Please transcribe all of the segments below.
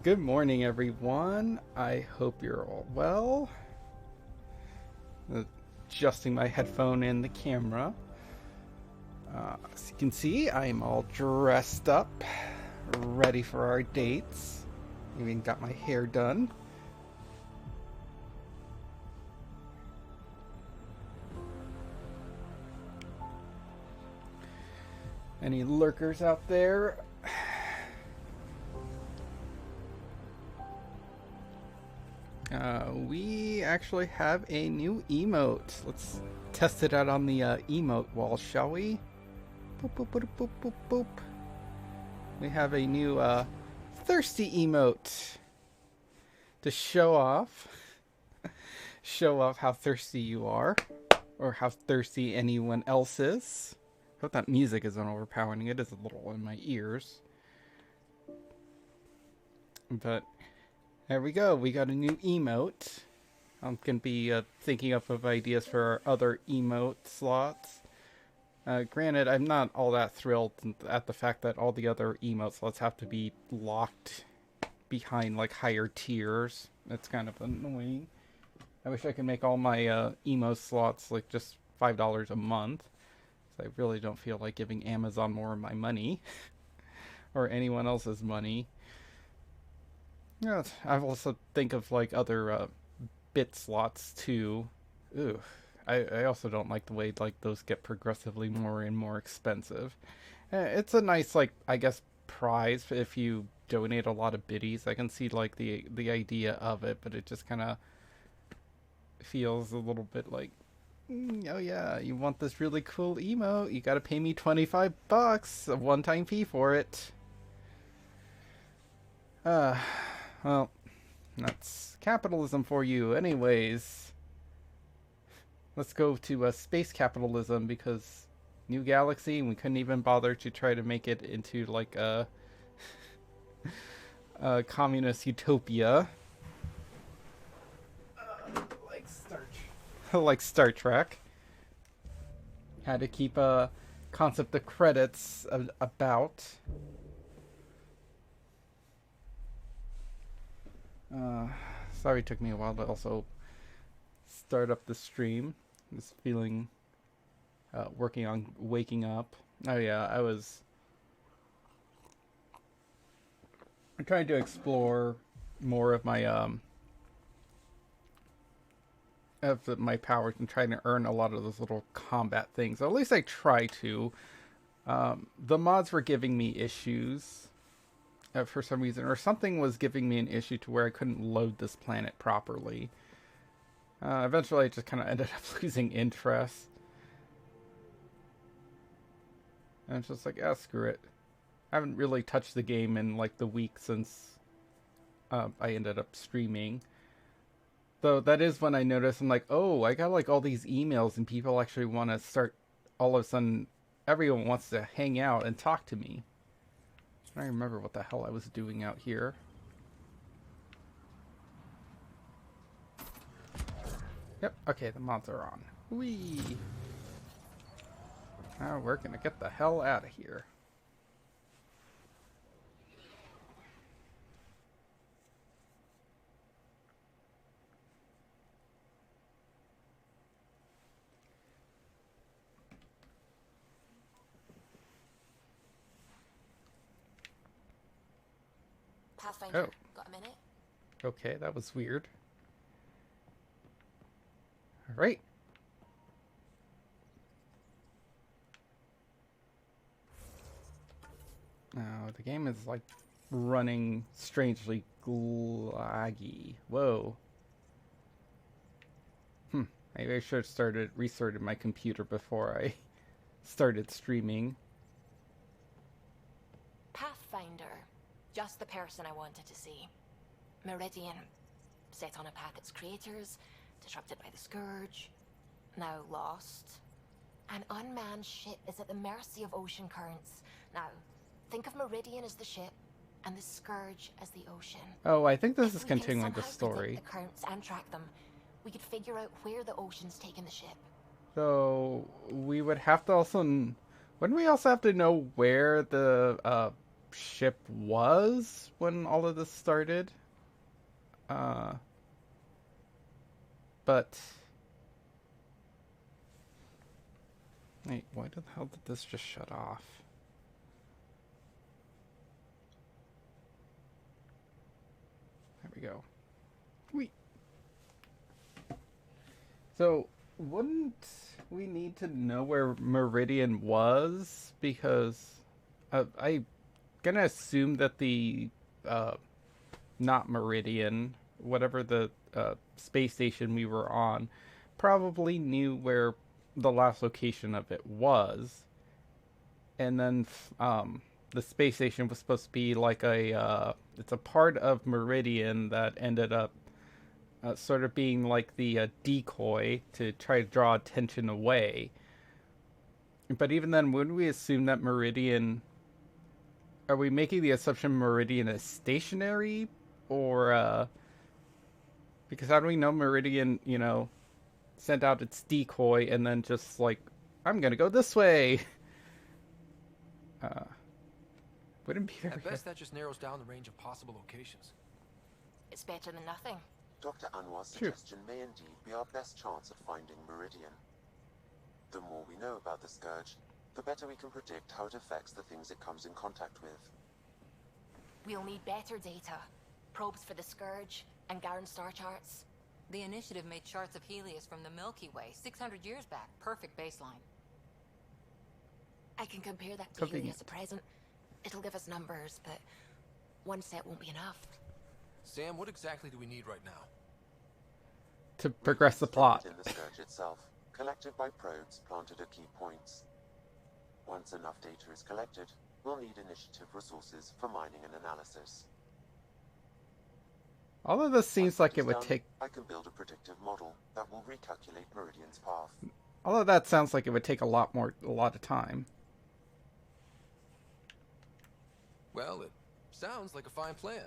Good morning, everyone. I hope you're all well. Adjusting my headphone and the camera. As you can see, I'm all dressed up, ready for our dates. Even got my hair done. Any lurkers out there? We actually have a new emote. Let's test it out on the emote wall, shall we? Boop, boop, boop, boop, boop, boop. We have a new thirsty emote to show off. Show off how thirsty you are, or how thirsty anyone else is. I hope that music isn't overpowering. It is a little in my ears. But there we go. We got a new emote. I'm going to be thinking up of ideas for our other emote slots. Granted, I'm not all that thrilled at the fact that all the other emote slots have to be locked behind like higher tiers. It's kind of annoying. I wish I could make all my emo slots like just $5 a month. So I really don't feel like giving Amazon more of my money or anyone else's money. Yeah, I've also think of like other bit slots too. Ooh, I also don't like the way like those get progressively more and more expensive. It's a nice like I guess prize if you donate a lot of biddies. I can see like the idea of it, but it just kind of feels a little bit like, oh yeah, you want this really cool emote? You got to pay me $25, a one-time fee for it. Well, that's capitalism for you. Anyways, let's go to space capitalism because new galaxy, and we couldn't even bother to try to make it into like a communist utopia. Like Star Trek. Had to keep a concept of credits about. Sorry it took me a while to also start up the stream. Just feeling working on waking up. Oh yeah, I'm trying to explore more of my my powers and trying to earn a lot of those little combat things. Or at least I try to. The mods were giving me issues for some reason, or something was giving me an issue to where I couldn't load this planet properly. Eventually, I just kind of ended up losing interest. And it's just like, ah, screw it. I haven't really touched the game in like the week since I ended up streaming. Though that is when I noticed, I'm like, oh, I got like all these emails and people actually want to start, all of a sudden, everyone wants to hang out and talk to me. I don't remember what the hell I was doing out here. Yep, okay, the mods are on. Whee! Now we're gonna get the hell out of here. Pathfinder, Oh. got a minute? Okay, that was weird. Alright. Now, the game is like running strangely laggy. Whoa. Maybe I should have restarted my computer before I started streaming. Pathfinder. Just the person I wanted to see. Meridian. Set on a path its creators, disrupted by the Scourge, now lost. An unmanned ship is at the mercy of ocean currents. Now, think of Meridian as the ship, and the Scourge as the ocean. Oh, I think this If is we can continuing the somehow story. predict the currents and track them, we could figure out where the ocean's taken the ship. So we would have to also, wouldn't we also have to know where the ship was when all of this started. Uh, but wait, why the hell did this just shut off? There we go. Wait. So, wouldn't we need to know where Meridian was? Because I'm gonna assume that the not Meridian, whatever the space station we were on, probably knew where the last location of it was. And then the space station was supposed to be like it's a part of Meridian that ended up sort of being like the decoy to try to draw attention away. But even then, wouldn't we assume that Meridian? Are we making the assumption Meridian is stationary, or because how do we know Meridian, sent out its decoy and then just like, I'm gonna go this way? Uh, wouldn't be very At best, that just narrows down the range of possible locations. It's better than nothing. Dr. Anwar's True. suggestion may indeed be our best chance at finding Meridian. The more we know about the Scourge, the better we can predict how it affects the things it comes in contact with. We'll need better data. Probes for the Scourge, and Garen star charts. The initiative made charts of Helios from the Milky Way 600 years back. Perfect baseline. I can compare that to Convenient. Helios at present. It'll give us numbers, but one set won't be enough. Sam, what exactly do we need right now? to progress the plot. In the Scourge itself, collected by probes planted at key points. Once enough data is collected, we'll need initiative resources for mining and analysis. All of this seems like it would Done, take. I can build a predictive model that will recalculate Meridian's path. All of that sounds like it would take a lot of time. Well, it sounds like a fine plan.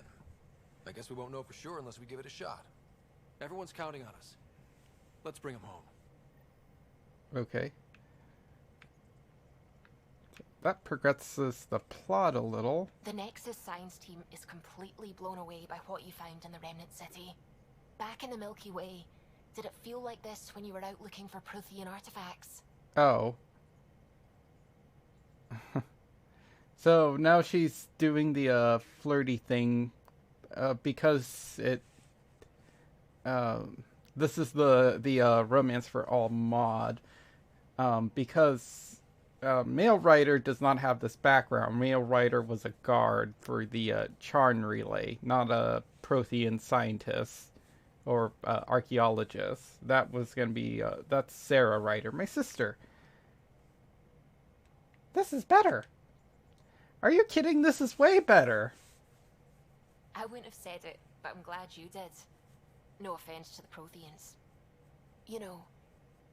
I guess we won't know for sure unless we give it a shot. Everyone's counting on us. Let's bring them home. Okay. That progresses the plot a little. The Nexus science team is completely blown away by what you found in the Remnant City. Back in the Milky Way, did it feel like this when you were out looking for Prothean artifacts? Oh. So now she's doing the flirty thing because it this is the romance for all mod, because Male Rider does not have this background. Male Rider was a guard for the Charn Relay, not a Prothean scientist or archaeologist. That was going to be that's Sarah Rider, my sister. This is better. Are you kidding? This is way better. I wouldn't have said it, but I'm glad you did. No offense to the Protheans. You know,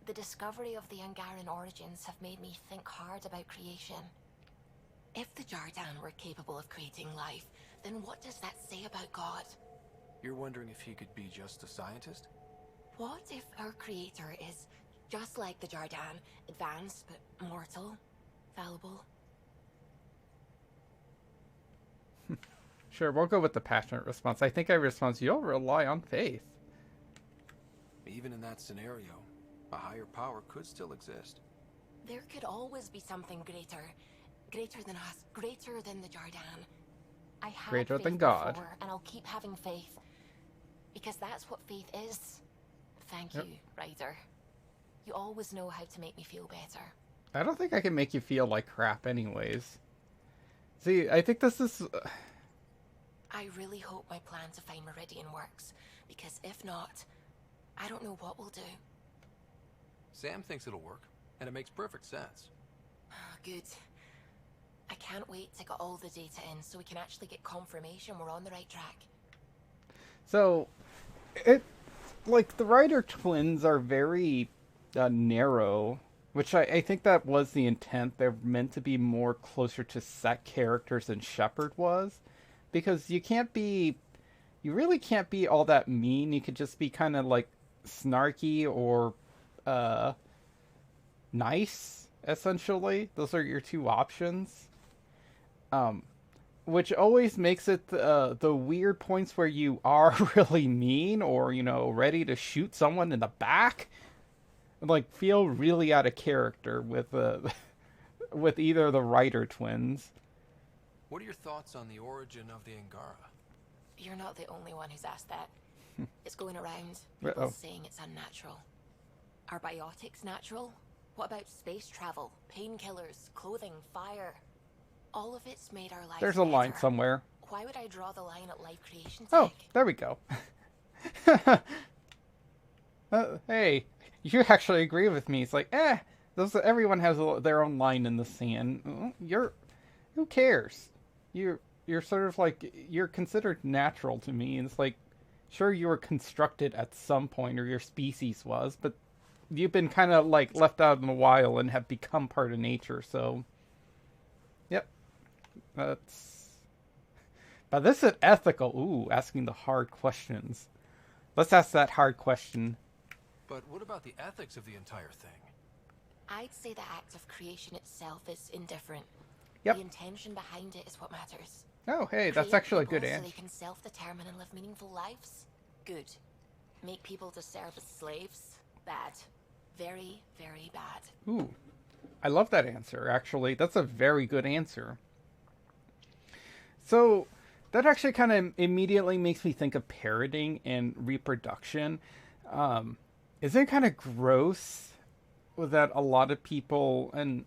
the discovery of the Angaran origins have made me think hard about creation. If the Jardan were capable of creating life, then what does that say about God? You're wondering if he could be just a scientist? What if our creator is just like the Jardan, advanced but mortal, fallible? Sure, we'll go with the passionate response. I think I respond, you'll rely on faith. Even in that scenario, a higher power could still exist. There could always be something greater. Greater than us, greater than the Jardan. I had Greater faith than God. before, and I'll keep having faith. Because that's what faith is. Thank Yep. you, Ryder. You always know how to make me feel better. I don't think I can make you feel like crap anyways. See, I think this is... I really hope my plan to find Meridian works. Because if not, I don't know what we'll do. Sam thinks it'll work, and it makes perfect sense. Good. I can't wait to get all the data in so we can actually get confirmation we're on the right track. So, it... Like, the Rider twins are very narrow, which I think that was the intent. They're meant to be more closer to set characters than Shepard was. Because you really can't be all that mean. You could just be kind of like snarky or nice, essentially. Those are your two options. which always makes it the weird points where you are really mean or ready to shoot someone in the back, like feel really out of character with with either the Ryder twins. What are your thoughts on the origin of the Angara? You're not the only one who's asked that. It's going around. People Uh-oh. saying it's unnatural. Are biotics natural? What about space travel, painkillers, clothing, fire? All of it's made our lives There's a line better. somewhere. Why would I draw the line at life creation tech? Oh, there we go. Hey, you actually agree with me. It's like, everyone has their own line in the sand. Who cares? You're sort of like, you're considered natural to me. And it's like, sure, you were constructed at some point, or your species was, but you've been kind of like left out in the wild and have become part of nature. So, yep, that's. But this is ethical. Ooh, asking the hard questions. Let's ask that hard question. But what about the ethics of the entire thing? I'd say the act of creation itself is indifferent. Yep. The intention behind it is what matters. Oh, hey, that's Create actually a good people answer. So they can self-determine and live meaningful lives? Good. Make people to serve as slaves? Bad. Very, very bad. Ooh, I love that answer, actually. That's a very good answer. So, that actually kind of immediately makes me think of parroting and reproduction. Isn't it kind of gross that a lot of people, and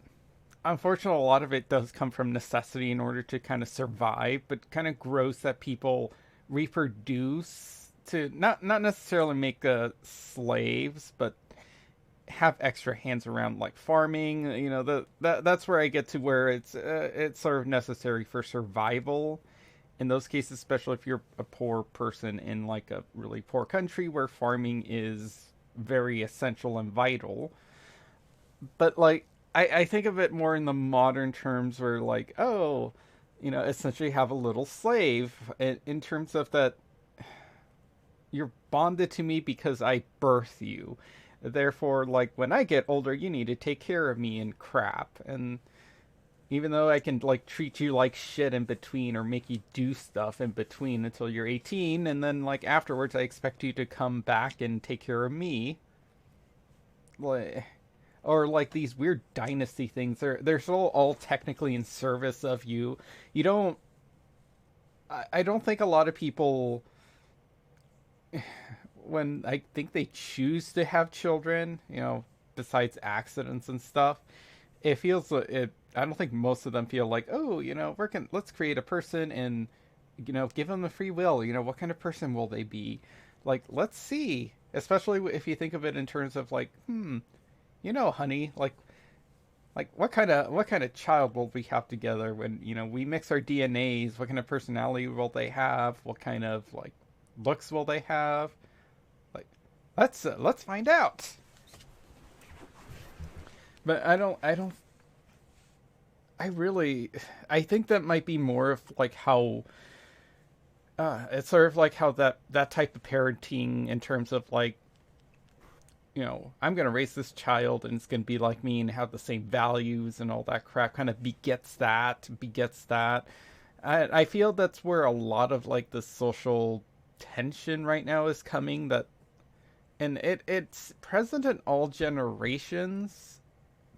unfortunately a lot of it does come from necessity in order to kind of survive, but kind of gross that people reproduce to not necessarily make slaves, but have extra hands around like farming. That's where I get to where it's sort of necessary for survival in those cases, especially if you're a poor person in like a really poor country where farming is very essential and vital. But like I think of it more in the modern terms where like, oh, essentially have a little slave in terms of that you're bonded to me because I birth you. Therefore, like, when I get older, you need to take care of me and crap. And even though I can, like, treat you like shit in between or make you do stuff in between until you're 18, and then, like, afterwards I expect you to come back and take care of me. Like, or, like, these weird dynasty things. They're still all technically in service of you. You don't... I don't think a lot of people... when I think they choose to have children, besides accidents and stuff, it feels it. I don't think most of them feel like, oh, let's create a person and, give them the free will. What kind of person will they be? Like, let's see. Especially if you think of it in terms of like, honey, like what kind of child will we have together when we mix our DNAs? What kind of personality will they have? What kind of like looks will they have? Let's find out. But I think that might be more of like how it's sort of like how that type of parenting in terms of like, I'm going to raise this child and it's going to be like me and have the same values and all that crap kind of begets that. I feel that's where a lot of like the social tension right now is coming, and it's present in all generations,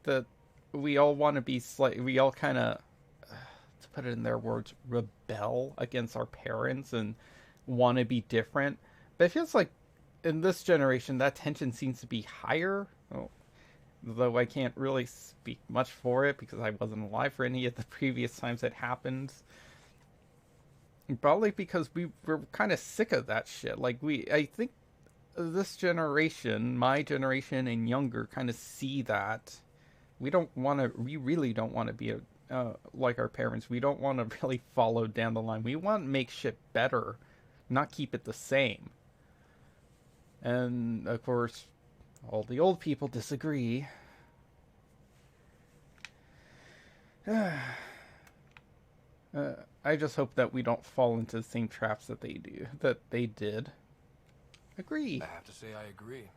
that we all want to be we all kind of, to put it in their words, rebel against our parents and want to be different. But it feels like in this generation that tension seems to be higher. Though I can't really speak much for it because I wasn't alive for any of the previous times it happened. Probably because we were kind of sick of that shit. Like I think this generation, my generation and younger, kind of see that we really don't want to be like our parents. We don't want to really follow down the line. We want to make shit better, not keep it the same. And of course, all the old people disagree. I just hope that we don't fall into the same traps that they did. Agree. I have to say I agree.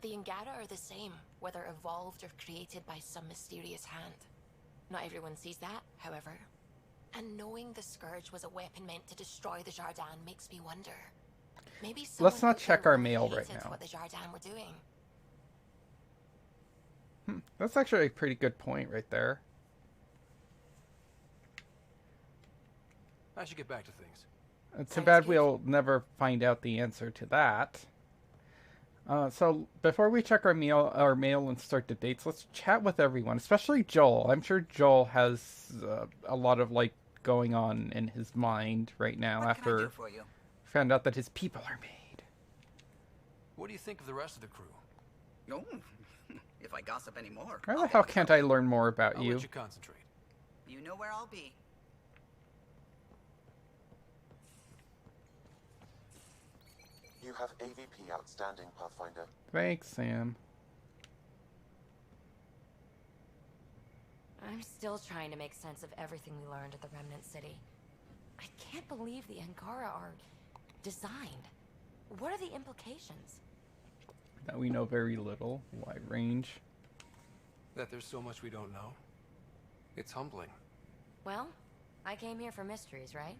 The Angara are the same, whether evolved or created by some mysterious hand. Not everyone sees that, however. And knowing the Scourge was a weapon meant to destroy the Jardin makes me wonder. Maybe Let's someone not out check there our really mail right hated now. what the Jardin were doing. That's actually a pretty good point right there. I should get back to things. It's too Sounds bad good. we'll never find out the answer to that. So before we check our mail and start the dates, let's chat with everyone, especially Joel. I'm sure Joel has a lot of like going on in his mind right now What can I do after for you? found out that his people are made. What do you think of the rest of the crew? Oh, if I gossip anymore, Why I'll the get hell in can't trouble. I learn more about I'll you? let you concentrate. You know where I'll be. You have AVP outstanding, Pathfinder. Thanks, Sam. I'm still trying to make sense of everything we learned at the Remnant City. I can't believe the Angara are designed. What are the implications? That we know very little. Wide range. That there's so much we don't know. It's humbling. Well, I came here for mysteries, right?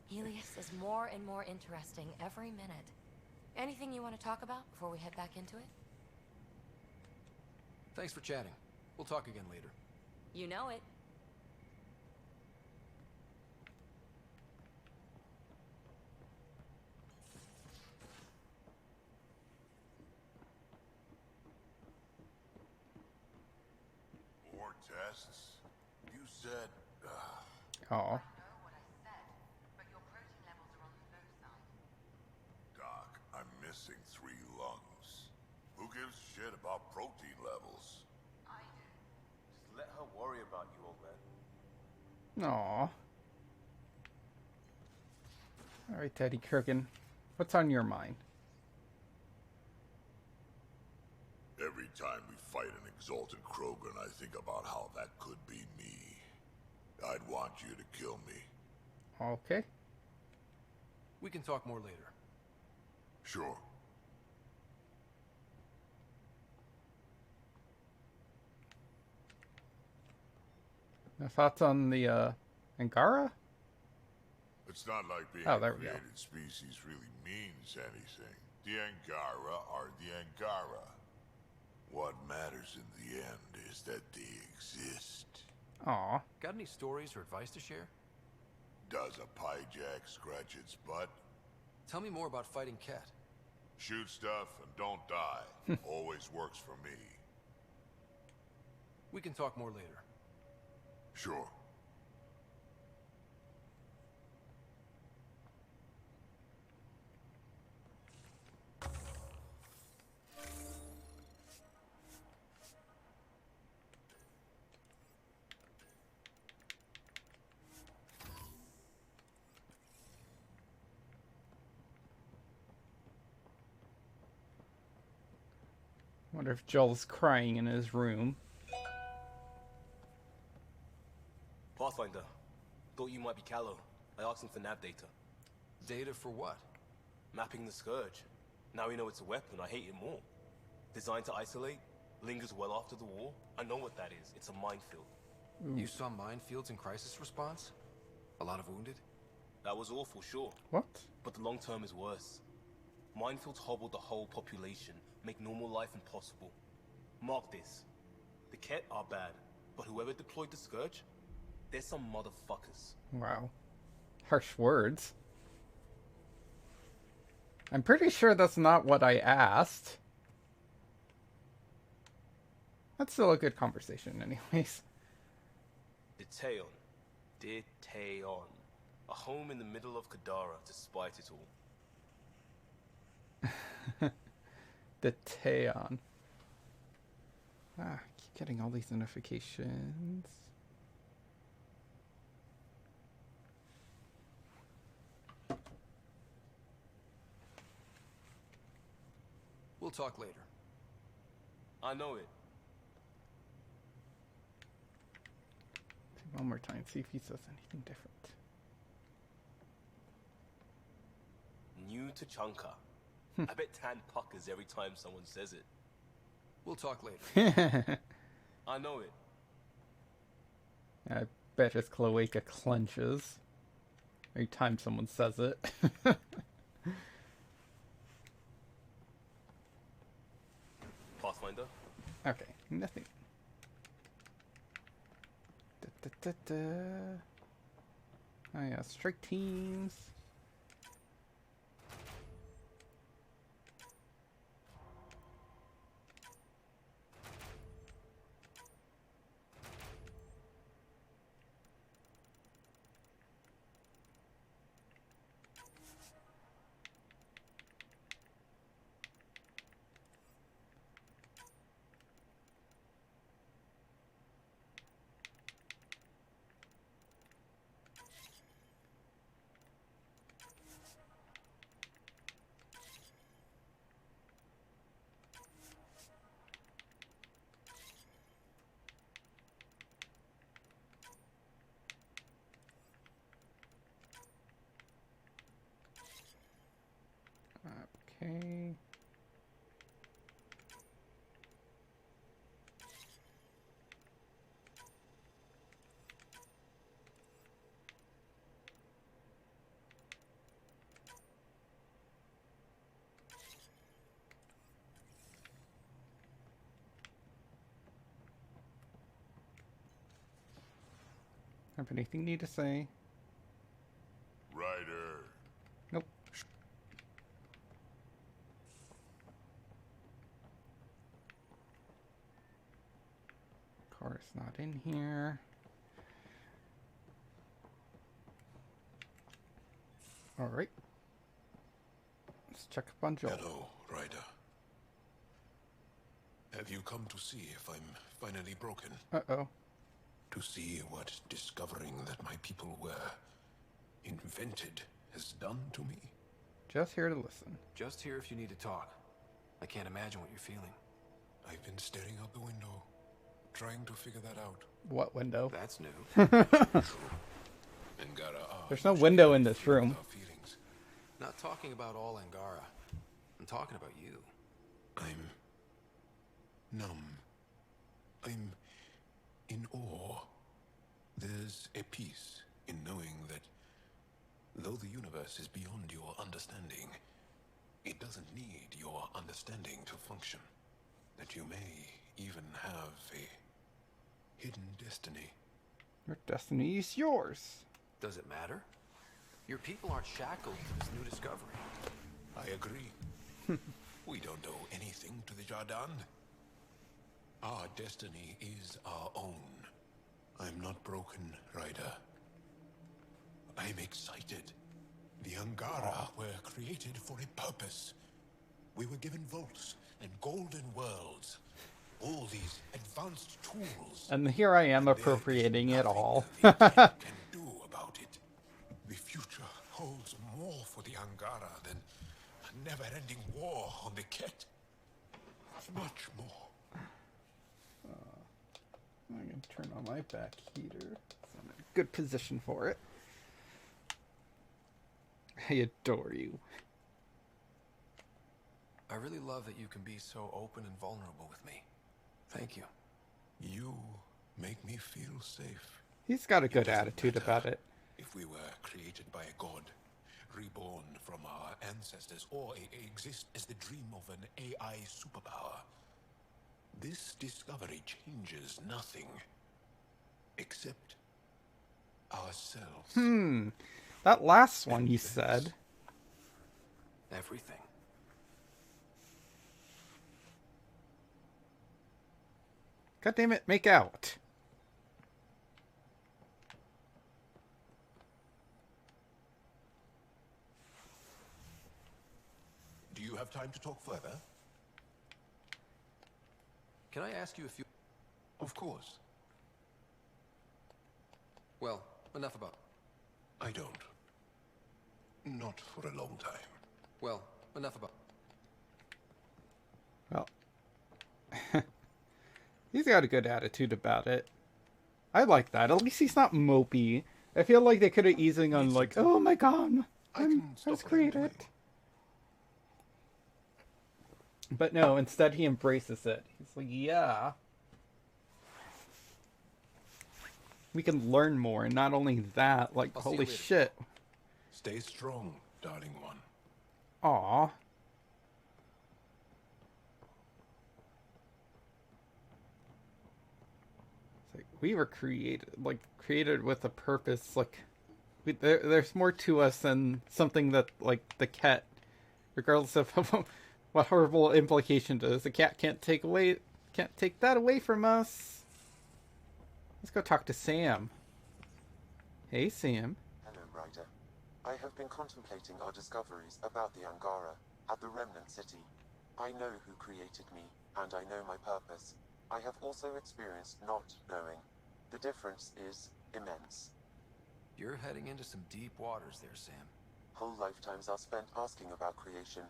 Helios is more and more interesting every minute. Anything you want to talk about before we head back into it? Thanks for chatting. We'll talk again later. You know it. More tests? You said... Oh. Doc, I'm missing 3 lungs. Who gives shit about protein levels? I do. Just let her worry about you, old man. Aw. Alright, Teddy Kurgan. What's on your mind? Every time we fight an exalted Krogan, I think about how that could be me. I'd want you to kill me. Okay. We can talk more later. Sure. Now, thoughts on the Angara? It's not like being Oh, a there we go. created species really means anything. The Angara are the Angara. What matters in the end is that they exist. Aw. Got any stories or advice to share? Does a pyjak scratch its butt? Tell me more about fighting Ket. Shoot stuff and don't die. Always works for me. We can talk more later. Sure. Wonder if Joel's crying in his room. Pathfinder, thought you might be Callow. I asked him for nav data. Data for what? Mapping the Scourge. Now we know it's a weapon, I hate it more. Designed to isolate, lingers well after the war. I know what that is. It's a minefield. You saw minefields in crisis response? A lot of wounded? That was awful, sure. What? But the long term is worse. Minefields hobble the whole population, make normal life impossible. Mark this. The Ket are bad, but whoever deployed the Scourge, they're some motherfuckers. Wow. Harsh words. I'm pretty sure that's not what I asked. That's still a good conversation anyways. Detaeon. Detaeon. A home in the middle of Kadara, despite it all. The Teon. Ah, I keep getting all these notifications. We'll talk later. I know it. One more time, see if he says anything different. New to Chanka. I bet Tan puckers every time someone says it. We'll talk later. I know it. I bet his cloaca clenches every time someone says it. Pathfinder? Okay, nothing. Da, da, da, da. Oh yeah, strike teams. Okay. Have anything new to say? Ryder. Nope. Car's not in here. Alright. Let's check up on Joel. Hello, Ryder. Have you come to see if I'm finally broken? Uh-oh. To see what discovering that my people were invented has done to me? Just here to listen. Just here if you need to talk. I can't imagine what you're feeling. I've been staring out the window, trying to figure that out. What window? That's new. True. Angara There's no window in this room. feelings. Not talking about all Angara. I'm talking about you. I'm numb. I'm in awe. There's a peace in knowing that though the universe is beyond your understanding, it doesn't need your understanding to function. That you may even have a hidden destiny. Your destiny is yours. Does it matter? Your people aren't shackled to this new discovery. I agree. We don't owe anything to the Jardin. Our destiny is our own. I'm not broken, Ryder. I'm excited. The Angara were created for a purpose. We were given vaults and golden worlds. All these advanced tools. And here I am appropriating it all. The Ket can do about it. The future holds more for the Angara than a never-ending war on the Ket. Much more. I'm going to turn on my back heater. It's in a good position for it. I adore you. I really love that you can be so open and vulnerable with me. Thank you. You make me feel safe. He's got a good attitude about it. If we were created by a god, reborn from our ancestors, or exist as the dream of an AI superpower, this discovery changes nothing except ourselves. That last one you said. Everything. God damn it, make out. Do you have time to talk further? Can I ask you a few... Of course. Well, enough about... I don't. Not for a long time. Well, enough about... Well, he's got a good attitude about it. I like that. At least he's not mopey. I feel like they could have easily gone like, oh my god, I was created. But no, instead he embraces it. He's like, yeah. we can learn more, and not only that, like, I'll see you holy later. shit. Stay strong, darling one. Aw. It's like, we were created with a purpose, like, there's more to us than something that, like, the cat, regardless of what horrible implication does, the cat can't take that away from us. Let's go talk to Sam. Hey, Sam. Hello, Ryder. I have been contemplating our discoveries about the Angara at the Remnant City. I know who created me, and I know my purpose. I have also experienced not knowing. The difference is immense. You're heading into some deep waters there, Sam. Whole lifetimes are spent asking about creation,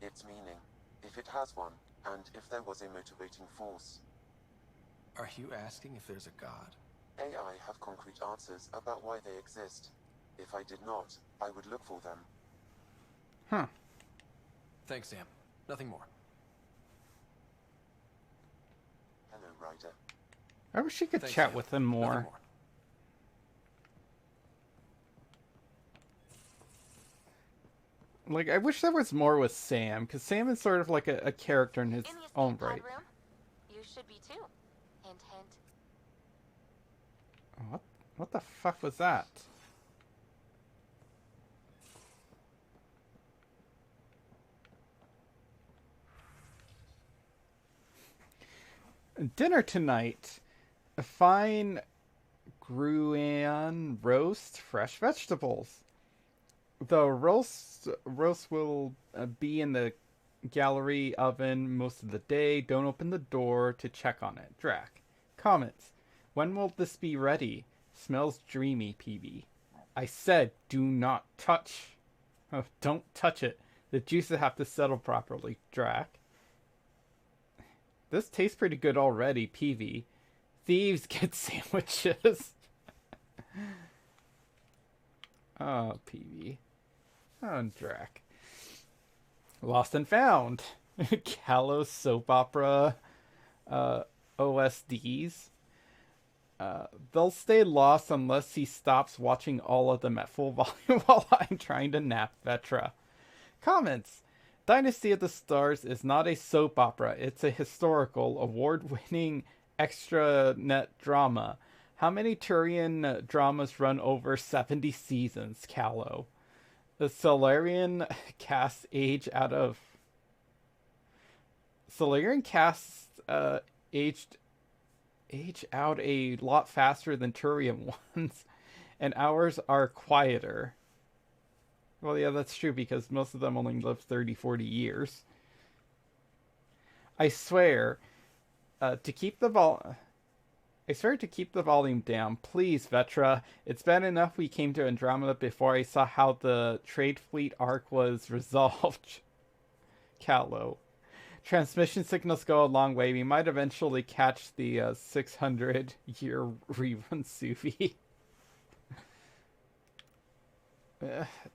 its meaning, if it has one, and if there was a motivating force. Are you asking if there's a god? AI have concrete answers about why they exist. If I did not, I would look for them. Huh. Thanks, Sam. Nothing more. Hello, Ryder. I wish you could Thanks, chat Sam. with him more. Nothing more. Like, I wish there was more with Sam, because Sam is sort of like a character in his In the own escape pod right. room, you should be too. Hint, hint. What the fuck was that? Dinner tonight. A fine Gruyan roast, fresh vegetables. The roast will be in the gallery oven most of the day. Don't open the door to check on it. Drac. Comments. When will this be ready? Smells dreamy, PB. I said do not touch. Oh, don't touch it. The juices have to settle properly, Drac. This tastes pretty good already, PV. Thieves get sandwiches. Oh, PV. Oh, Drac. Lost and Found. Callow soap opera OSDs. They'll stay lost unless he stops watching all of them at full volume while I'm trying to nap Vetra. Comments. Dynasty of the Stars is not a soap opera. It's a historical, award-winning extra-net drama. How many Turian dramas run over 70 seasons, Callow? The Solarian casts age out of... Solarian casts age out a lot faster than Turian ones, and ours are quieter. Well, yeah, that's true, because most of them only live 30, 40 years. I swear to keep the volume down, please, Vetra. It's bad enough we came to Andromeda before I saw how the trade fleet arc was resolved. Callow. Transmission signals go a long way. We might eventually catch the 600-year rerun Suvi.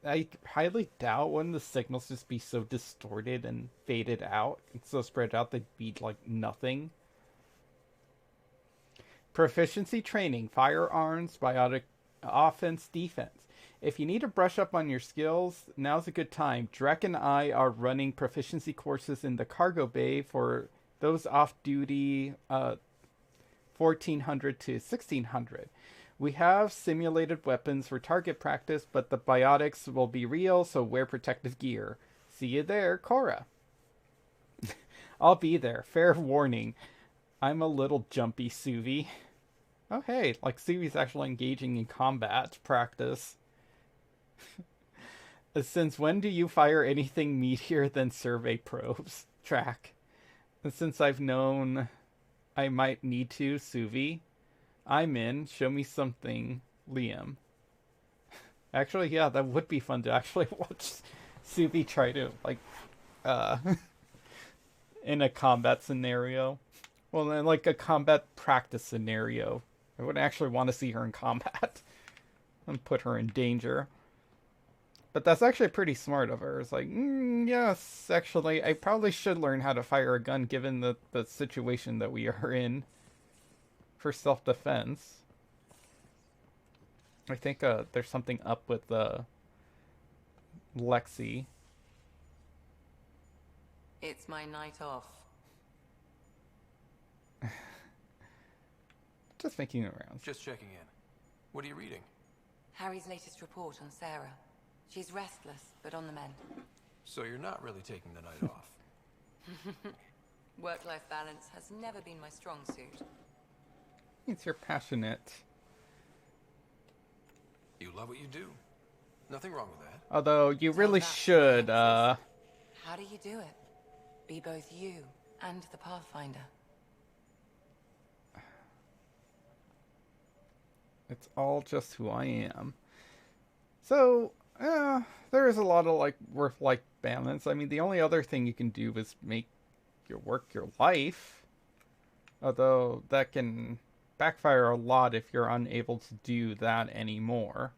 I highly doubt when the signals just be so distorted and faded out and so spread out they'd be like nothing. Proficiency training, firearms, biotic offense, defense. If you need to brush up on your skills, now's a good time. Drek and I are running proficiency courses in the cargo bay for those off-duty 1400 to 1600. We have simulated weapons for target practice, but the biotics will be real, so wear protective gear. See you there, Cora. I'll be there. Fair warning. I'm a little jumpy, Suvi. Oh, hey, like Suvi's actually engaging in combat practice. Since when do you fire anything meatier than survey probes? Track. Since I've known I might need to, Suvi. I'm in. Show me something, Liam. Actually, yeah, that would be fun to actually watch Suvi try to, like, in a combat scenario. Well, then, like, a combat practice scenario. I would actually want to see her in combat and put her in danger. But that's actually pretty smart of her. It's like, yes, actually, I probably should learn how to fire a gun given the situation that we are in for self-defense. I think there's something up with Lexi. It's my night off. Just making the rounds. Just checking in. What are you reading? Harry's latest report on Sarah. She's restless, but on the mend. So you're not really taking the night off. Work-life balance has never been my strong suit. Means you're passionate. You love what you do. Nothing wrong with that. Although you So really that's should, the answers. How do you do it? Be both you and the Pathfinder. It's all just who I am. So, there is a lot of, like, work-life balance. I mean, the only other thing you can do is make your work your life. Although, that can backfire a lot if you're unable to do that anymore.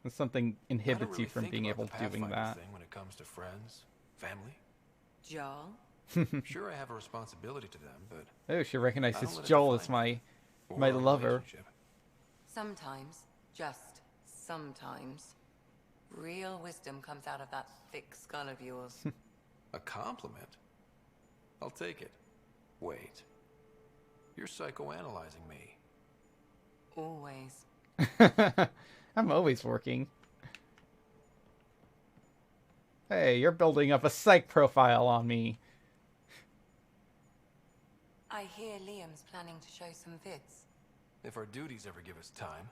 And something inhibits you from being able to doing that. Thing when it comes to friends, family. Joel? Sure, I have a responsibility to them, but Oh, she recognizes I don't let it Joel as define my or our lover. relationship. Sometimes, just sometimes, real wisdom comes out of that thick skull of yours. A compliment? I'll take it. Wait. You're psychoanalyzing me. Always. I'm always working. Hey, you're building up a psych profile on me. I hear Liam's planning to show some vids. If our duties ever give us time.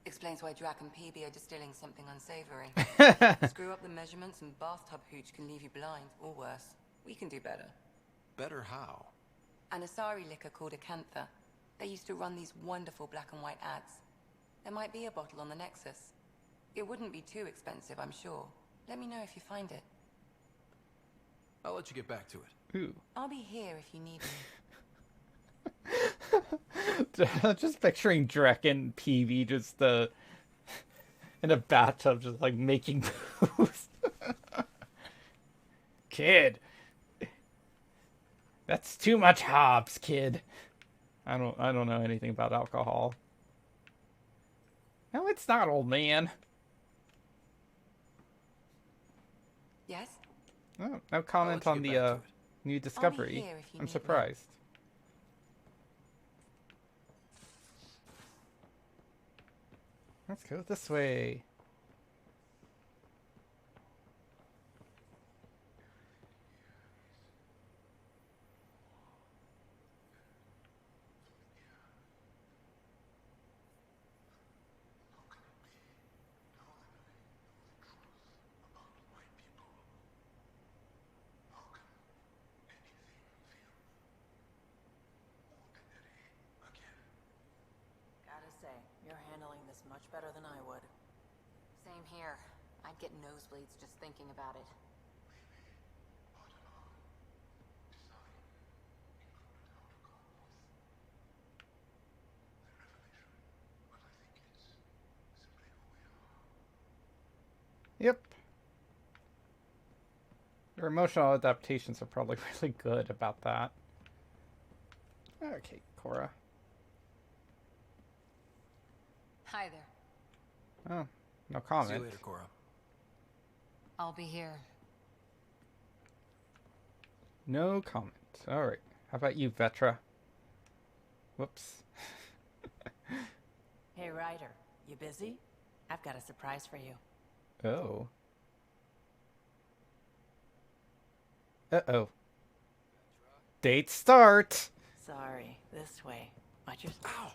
Explains why Drac and PB are distilling something unsavory. Screw up the measurements and bathtub hooch can leave you blind, or worse. We can do better. Better how? An Asari liquor called Acantha. They used to run these wonderful black and white ads. There might be a bottle on the Nexus. It wouldn't be too expensive, I'm sure. Let me know if you find it. I'll let you get back to it. Ooh. I'll be here if you need me. Just picturing Drek and PV just in a bathtub, just like making moves. Kid, that's too much hops, kid. I don't know anything about alcohol. No, it's not, old man. Yes? Oh, no comment I'll on let you the get back to it. new discovery. here if you I'm need me. surprised. Let's go this way. Gotta say, you're handling this much better than I would. Same here. I'd get nosebleeds just thinking about it. Yep. Your emotional adaptations are probably really good about that. Okay, Cora. Hi there. Oh, no comment. See you later, Cora. I'll be here. No comment. Alright. How about you, Vetra? Whoops. Hey, Ryder, you busy? I've got a surprise for you. Oh. Uh-oh. Date start! Sorry, this way. Watch your Ow!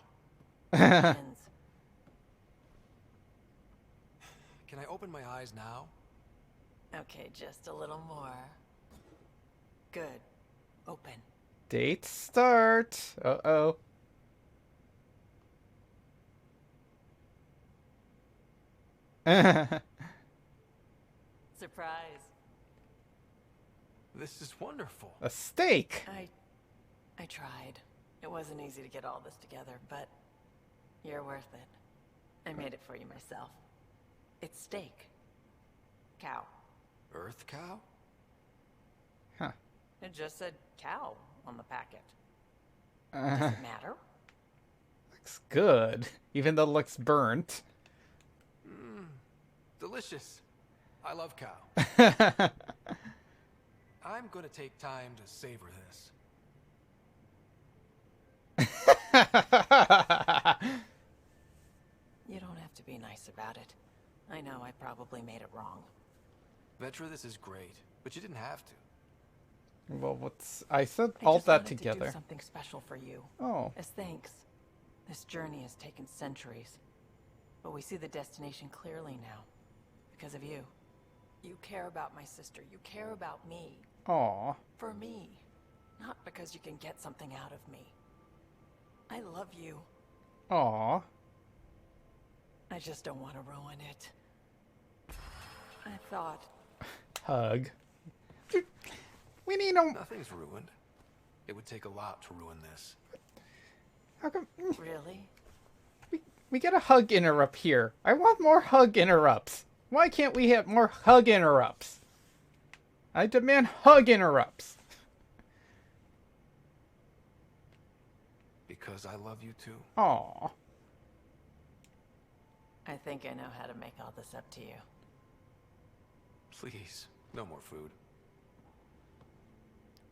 shins. Can I open my eyes now? Okay, just a little more. Good. Open. Date start! Uh-oh. Surprise. This is wonderful. A steak! I tried. It wasn't easy to get all this together, but you're worth it. I made it for you myself. It's steak. Cow. Earth cow? Huh. It just said cow on the packet. Does it matter? Looks good, even though it looks burnt. Delicious. I love cow. I'm gonna take time to savor this. You don't have to be nice about it. I know I probably made it wrong. Vetra, this is great, but you didn't have to. Well, I said I all just that wanted together. To do something special for you. Oh. As thanks. This journey has taken centuries, but we see the destination clearly now. Because of you. You care about my sister. You care about me. Aw. For me. Not because you can get something out of me. I love you. Aw. I just don't want to ruin it. I thought... Hug. We need no... Nothing's ruined. It would take a lot to ruin this. How come... Really? We get a hug interrupt here. I want more hug interrupts. Why can't we have more hug interrupts? I demand hug interrupts. Because I love you too. Aw. I think I know how to make all this up to you. Please, no more food.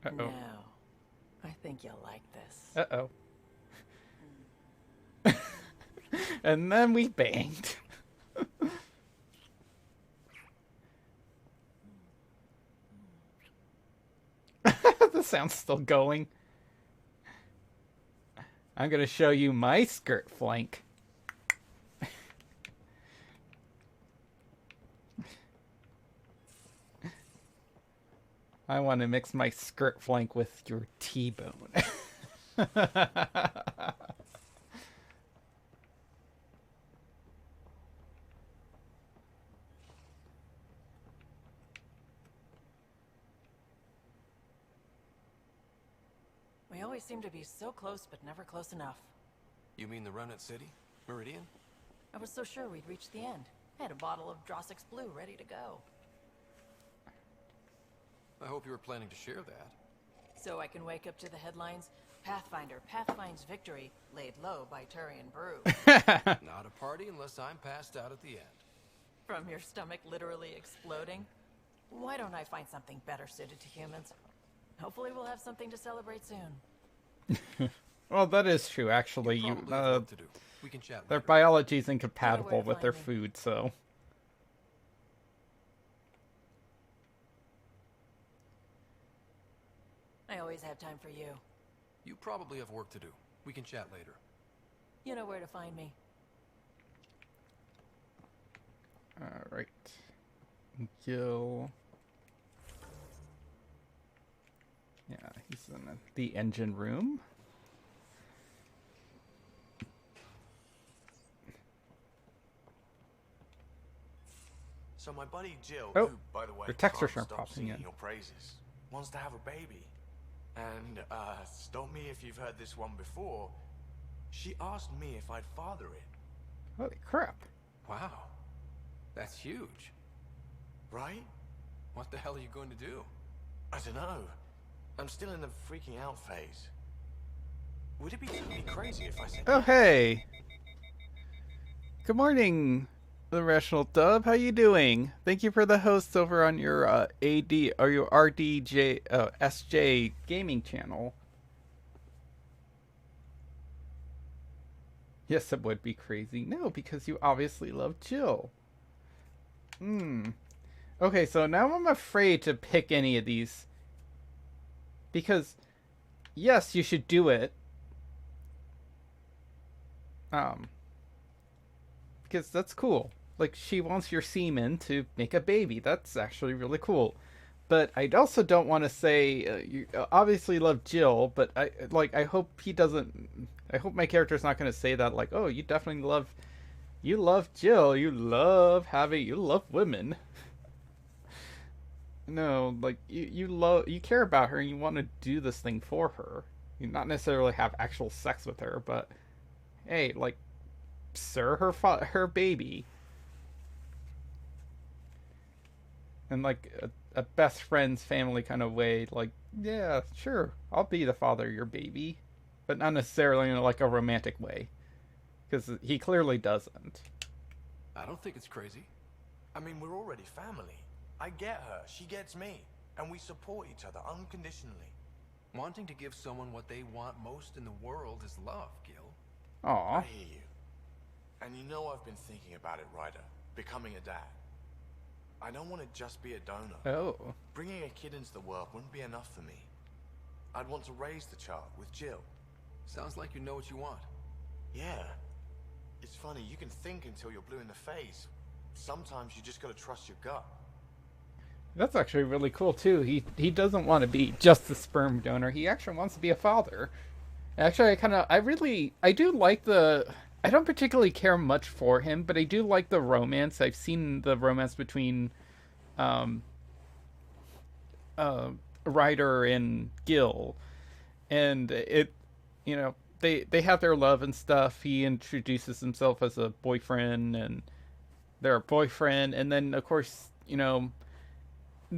Uh-oh. No. I think you'll like this. Uh-oh. And then we banged. The sound's still going. I'm gonna show you my skirt flank. I want to mix my skirt flank with your T-bone. We always seem to be so close, but never close enough. You mean the Remnant City? Meridian? I was so sure we'd reach the end. I had a bottle of Drossix Blue ready to go. I hope you were planning to share that. So I can wake up to the headlines, Pathfinder pathfinds victory, laid low by Turian Brew. Not a party unless I'm passed out at the end. From your stomach literally exploding? Why don't I find something better suited to humans? Hopefully we'll have something to celebrate soon. Well, that is true, actually. Probably have work to do. We can chat Their later. biology is incompatible Better way to with their find me. food, so... I always have time for you. You probably have work to do. We can chat later. You know where to find me. Alright. Gil... Yeah, he's in the engine room. So my buddy Jill, Oh, who, by the way, your texts are can't stop popping singing in. your praises, wants to have a baby. And, stop me if you've heard this one before, she asked me if I'd father it. Holy crap. Wow. That's huge. Right? What the hell are you going to do? I don't know. I'm still in the freaking out phase. Would it be totally crazy if I said... Oh, hey. Good morning, The Rational Dub. How you doing? Thank you for the host over on your AD or your RDJ SJ gaming channel. Yes, it would be crazy. No, because you obviously love Jill. Okay, so now I'm afraid to pick any of these. Because, yes, you should do it. Because that's cool. Like, she wants your semen to make a baby. That's actually really cool. But I also don't want to say, you obviously love Jill, but I hope he doesn't, I hope my character's not going to say that, like, oh, you definitely love Jill, you love women. No, like, you care about her and you want to do this thing for her. You not necessarily have actual sex with her, but hey, like, sir, her baby. And like a best friend's family kind of way, like, yeah, sure, I'll be the father of your baby, but not necessarily in like a romantic way. Because he clearly doesn't. I don't think it's crazy. I mean, we're already family. I get her, she gets me, and we support each other unconditionally. Wanting to give someone what they want most in the world is love, Gil. Aw. I hear you. And you know I've been thinking about it, Ryder. Becoming a dad. I don't want to just be a donor. Oh. Bringing a kid into the world wouldn't be enough for me. I'd want to raise the child with Jill. Sounds like you know what you want. Yeah. It's funny, you can think until you're blue in the face. Sometimes you just gotta trust your gut. That's actually really cool too. He doesn't want to be just a sperm donor. He actually wants to be a father. Actually, I do like I don't particularly care much for him, but I do like the romance. I've seen the romance between Ryder and Gil, and they have their love and stuff. He introduces himself as a boyfriend, and their boyfriend, and then of course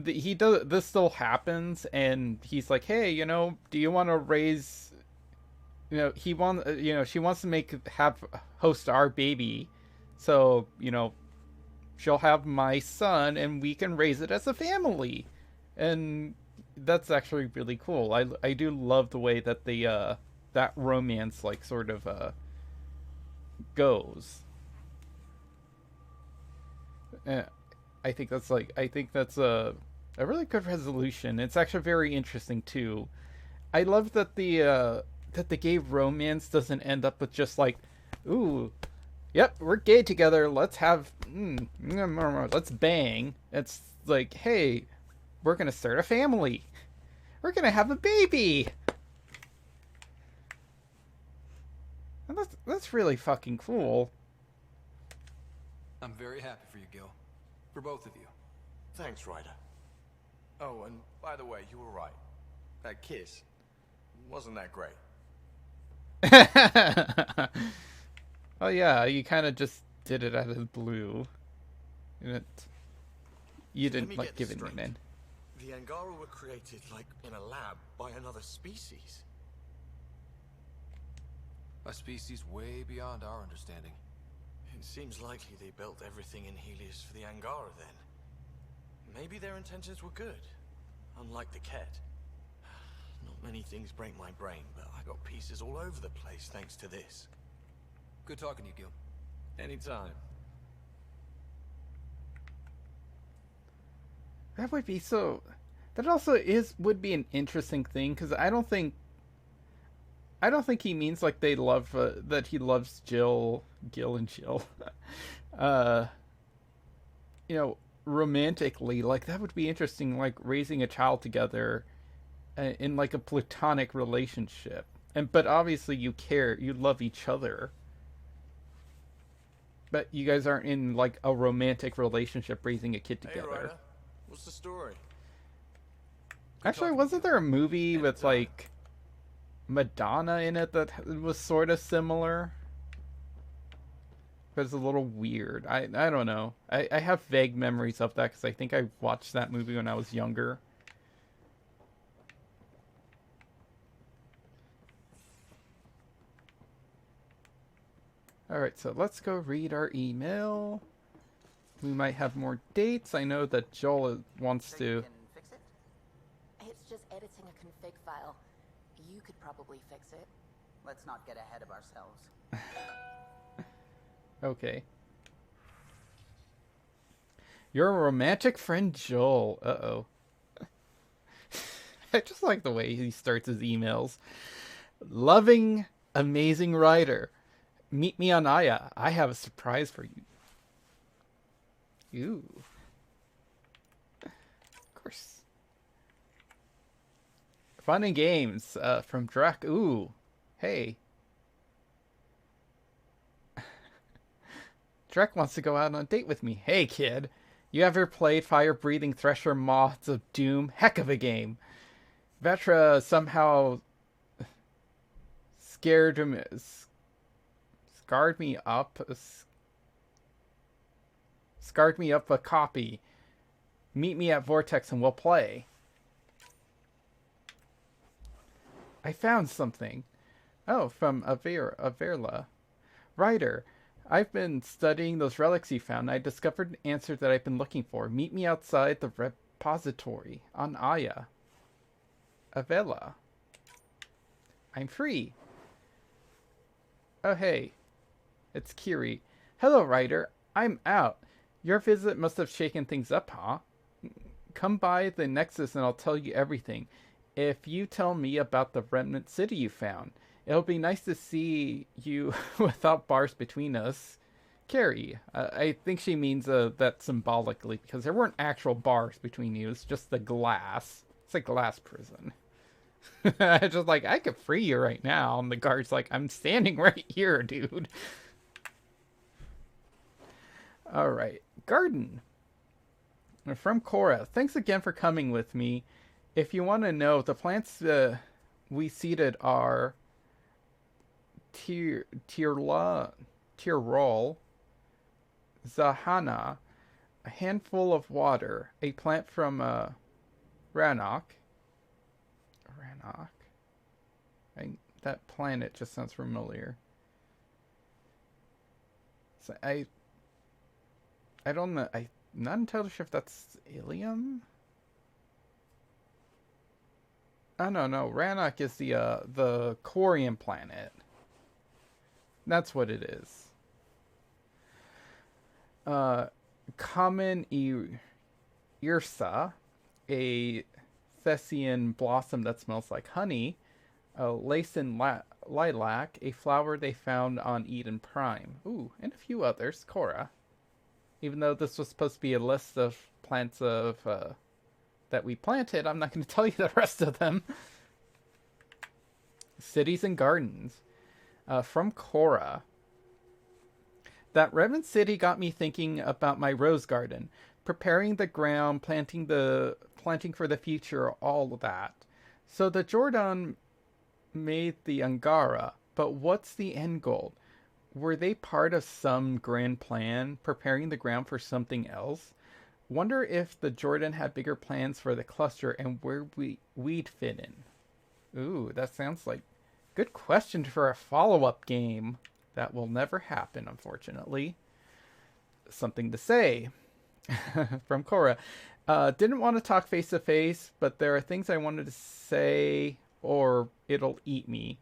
he does this still happens, and he's like, hey, do you want to raise, she wants to host our baby, so she'll have my son and we can raise it as a family. And that's actually really cool. I do love the way that that romance sort of goes. I think that's a really good resolution. It's actually very interesting too. I love that the gay romance doesn't end up with just ooh, yep, we're gay together. Let's bang. It's like, hey, we're gonna start a family. We're gonna have a baby. And that's really fucking cool. I'm very happy for you, Gil. For both of you. Thanks, Ryder. Oh, and by the way, you were right. That kiss wasn't that great. Oh yeah, you kind of just did it out of the blue. You didn't give it in. The Angara were created in a lab by another species. A species way beyond our understanding. It seems likely they built everything in Helios for the Angara then. Maybe their intentions were good, unlike the Ket. Not many things break my brain, but I got pieces all over the place thanks to this. Good talking to you, Gil. Anytime. That would be so. That also would be an interesting thing, because I don't think he means they love that he loves Gil and Jill. Romantically, that would be interesting, raising a child together in a platonic relationship. But obviously you love each other. But you guys aren't in a romantic relationship raising a kid together. Hey, Ryder. What's the story? Actually, wasn't there a movie with Madonna in it that was sort of similar? But it's a little weird. I don't know. I have vague memories of that because I think I watched that movie when I was younger. Alright, so let's go read our email. We might have more dates. I know that Joel wants to... Fix it? It's just editing a config file. You could probably fix it. Let's not get ahead of ourselves. Okay. Your romantic friend Joel. Uh-oh. I just like the way he starts his emails. Loving, amazing writer. Meet me on Aya. I have a surprise for you. Ooh. Of course. Fun and games from Drac. Ooh. Hey. Drek wants to go out on a date with me. Hey, kid. You ever played Fire-Breathing Thresher Moths of Doom? Heck of a game. Vetra somehow scarred me up a copy. Meet me at Vortex and we'll play. I found something. Oh, from Averla. Ryder, I've been studying those relics you found. I discovered an answer that I've been looking for. Meet me outside the repository on Aya. Avella. I'm free. Oh, hey. It's Kiri. Hello, Ryder. I'm out. Your visit must have shaken things up, huh? Come by the Nexus and I'll tell you everything. If you tell me about the remnant city you found, it'll be nice to see you without bars between us. Carrie. I think she means that symbolically, because there weren't actual bars between you. It's just the glass. It's a glass prison. It's just like, I could free you right now. And the guard's like, I'm standing right here, dude. Alright. Garden. From Cora. Thanks again for coming with me. If you want to know, the plants we seeded are Tyrol, Zahana, a handful of water, a plant from Rannoch. That planet just sounds familiar. So I don't know. I'm not entirely sure if that's Ilium. Oh no, Rannoch is the Corian planet. That's what it is. Common Irsa, a Thessian blossom that smells like honey. Lacin lilac, a flower they found on Eden Prime. Ooh, and a few others. Cora. Even though this was supposed to be a list of plants that we planted, I'm not going to tell you the rest of them. Cities and gardens. From Cora. That Revan City got me thinking about my rose garden. Preparing the ground, planting for the future, all of that. So the Jordan made the Angara, but what's the end goal? Were they part of some grand plan, preparing the ground for something else? Wonder if the Jordan had bigger plans for the cluster and where we'd fit in. Ooh, that sounds like good question for a follow-up game. That will never happen, unfortunately. Something to say. From Cora. Didn't want to talk face-to-face, but there are things I wanted to say or it'll eat me.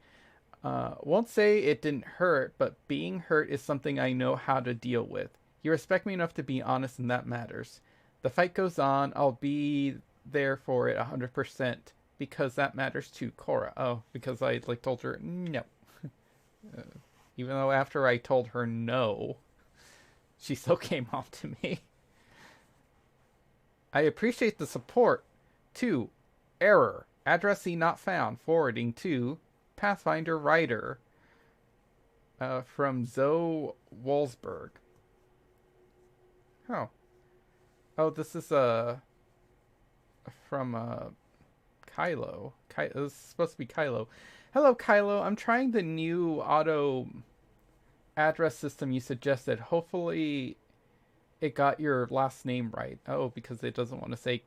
Won't say it didn't hurt, but being hurt is something I know how to deal with. You respect me enough to be honest, and that matters. The fight goes on. I'll be there for it 100%, because that matters too. Cora. Oh, because I told her no. Even though after I told her no, she still came on to me. I appreciate the support. 2. Error. Addressee not found. Forwarding to Pathfinder Writer. From Zoe Wolfsburg. Oh. Oh, this is from Kylo. This is supposed to be Kylo. Hello, Kylo. I'm trying the new auto address system you suggested. Hopefully it got your last name right. Oh, because it doesn't want to say...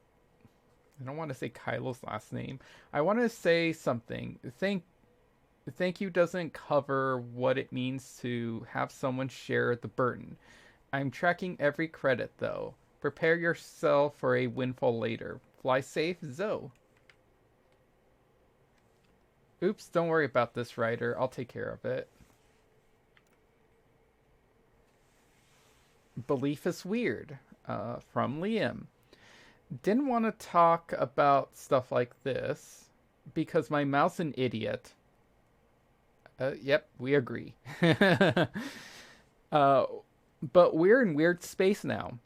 I don't want to say Kylo's last name. I want to say something. Thank you doesn't cover what it means to have someone share the burden. I'm tracking every credit, though. Prepare yourself for a windfall later. Fly safe, Zoe. Oops, don't worry about this, Ryder. I'll take care of it. Belief is weird. From Liam. Didn't want to talk about stuff like this because my mouth's an idiot. Yep, we agree. But we're in weird space now.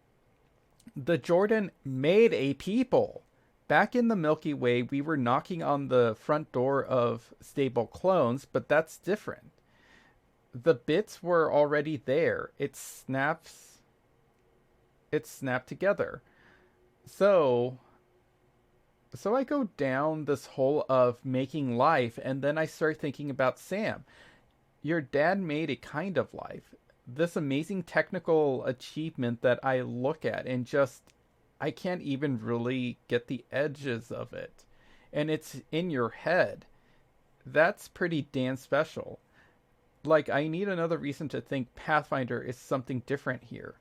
The Jordan made a people. Back in the Milky Way, we were knocking on the front door of stable clones, but that's different. The bits were already there. It snapped together. So I go down this hole of making life, and then I start thinking about Sam. Your dad made a kind of life. This amazing technical achievement that I look at and just, I can't even really get the edges of it. And it's in your head. That's pretty damn special. Like, I need another reason to think Pathfinder is something different here.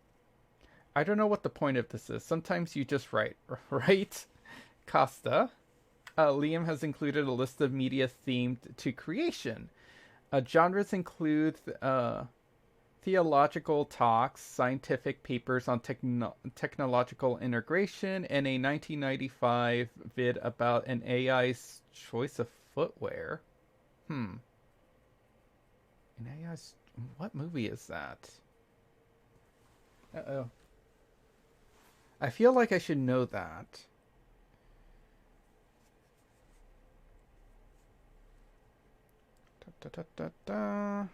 I don't know what the point of this is. Sometimes you just write, right? Costa. Liam has included a list of media themed to creation. Genres include theological talks, scientific papers on technological integration, and a 1995 vid about an AI's choice of footwear. An AI's... What movie is that? Uh-oh. I feel like I should know that. Da, da, da, da.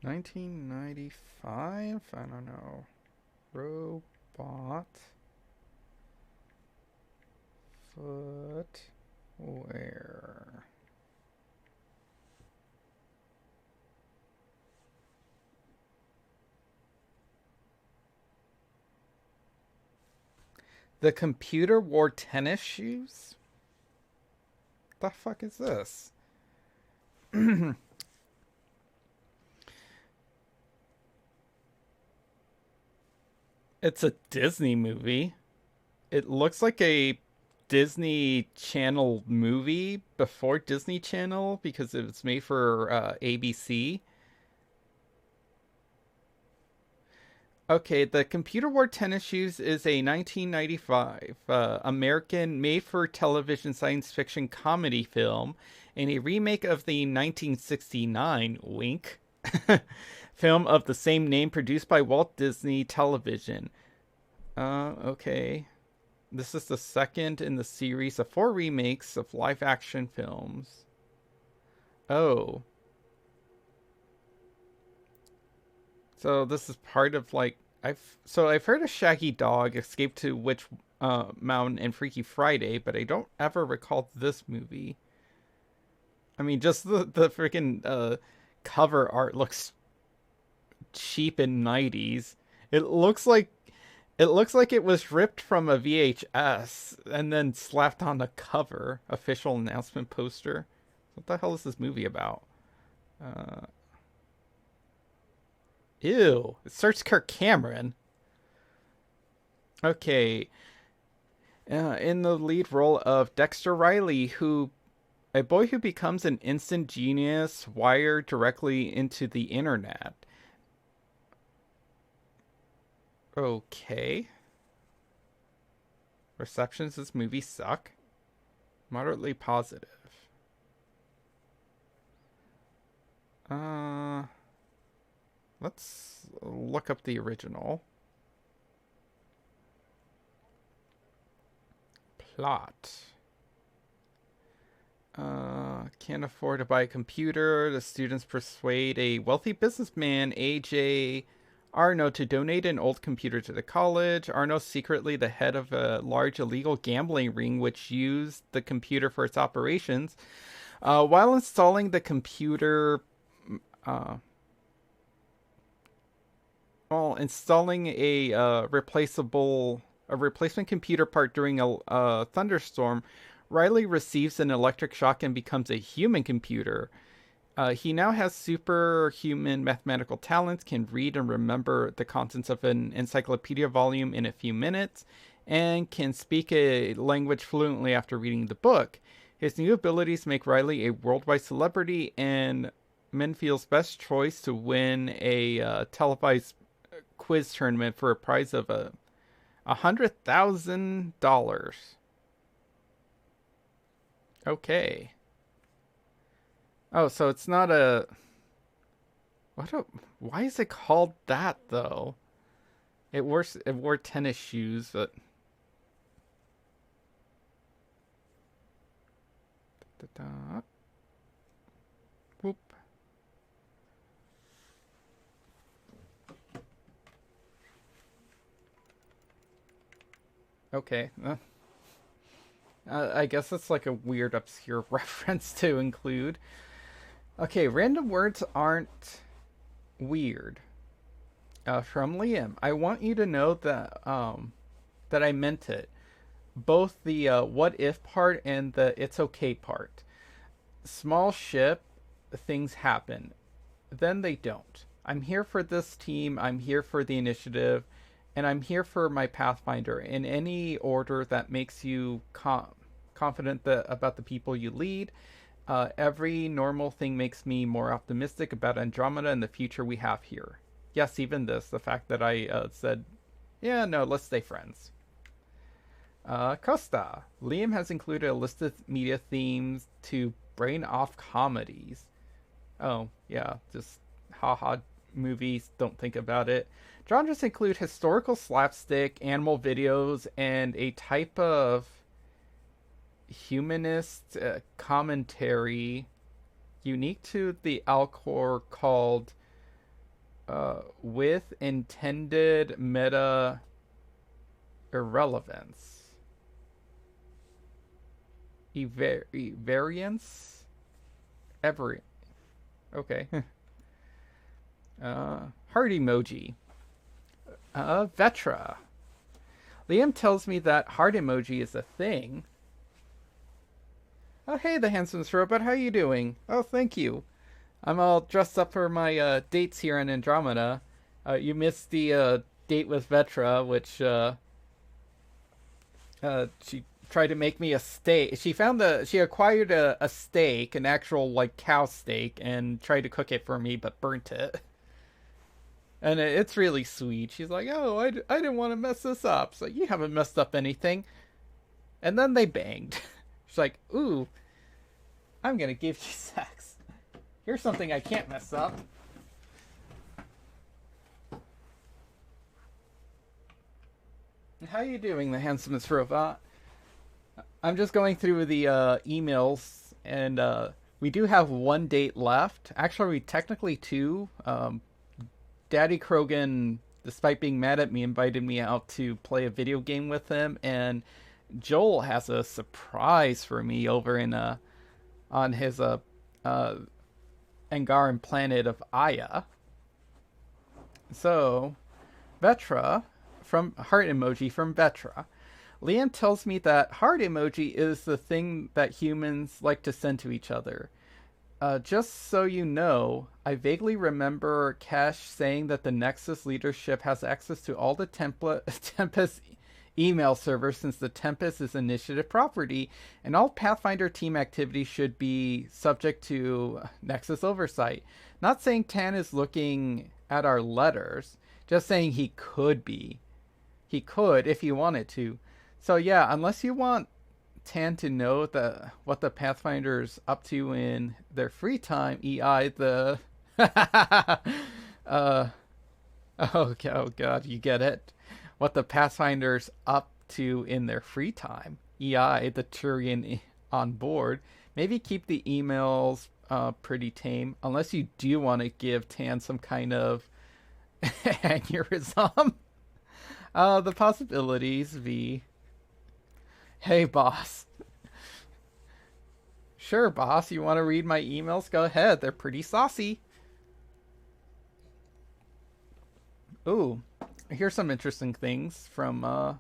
1995? I don't know. Robot footwear. The computer wore tennis shoes? The fuck is this? It's a Disney movie. It looks like a Disney Channel movie before Disney Channel because it was made for ABC. Okay, the Computer Wore Tennis Shoes is a 1995 American made-for-television science fiction comedy film and a remake of the 1969, wink, film of the same name produced by Walt Disney Television. Okay. This is the second in the series of 4 remakes of live-action films. Oh. So this is part of like I've heard of Shaggy Dog, Escape to Witch Mountain, and Freaky Friday, but I don't ever recall this movie. I mean, just the freaking cover art looks cheap in 90s. It looks like it was ripped from a VHS and then slapped on the cover. Official announcement poster. What the hell is this movie about? Ew. It starts Kirk Cameron. Okay. In the lead role of Dexter Riley, a boy who becomes an instant genius wired directly into the internet. Okay. Receptions of this movie suck. Moderately positive. Let's look up the original. Plot. Can't afford to buy a computer. The students persuade a wealthy businessman, AJ Arno, to donate an old computer to the college. Arno's secretly the head of a large illegal gambling ring which used the computer for its operations. While installing the computer... While installing a replacement computer part during a thunderstorm, Riley receives an electric shock and becomes a human computer. He now has superhuman mathematical talents, can read and remember the contents of an encyclopedia volume in a few minutes, and can speak a language fluently after reading the book. His new abilities make Riley a worldwide celebrity and Menfield's best choice to win a televised quiz tournament for a prize of $100,000. Okay. Oh, so it's not a... Why is it called that, though? It wore tennis shoes, but... Whoop. Okay. I guess it's like a weird, obscure reference to include. Okay, random words aren't weird. From Liam. I want you to know that that I meant it. Both the what if part and the it's okay part. Small ship, things happen. Then they don't. I'm here for this team. I'm here for the initiative, and I'm here for my Pathfinder in any order that makes you confident about the people you lead. Every normal thing makes me more optimistic about Andromeda and the future we have here. Yes, even this, the fact that I said, yeah, no, let's stay friends. Costa. Liam has included a list of media themes to brain off comedies. Oh, yeah, just haha movies, don't think about it. Genres include historical slapstick, animal videos, and a type of humanist commentary unique to the Alcor called with intended meta irrelevance. Variance? Every. Okay. Heart emoji. Vetra. Liam tells me that heart emoji is a thing. Oh, hey, the handsome robot. How you doing? Oh, thank you. I'm all dressed up for my dates here in Andromeda. You missed the date with Vetra, which she tried to make me a steak. She acquired a steak, an actual like cow steak, and tried to cook it for me, but burnt it. And it's really sweet. She's like, "Oh, I didn't want to mess this up." So you haven't messed up anything. And then they banged. She's like, "Ooh, I'm gonna give you sex. Here's something I can't mess up." How you doing, the handsomest robot? I'm just going through the emails, and we do have one date left. Actually, we technically two. Daddy Krogan, despite being mad at me, invited me out to play a video game with him, and Joel has a surprise for me over in on his Angaran planet of Aya. So, Vetra from heart emoji from Vetra. Liam tells me that heart emoji is the thing that humans like to send to each other. Just so you know, I vaguely remember Cash saying that the Nexus leadership has access to all the Tempest email servers since the Tempest is initiative property, and all Pathfinder team activity should be subject to Nexus oversight. Not saying Tan is looking at our letters, just saying he could be. He could if he wanted to. So yeah, unless you want Tan to know what the Pathfinder's up to in their free time, EI the oh god, you get it. What the Pathfinder's up to in their free time, EI the Turian on board. Maybe keep the emails pretty tame, unless you do want to give Tan some kind of aneurysm. The possibilities be, hey boss. Sure, boss, you want to read my emails? Go ahead, they're pretty saucy. Ooh, here's some interesting things from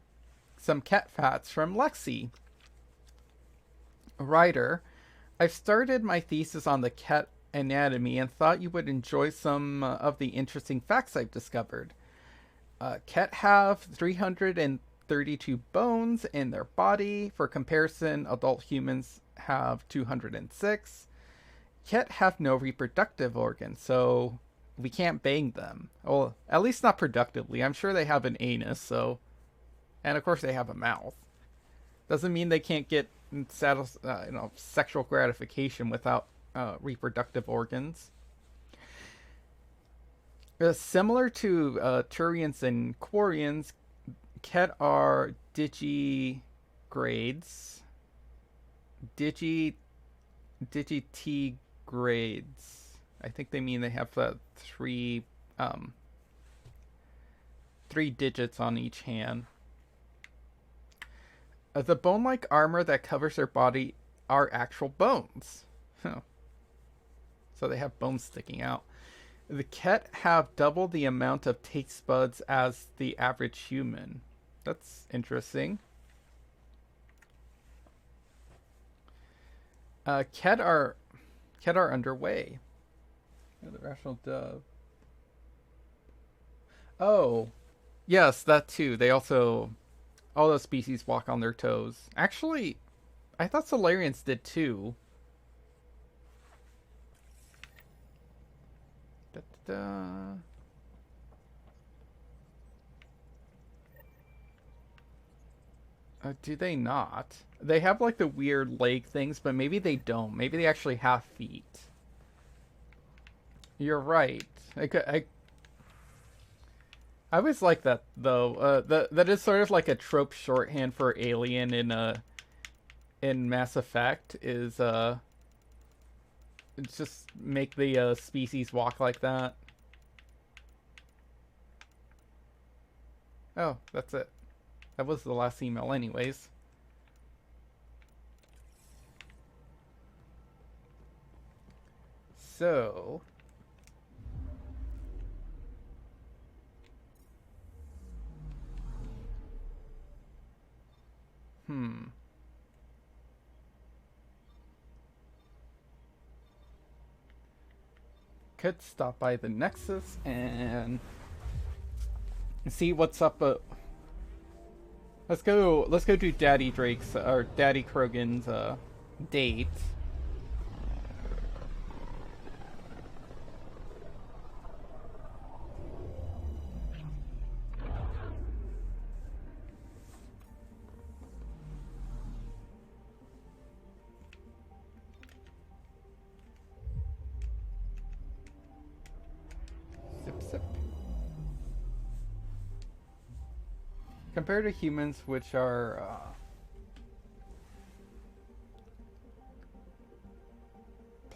some cat facts from Lexi. Writer, I've started my thesis on the cat anatomy and thought you would enjoy some of the interesting facts I've discovered. Cat have 332 bones in their body. For comparison, adult humans have 206. Cat have no reproductive organs, so we can't bang them. Well, at least not productively. I'm sure they have an anus, so... And of course they have a mouth. Doesn't mean they can't get sexual gratification without reproductive organs. Similar to Turians and Quarians, Ket are digigrades. Digitigrades. I think they mean they have three digits on each hand. The bone-like armor that covers their body are actual bones. Huh. So they have bones sticking out. The Ket have double the amount of taste buds as the average human. That's interesting. Ket are underway. The rational dove. Oh, yes, that too. They also, all those species walk on their toes. Actually, I thought Solarians did too. Da-da-da. Do they not? They have like the weird leg things, but maybe they don't. Maybe they actually have feet. You're right. I always like that though. That is sort of like a trope shorthand for alien in Mass Effect is just make the species walk like that. Oh, that's it. That was the last email anyways. So, could stop by the Nexus and see what's up. Let's go do Daddy Drake's or Daddy Krogan's date. Zip zip. Compared to humans, which are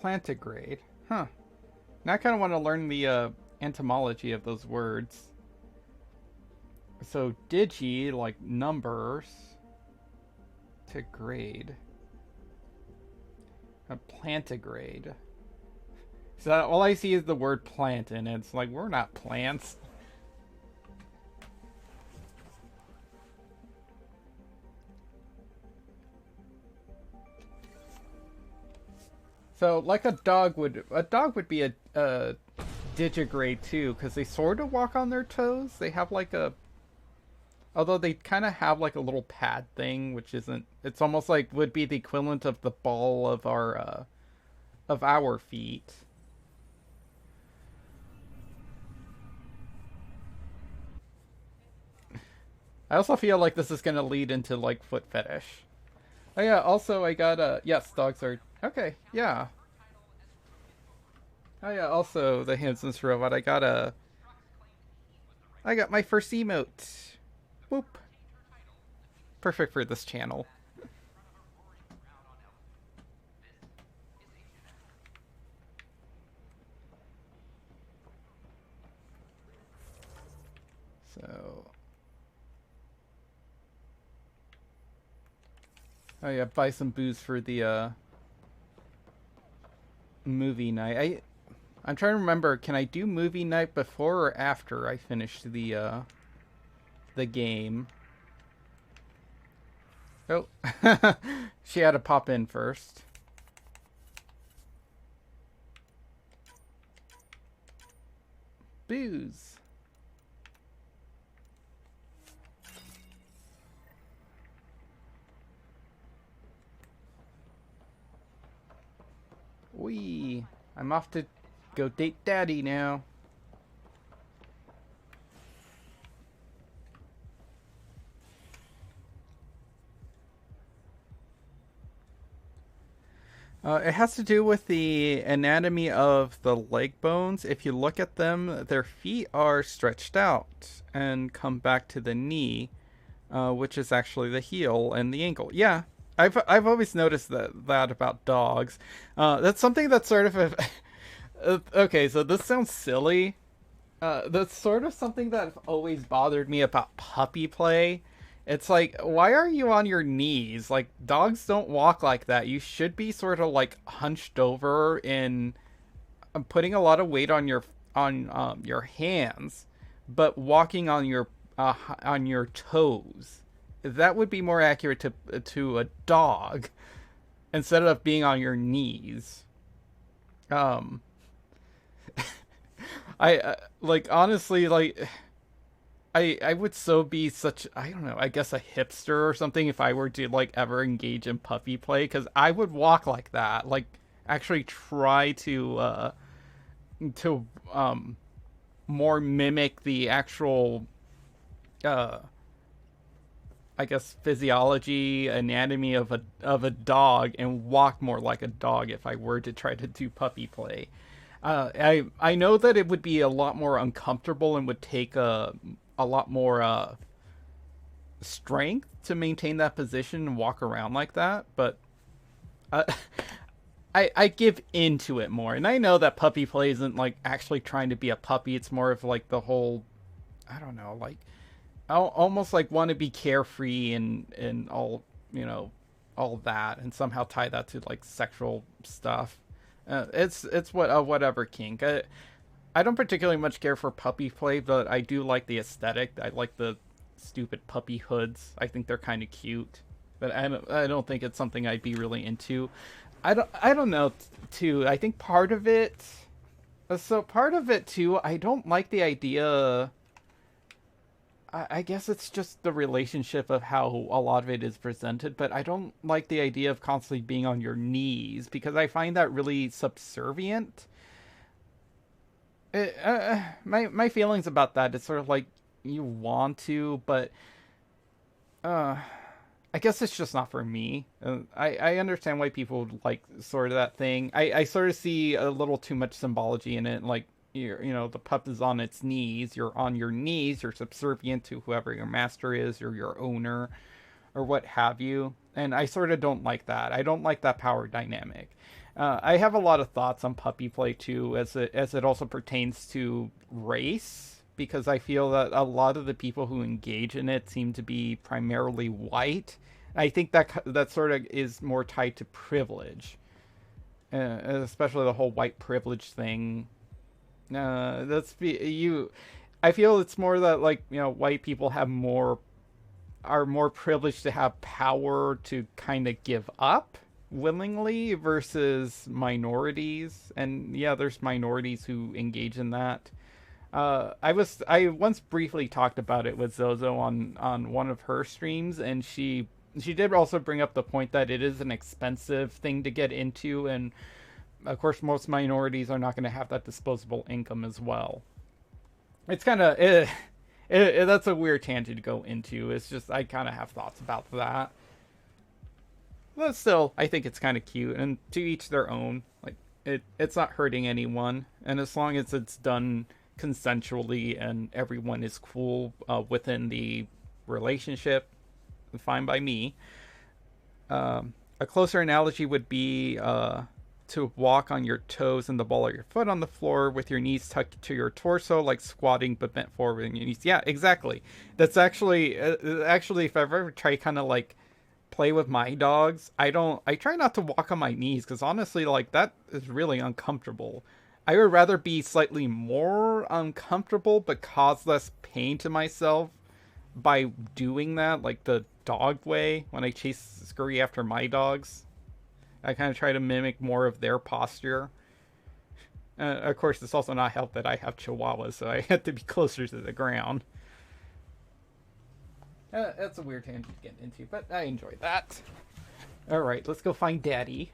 plantigrade. Huh. Now I kind of want to learn the etymology of those words. So digi, like numbers, to grade. A plantigrade. So all I see is the word plant, and it's like, we're not plants. So, like a dog would be a digigrade too, because they sort of walk on their toes. They have like a, although they kind of have like a little pad thing, which isn't. It's almost like would be the equivalent of the ball of our feet. I also feel like this is gonna lead into like foot fetish. Oh yeah, also I got yes, dogs are okay, yeah. Oh yeah, also the Hansen's robot, I got my first emote. Whoop. Perfect for this channel. So oh yeah, buy some booze for the movie night. I'm trying to remember, can I do movie night before or after I finish the game? Oh. She had to pop in first. Booze. Wee. I'm off to go date Daddy now. It has to do with the anatomy of the leg bones. If you look at them, their feet are stretched out and come back to the knee, which is actually the heel and the ankle. Yeah, I've always noticed that about dogs. That's something that's sort of a okay. So this sounds silly. That's sort of something that always bothered me about puppy play. It's like, why are you on your knees? Like, dogs don't walk like that. You should be sort of like hunched over and putting a lot of weight on your your hands, but walking on your toes. That would be more accurate to a dog instead of being on your knees. Um, I like honestly like I would so be such, I don't know, I guess a hipster or something if I were to like ever engage in puppy play, because I would walk like that, like actually try to more mimic the actual uh I guess physiology, anatomy of a dog, and walk more like a dog if I were to try to do puppy play. I know that it would be a lot more uncomfortable and would take a lot more strength to maintain that position and walk around like that, but uh, I give into it more. And I know that puppy play isn't like actually trying to be a puppy. It's more of like the whole, I don't know, like almost like want to be carefree and all, you know, all that, and somehow tie that to like sexual stuff. It's whatever kink. I don't particularly much care for puppy play, but I do like the aesthetic. I like the stupid puppy hoods. I think they're kind of cute, but I don't think it's something I'd be really into. I don't know too. I think part of it. So part of it too. I don't like the idea. I guess it's just the relationship of how a lot of it is presented, but I don't like the idea of constantly being on your knees because I find that really subservient. My feelings about that is sort of like you want to, but I guess it's just not for me. I understand why people would like sort of that thing. I sort of see a little too much symbology in it, like you know, the pup is on its knees, you're on your knees, you're subservient to whoever your master is or your owner or what have you. And I sort of don't like that. I don't like that power dynamic. I have a lot of thoughts on puppy play too, as it also pertains to race, because I feel that a lot of the people who engage in it seem to be primarily white. I think that sort of is more tied to privilege, especially the whole white privilege thing. I feel it's more that, like, you know, white people are more privileged to have power to kind of give up willingly versus minorities. And yeah, there's minorities who engage in that. I once briefly talked about it with Zozo on one of her streams, and she did also bring up the point that it is an expensive thing to get into, and of course most minorities are not going to have that disposable income as well. It's kind of that's a weird tangent to go into. It's just I kind of have thoughts about that. But still, I think it's kind of cute, and to each their own. Like it's not hurting anyone, and as long as it's done consensually and everyone is cool within the relationship, fine by me. A closer analogy would be to walk on your toes and the ball of your foot on the floor with your knees tucked to your torso, like squatting but bent forward in your knees. Yeah, exactly. That's actually if I've ever tried kind of like play with my dogs, I try not to walk on my knees, because honestly, like, that is really uncomfortable. I would rather be slightly more uncomfortable but cause less pain to myself by doing that, like the dog way when I scurry after my dogs. I kind of try to mimic more of their posture. Of course, it's also not helped that I have chihuahuas, so I have to be closer to the ground. That's a weird tangent to get into, but I enjoy that. Alright, let's go find Daddy.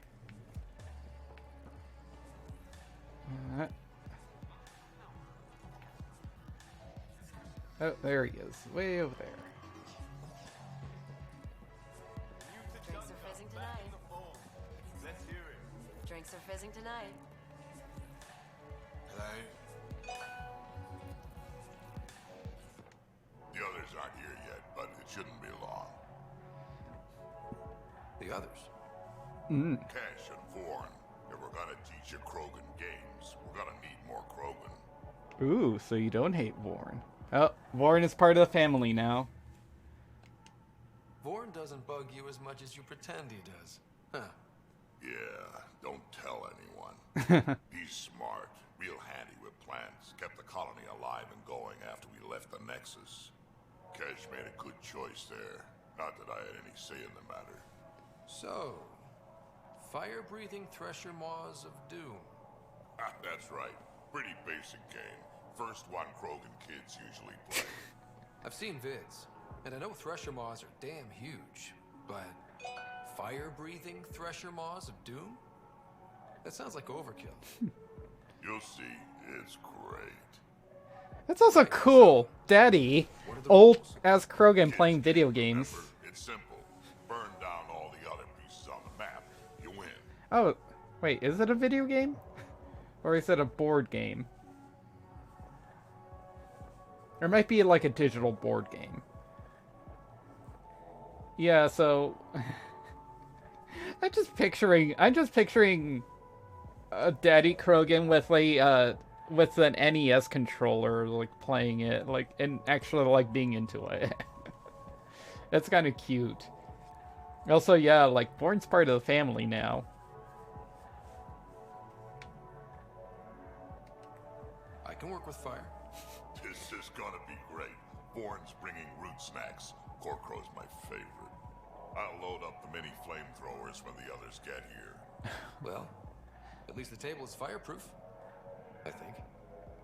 Oh, there he is. Way over there. Drinks are fizzing tonight. Let's hear it. Drinks are fizzing tonight. Hello? The others aren't here yet, but it shouldn't be long. The others? Cash and Vorn. If we're gonna teach you Krogan games, we're gonna need more Krogan. Ooh, so you don't hate Vorn. Oh, Vorn is part of the family now. Vorn doesn't bug you as much as you pretend he does. Huh. Yeah, don't tell anyone. He's smart, real handy with plans, left the Nexus. Kesh made a good choice there. Not that I had any say in the matter. So, fire-breathing Thresher Maws of Doom. Ah, that's right. Pretty basic game. First one Krogan kids usually play. I've seen vids, and I know Thresher Maws are damn huge, but fire-breathing Thresher Maws of Doom? That sounds like overkill. You'll see, it's great. That's also cool. Daddy, old as Krogan playing video games. Remember, it's simple. Burn down all the other pieces on the map. You win. Oh, wait, is it a video game? Or is it a board game? Or it might be like a digital board game. Yeah, so I'm just picturing a Daddy Krogan with an NES controller, like playing it, like, and actually like being into it. That's kind of cute. Also, yeah, like Born's part of the family now. I can work with fire. This is gonna be great. Born's bringing root snacks. Corcrow's my favorite. I'll load up the mini flamethrowers when the others get here. Well, at least the table is fireproof, I think.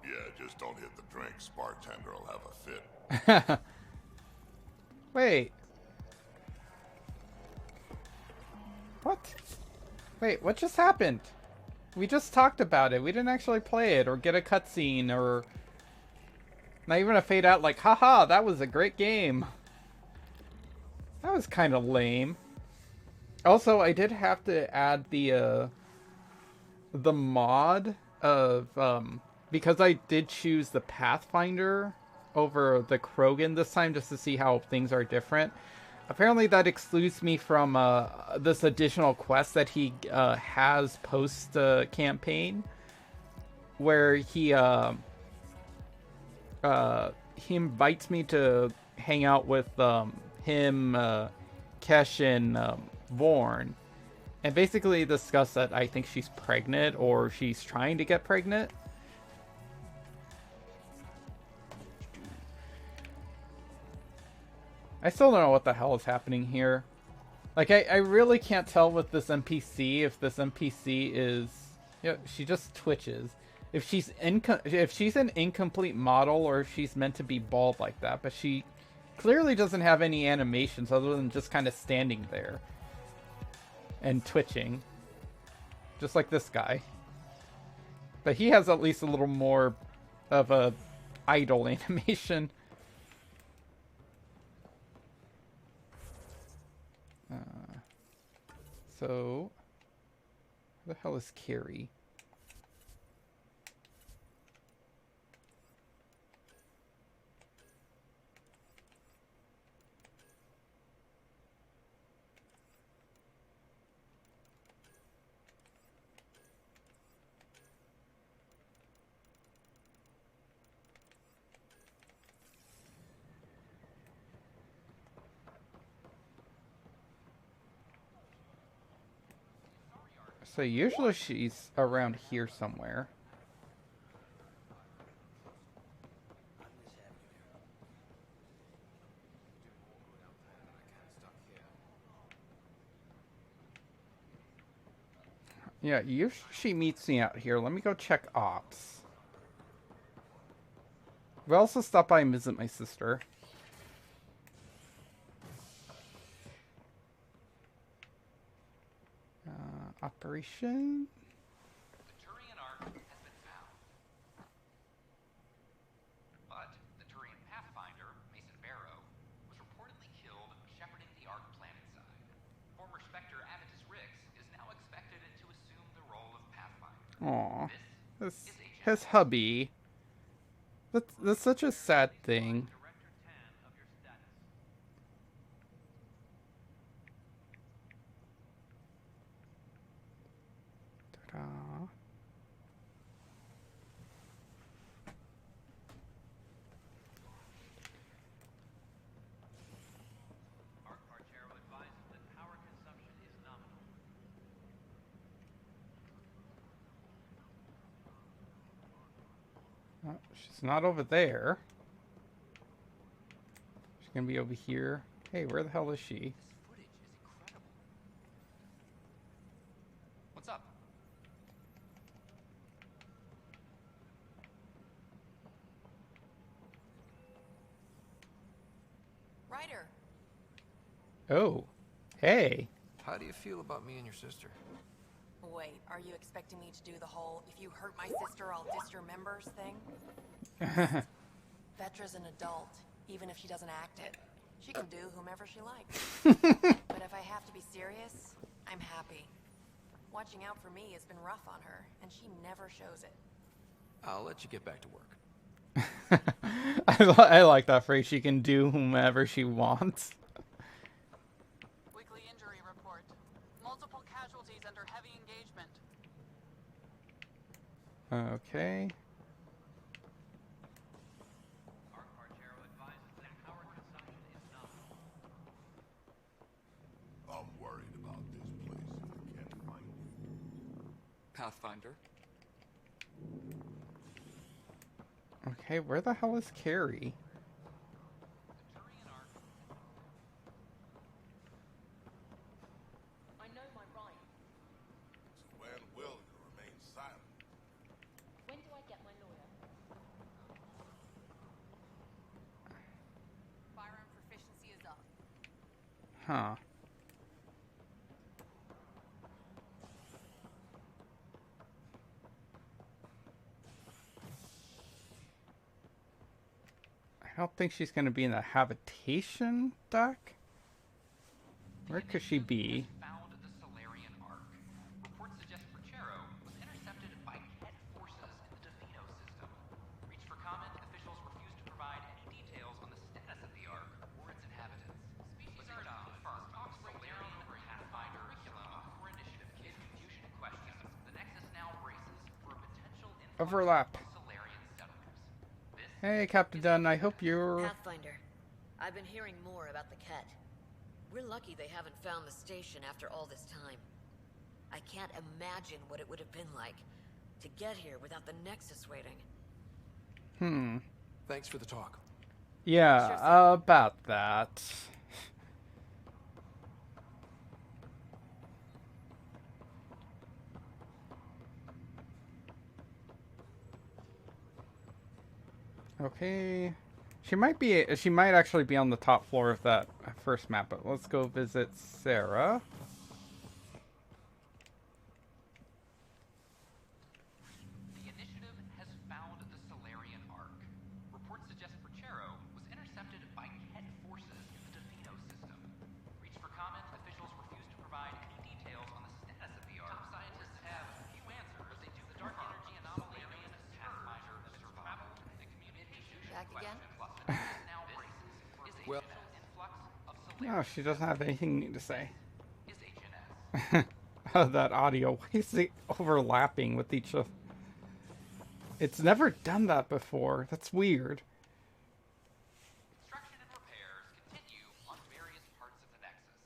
Yeah, just don't hit the drinks. Bartender will have a fit. Wait. What? Wait, what just happened? We just talked about it. We didn't actually play it or get a cutscene or not even a fade out like, haha, that was a great game. That was kind of lame. Also, I did have to add the mod of, because I did choose the Pathfinder over the Krogan this time just to see how things are different. Apparently that excludes me from this additional quest that he has post-campaign, where he invites me to hang out with him, Kesh, and Vorn, and basically discuss that I think she's pregnant or she's trying to get pregnant. I still don't know what the hell is happening here. Like, I really can't tell with this NPC if this NPC is... You know, she just twitches. If she's an incomplete model or if she's meant to be bald like that. But she clearly doesn't have any animations other than just kind of standing there. And twitching. Just like this guy. But he has at least a little more of a idle animation. So, where the hell is Carrie? So usually she's around here somewhere. Yeah, usually she meets me out here. Let me go check ops. We'll also stop by and visit my sister. Operation. The Turian Ark has been found. But the Turian Pathfinder, Mason Barrow, was reportedly killed shepherding the Ark planetside. Former Spectre Avitus Rix is now expected to assume the role of Pathfinder. Aw. This This, is Agent his hubby. That's such a sad thing. Director Tan of your status. Ta-da. Archero advises that power consumption is nominal. Oh, she's not over there. gonna be over here. Hey, where the hell is she? This footage is incredible. What's up? Ryder. Oh, hey. How do you feel about me and your sister? Wait, are you expecting me to do the whole "if you hurt my sister, I'll diss your members" thing? Vetra's an adult, even if she doesn't act it. She can do whomever she likes. But if I have to be serious, I'm happy. Watching out for me has been rough on her, and she never shows it. I'll let you get back to work. I like that phrase. She can do whomever she wants. Weekly injury report. Multiple casualties under heavy engagement. Okay. I'm worried about this place if I can't find you. Pathfinder. Okay, where the hell is Carrie? I know my rights. When will you remain silent? When do I get my lawyer? Firearm proficiency is up. Huh. I don't think she's going to be in the habitation deck. Where could she be? Found the Solarian Ark. Reports suggest Perchero was intercepted by Ket forces in the Defino system. Reached for comment, officials refused to provide any details on the status of the Ark or its inhabitants. Species are adopted for our Solarian Pathfinder curriculum for initiative kids. Confusion and questions. The Nexus now braces for a potential influx Overlap. of Solarian settlers. Hey, Captain Dunn, I hope you're... Pathfinder, I've been hearing more about the Ket. We're lucky they haven't found the station after all this time. I can't imagine what it would have been like to get here without the Nexus waiting. Thanks for the talk. Yeah, about that. Okay. She might actually be on the top floor of that first map, but let's go visit Sarah. The initiative has found the Solarian Ark. Reports suggest Perchero was intercepted by Ket forces in the Defino system. Reached for comment, officials refused to provide any details on the status of the Ark. Top scientists have few answers, but they do the dark energy anomaly known as Pathfinder survival and communication Back again? now braces for a Well- potential influx of No, she doesn't have anything to say. is HNS. Oh, that audio. Why is it overlapping with each other? It's never done that before. That's weird. Construction and repairs continue on various parts of the Nexus.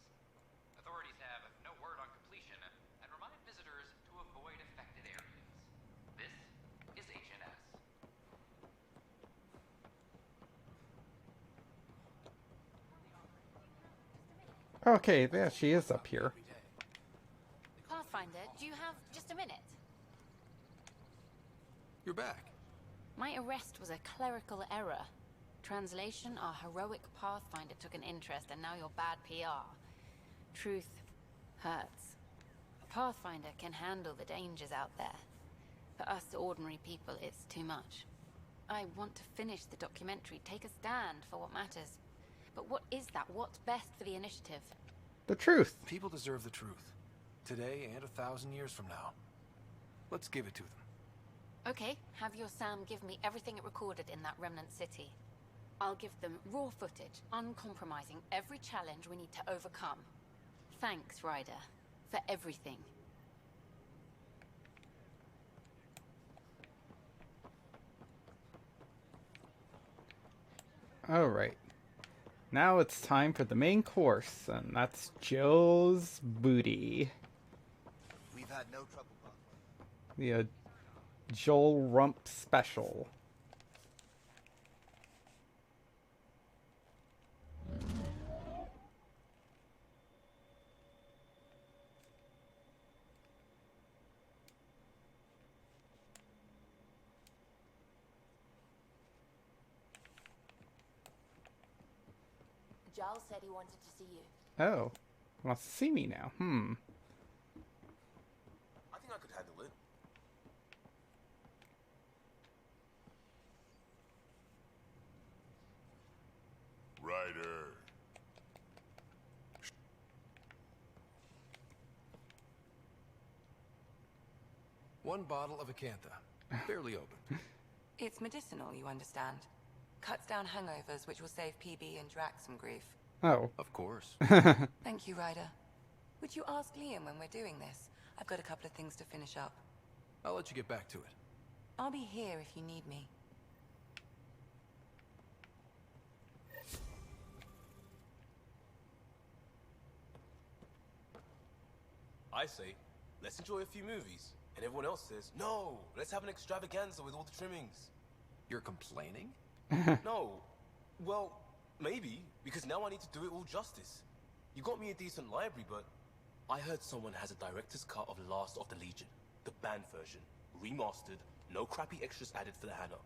Authorities have no word on completion and remind visitors to avoid affected areas. This is HNS. Okay, there she is up here. Pathfinder, do you have just a minute? You're back. My arrest was a clerical error. Translation, our heroic Pathfinder took an interest and now you're bad PR. Truth hurts. A Pathfinder can handle the dangers out there. For us ordinary people, it's too much. I want to finish the documentary, take a stand for what matters. But what is that? What's best for the initiative? The truth. People deserve the truth. Today and 1,000 years from now. Let's give it to them. Okay, have your Sam give me everything it recorded in that remnant city. I'll give them raw footage, uncompromising every challenge we need to overcome. Thanks, Ryder, for everything. Alright. Now it's time for the main course, and that's Joe's Booty. We've had no trouble, The Joel Rump Special. Giles said he wanted to see you. Oh. Wants to see me now. I think I could handle it. Ryder. One bottle of Acantha. Barely open. It's medicinal, you understand. Cuts down hangovers, which will save PB and Drax some grief. Oh. Of course. Thank you, Ryder. Would you ask Liam when we're doing this? I've got a couple of things to finish up. I'll let you get back to it. I'll be here if you need me. I say, let's enjoy a few movies. And everyone else says, no, let's have an extravaganza with all the trimmings. You're complaining? No. Well, maybe, because now I need to do it all justice. You got me a decent library, but I heard someone has a director's cut of Last of the Legion. The banned version. Remastered, no crappy extras added for the Hannah.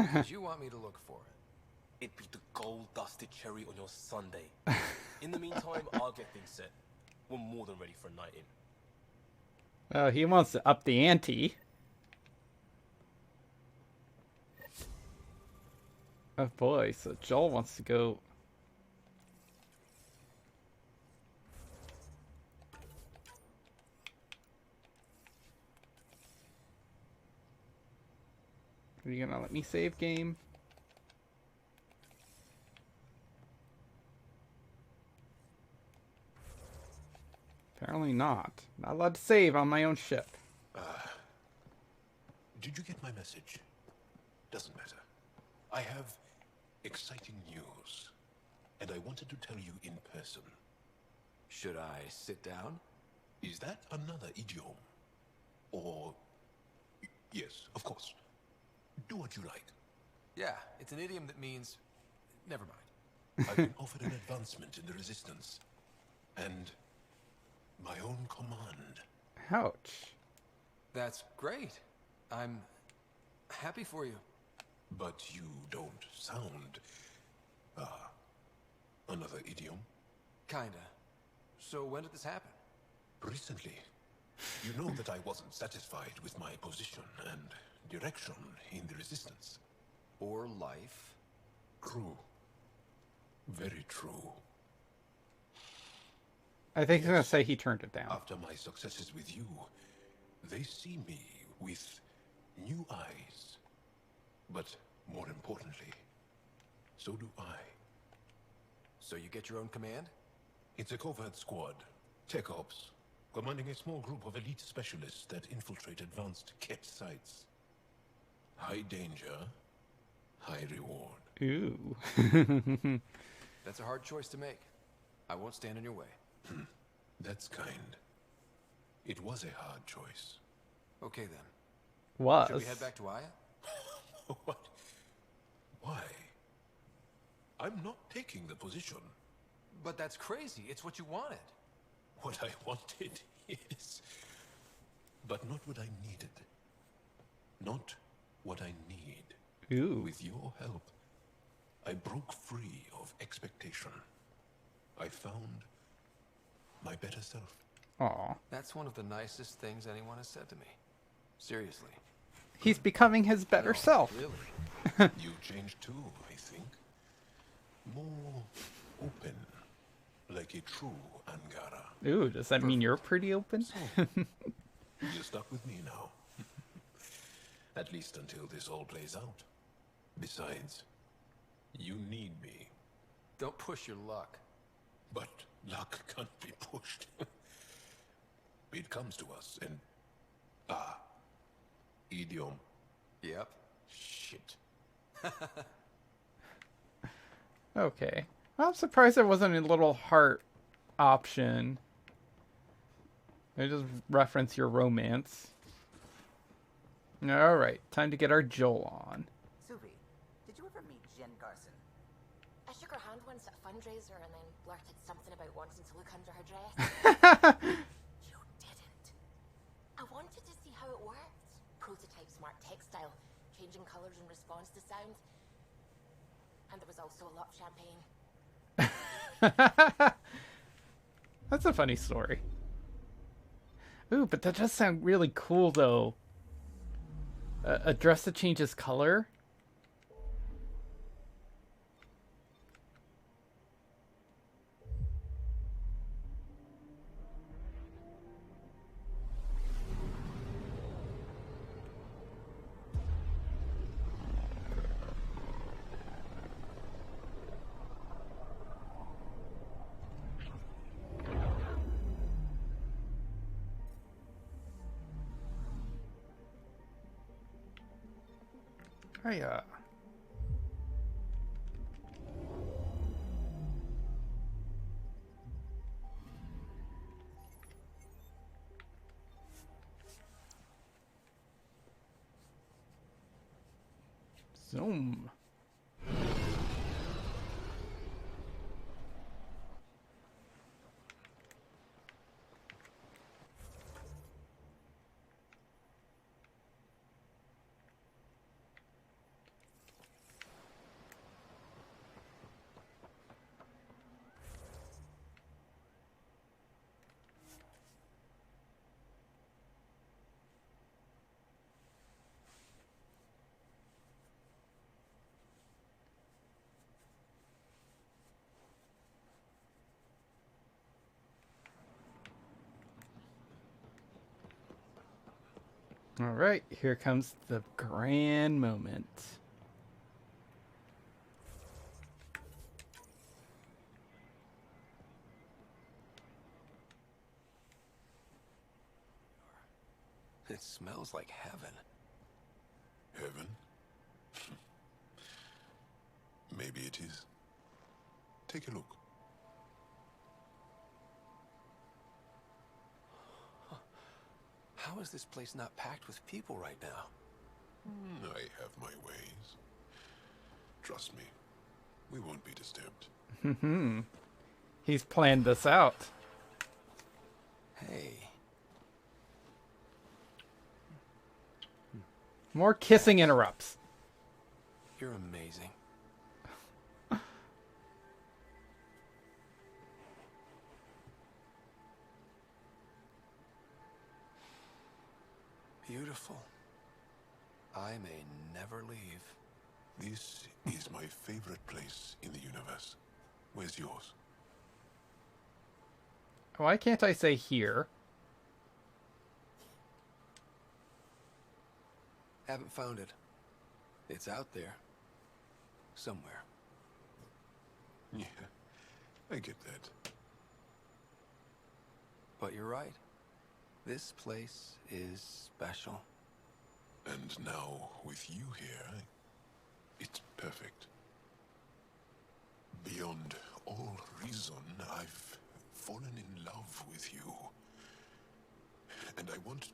Because you want me to look for it. It'd be the gold-dusted cherry on your sundae. In the meantime, I'll get things set. We're more than ready for a night in. Well, he wants to up the ante. Oh boy, so Joel wants to go. Are you gonna let me save game? Apparently not. Not allowed to save on my own ship. Did you get my message? Doesn't matter. I have exciting news, and I wanted to tell you in person. Should I sit down? Is that another idiom? Or... Yes, of course. Do what you like. Yeah, it's an idiom that means... Never mind. I've been offered an advancement in the Resistance. And... my own command. Ouch. That's great. I'm... happy for you. But you don't sound... another idiom? Kinda. So when did this happen? Recently. You know that I wasn't satisfied with my position and direction in the Resistance. Or life. True. Very true. I think he's gonna say he turned it down. After my successes with you, they see me with new eyes. But more importantly, so do I. So you get your own command? It's a covert squad, Tech Ops, commanding a small group of elite specialists that infiltrate advanced Ket sites. High danger, high reward. Ooh. That's a hard choice to make. I won't stand in your way. That's kind. It was a hard choice. Okay then. Was. Should we head back to Aya? What? Why? I'm not taking the position. But that's crazy. It's what you wanted. What I wanted, yes. But not what I needed. Not what I need. Ooh. With your help, I broke free of expectation. I found my better self. Aw. That's one of the nicest things anyone has said to me. Seriously. He's becoming his better self. Really? You changed too, I think. More open. Like a true Angara. Ooh, does that mean you're pretty open? So, you're stuck with me now. At least until this all plays out. Besides, you need me. Don't push your luck. But luck can't be pushed. It comes to us and... idiom. Yep. Shit. Okay. I'm surprised there wasn't a little heart option. They just reference your romance. Alright, time to get our Joel on. Suvi, did you ever meet Jen Garson? I shook her hand once at a fundraiser and then blurted something about wanting to look under her dress. You didn't. I wanted to see how it worked. Prototype smart textile, changing colours in response to sound. And there was also a lot of champagne. That's a funny story. Ooh, but that does sound really cool, though. A dress that changes color? Hiya. Zoom. All right, here comes the grand moment. It smells like heaven. Heaven? Maybe it is. Take a look. How is this place not packed with people right now? I have my ways. Trust me, we won't be disturbed. He's planned this out. Hey. More kissing interrupts. You're amazing. Beautiful. I may never leave. This is my favorite place in the universe. Where's yours? Why can't I say here? Haven't found it. It's out there. Somewhere. Yeah, I get that. But you're right. This place is special. And now, with you here, it's perfect. Beyond all reason, I've fallen in love with you. And I want...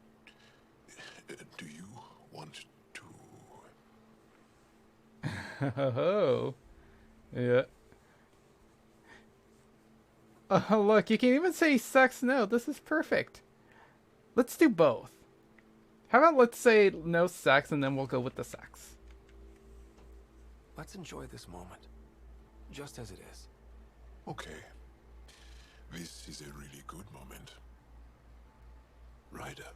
do you want to... Oh. Yeah. Oh, look, you can even say sex no. This is perfect. Let's do both. How about let's say no sex and then we'll go with the sex. Let's enjoy this moment. Just as it is. Okay. This is a really good moment. Ryder.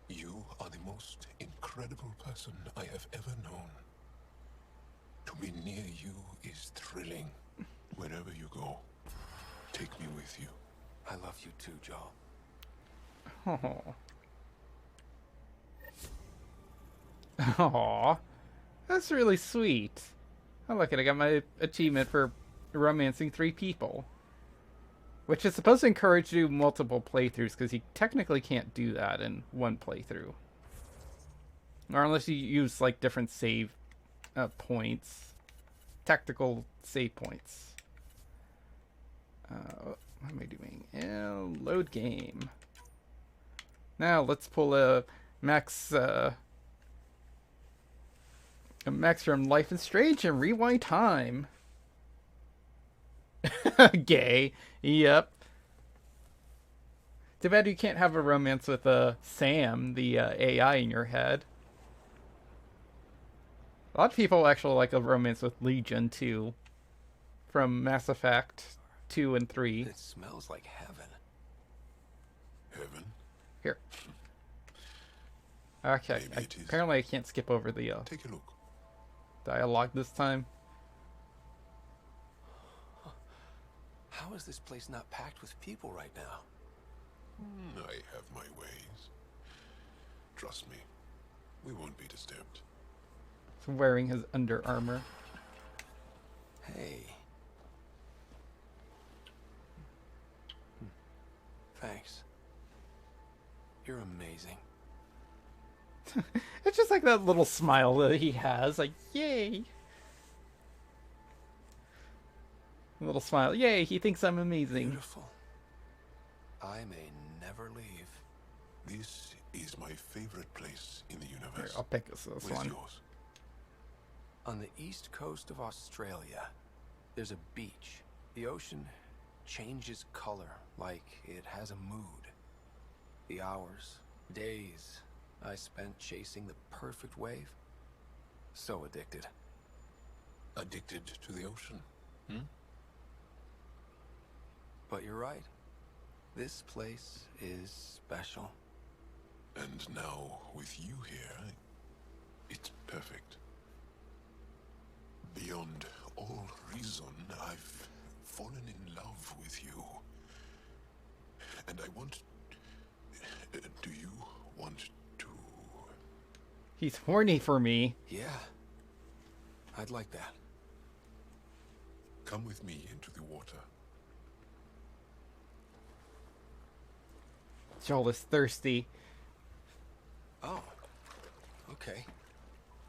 You are the most incredible person I have ever known. To be near you is thrilling. Wherever you go, take me with you. I love you too, Joel. Oh. Aw. That's really sweet. Oh, look, I got my achievement for romancing 3 people. Which is supposed to encourage you multiple playthroughs, because you technically can't do that in one playthrough. Or unless you use, like, different save points. Tactical save points. What am I doing? Load game. Now, let's pull a Max from Life is Strange and rewind time. Gay. Yep. Too bad you can't have a romance with Sam, the AI in your head. A lot of people actually like a romance with Legion, too. from Mass Effect 2 and 3. It smells like heaven. Heaven? Here. Okay. Apparently I can't skip over the Take a look. dialogue this time. How is this place not packed with people right now? I have my ways. Trust me, we won't be disturbed. He's wearing his Under Armour. Hey. Thanks. You're amazing. It's just like that little smile that he has, like, yay! A little smile, yay, he thinks I'm amazing. Beautiful. I may never leave. This is my favorite place in the universe. Here, I'll pick this Where's one. yours? On the east coast of Australia, there's a beach. The ocean changes color, like it has a mood. The hours, days I spent chasing the perfect wave. So addicted. Addicted to the ocean? Hmm? But you're right. This place is special. And now, with you here, it's perfect. Beyond all reason, I've fallen in love with you. And I want... do you want to... He's horny for me. Yeah. I'd like that. Come with me into the water. Joel is thirsty. Oh. Okay.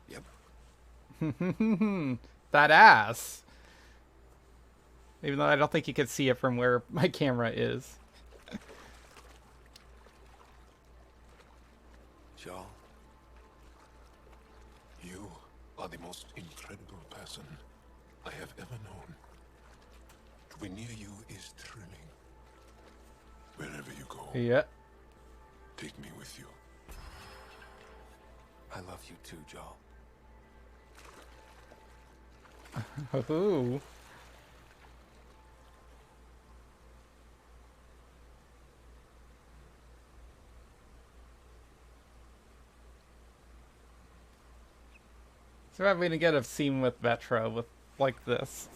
Yep. That ass. Even though I don't think you can see it from where my camera is. Joel. You are the most incredible person I have ever known. To be near you is thrilling. Wherever you go, Yeah. take me with you. I love you too, Joel. Ooh. So I'm gonna get a scene with Vetra with like this.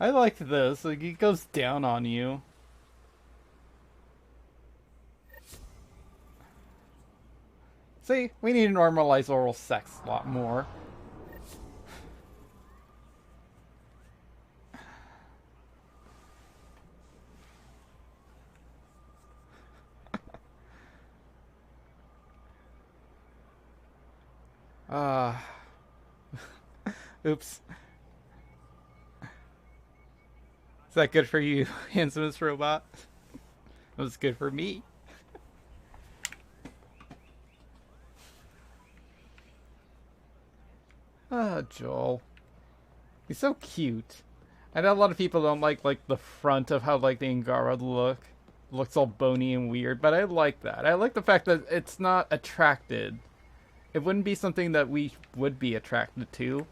I like this. Like, he goes down on you. See, we need to normalize oral sex a lot more. Oops. Is that good for you, handsomest robot? It was good for me. Ah, Joel. He's so cute. I know a lot of people don't like the front of how like the Angara looks all bony and weird, but I like that. I like the fact that it's not attracted. It wouldn't be something that we would be attracted to.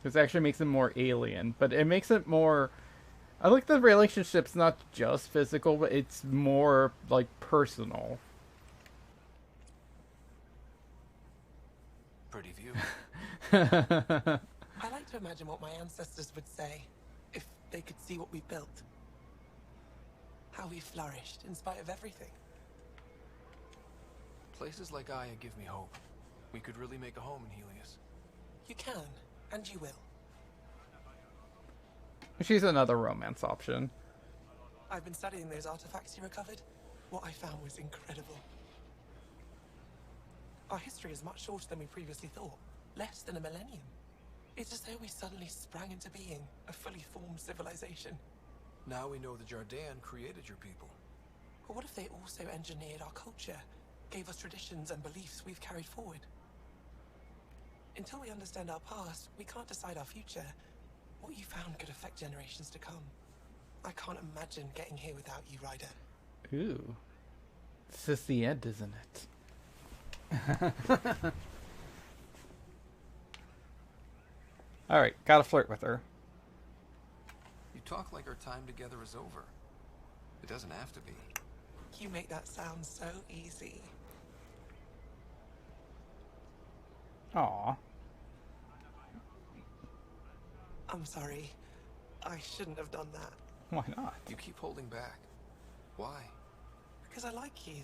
This actually makes it more alien, but it makes it more... I like the relationship's not just physical, but it's more, like, personal. Pretty view. I like to imagine what my ancestors would say if they could see what we built. How we flourished in spite of everything. Places like Aya give me hope. We could really make a home in Helios. You can, and you will. She's another romance option. I've been studying those artifacts you recovered. What I found was incredible. Our history is much shorter than we previously thought. Less than a millennium. It's as though we suddenly sprang into being, a fully formed civilization. Now we know the Jardin created your people. But what if they also engineered our culture? gave us traditions and beliefs we've carried forward. Until we understand our past, we can't decide our future. What you found could affect generations to come. I can't imagine getting here without you, Ryder. Ooh. This is the end, isn't it? Alright, gotta flirt with her. You talk like our time together is over. It doesn't have to be. You make that sound so easy. Aw. I'm sorry. I shouldn't have done that. Why not? You keep holding back. Why? Because I like you.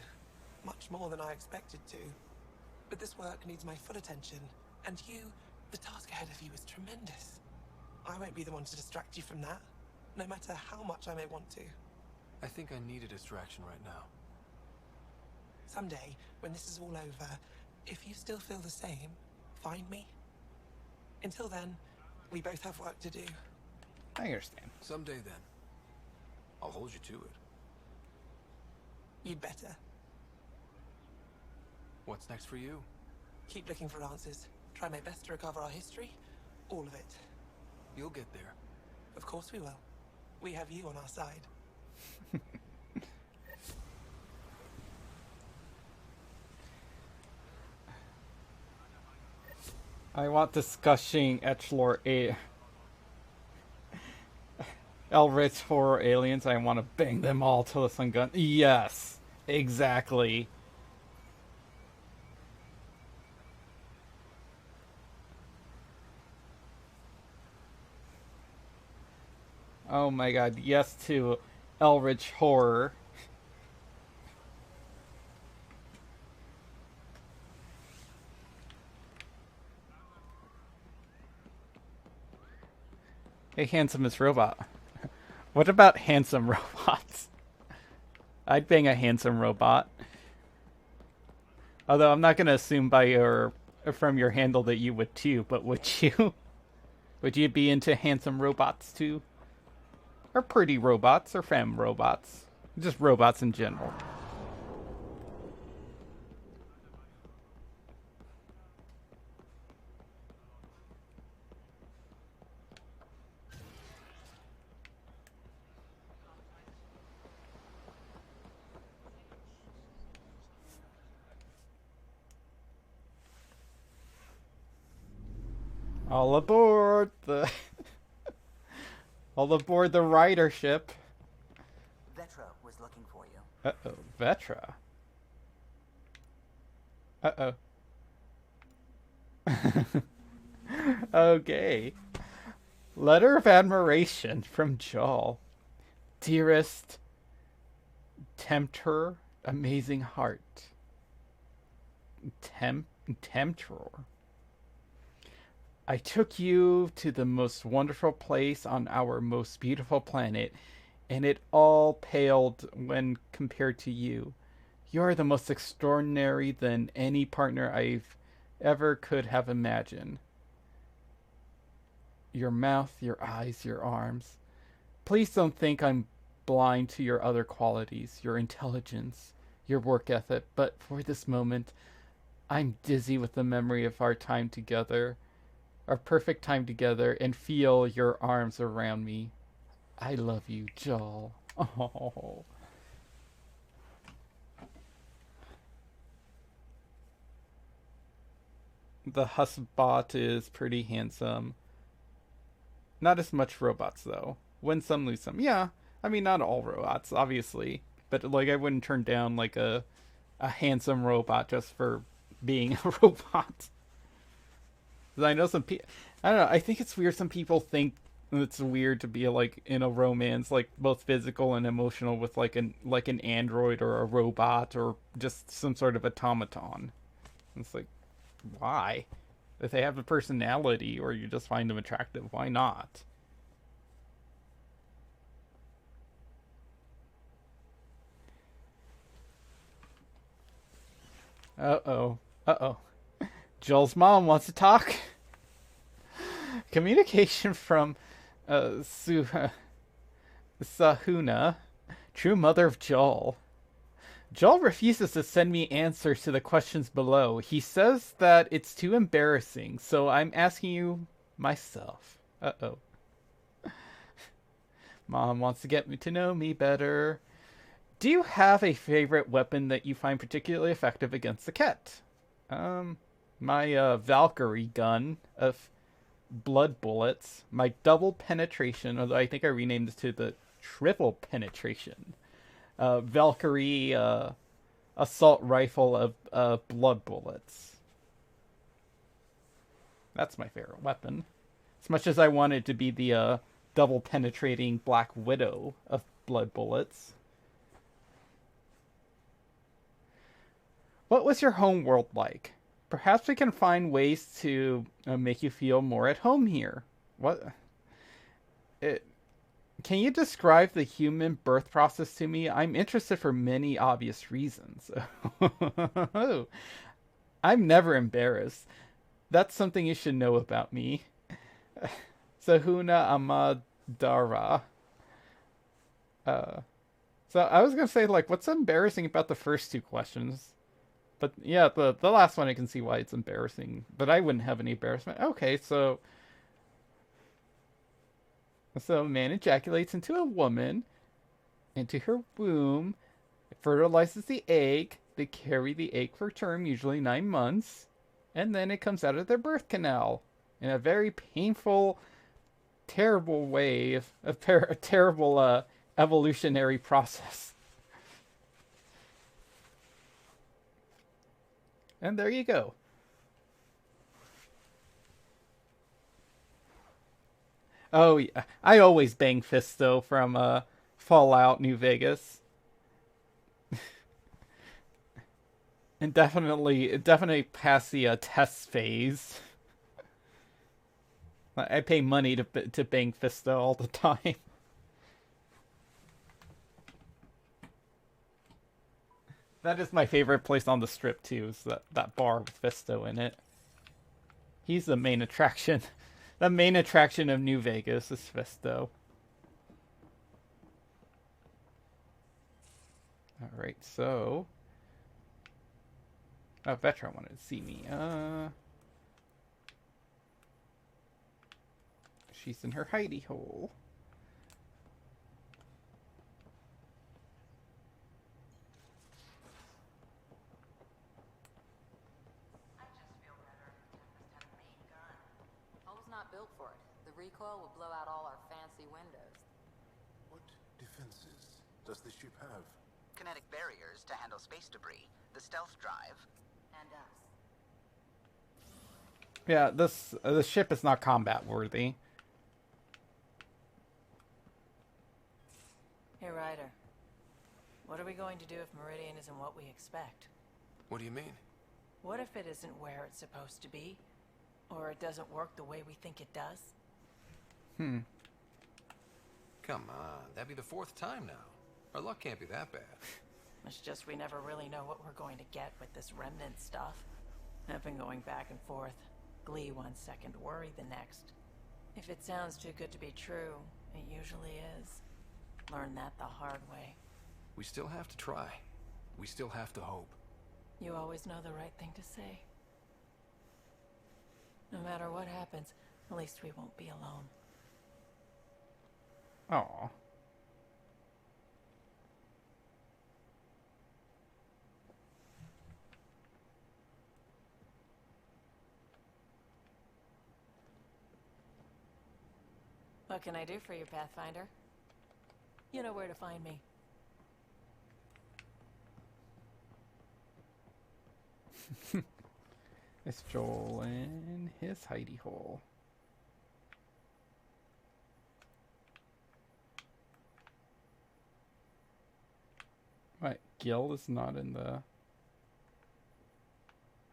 Much more than I expected to. But this work needs my full attention. And you, the task ahead of you is tremendous. I won't be the one to distract you from that. No matter how much I may want to. I think I need a distraction right now. Someday, when this is all over, if you still feel the same, find me. Until then, we both have work to do. I understand. Someday then. I'll hold you to it. You'd better. What's next for you? Keep looking for answers. Try my best to recover our history. All of it. You'll get there. Of course we will. We have you on our side. I want discussing Edgelord Elrich horror aliens. I want to bang them all till the sun gun. Yes, exactly. Oh my god, yes to Elrich horror. Hey, handsomest robot. What about handsome robots? I'd bang a handsome robot. Although I'm not gonna assume from your handle that you would too, but would you? Would you be into handsome robots too? Or pretty robots, or femme robots? Just robots in general. All aboard the all aboard the ridership. Vetra was looking for you. Uh-oh, Vetra. Uh-oh. Okay. Letter of admiration from Joel. Dearest Tempter, amazing heart. Tempter. I took you to the most wonderful place on our most beautiful planet, and it all paled when compared to you. You are the most extraordinary than any partner I've ever could have imagined. Your mouth, your eyes, your arms. Please don't think I'm blind to your other qualities, your intelligence, your work ethic, but for this moment, I'm dizzy with the memory of our time together. Our perfect time together, and feel your arms around me. I love you, Joel. Oh. The Husbot is pretty handsome. Not as much robots, though. Win some, lose some. Yeah, I mean, not all robots, obviously. But, like, I wouldn't turn down, like, a handsome robot just for being a robot. I know some people, I don't know, I think it's weird some people think it's weird to be like in a romance, like both physical and emotional with like an android or a robot or just some sort of automaton. It's like, why? If they have a personality or you just find them attractive, why not? Uh-oh. Uh-oh. Joel's mom wants to talk. Communication from Sahuna, true mother of Joel. Joel refuses to send me answers to the questions below. He says that it's too embarrassing, so I'm asking you myself. Uh-oh. Mom wants to get me to know me better. Do you have a favorite weapon that you find particularly effective against the Ket? My Valkyrie gun of blood bullets, my double penetration, although I think I renamed it to the triple penetration. Valkyrie assault rifle of blood bullets. That's my favorite weapon. As much as I wanted to be the double penetrating Black Widow of blood bullets. What was your home world like? Perhaps we can find ways to make you feel more at home here. What? Can you describe the human birth process to me? I'm interested for many obvious reasons. I'm never embarrassed. That's something you should know about me. Sahuna Amadara. So I was gonna say, like, what's embarrassing about the first two questions? But yeah, the last one I can see why it's embarrassing. But I wouldn't have any embarrassment. Okay, so a man ejaculates into a woman, into her womb, fertilizes the egg. They carry the egg for a term, usually 9 months, and then it comes out of their birth canal in a very painful, terrible way, a terrible evolutionary process. And there you go. Oh yeah, I always bang Fisto from Fallout New Vegas. And definitely pass the test phase. I pay money to bang Fisto all the time. That is my favorite place on the strip too, is that bar with Fisto in it. He's the main attraction. The main attraction of New Vegas is Fisto. Alright, so... Oh, Vetra wanted to see me. She's in her hidey hole. Not built for it. The recoil will blow out all our fancy windows. What defenses does the ship have? Kinetic barriers to handle space debris, the stealth drive, and us. Yeah, the ship is not combat worthy. Hey, Ryder. What are we going to do if Meridian isn't what we expect? What do you mean? What if it isn't where it's supposed to be? Or it doesn't work the way we think it does? Come on, that'd be the 4th time now. Our luck can't be that bad. It's just we never really know what we're going to get with this remnant stuff. I've been going back and forth. Glee 1 second, worry the next. If it sounds too good to be true, it usually is. Learn that the hard way. We still have to try. We still have to hope. You always know the right thing to say. No matter what happens, at least we won't be alone. Aww. What can I do for you, Pathfinder? You know where to find me. It's Joel in his hidey hole. What? Gil is not in the...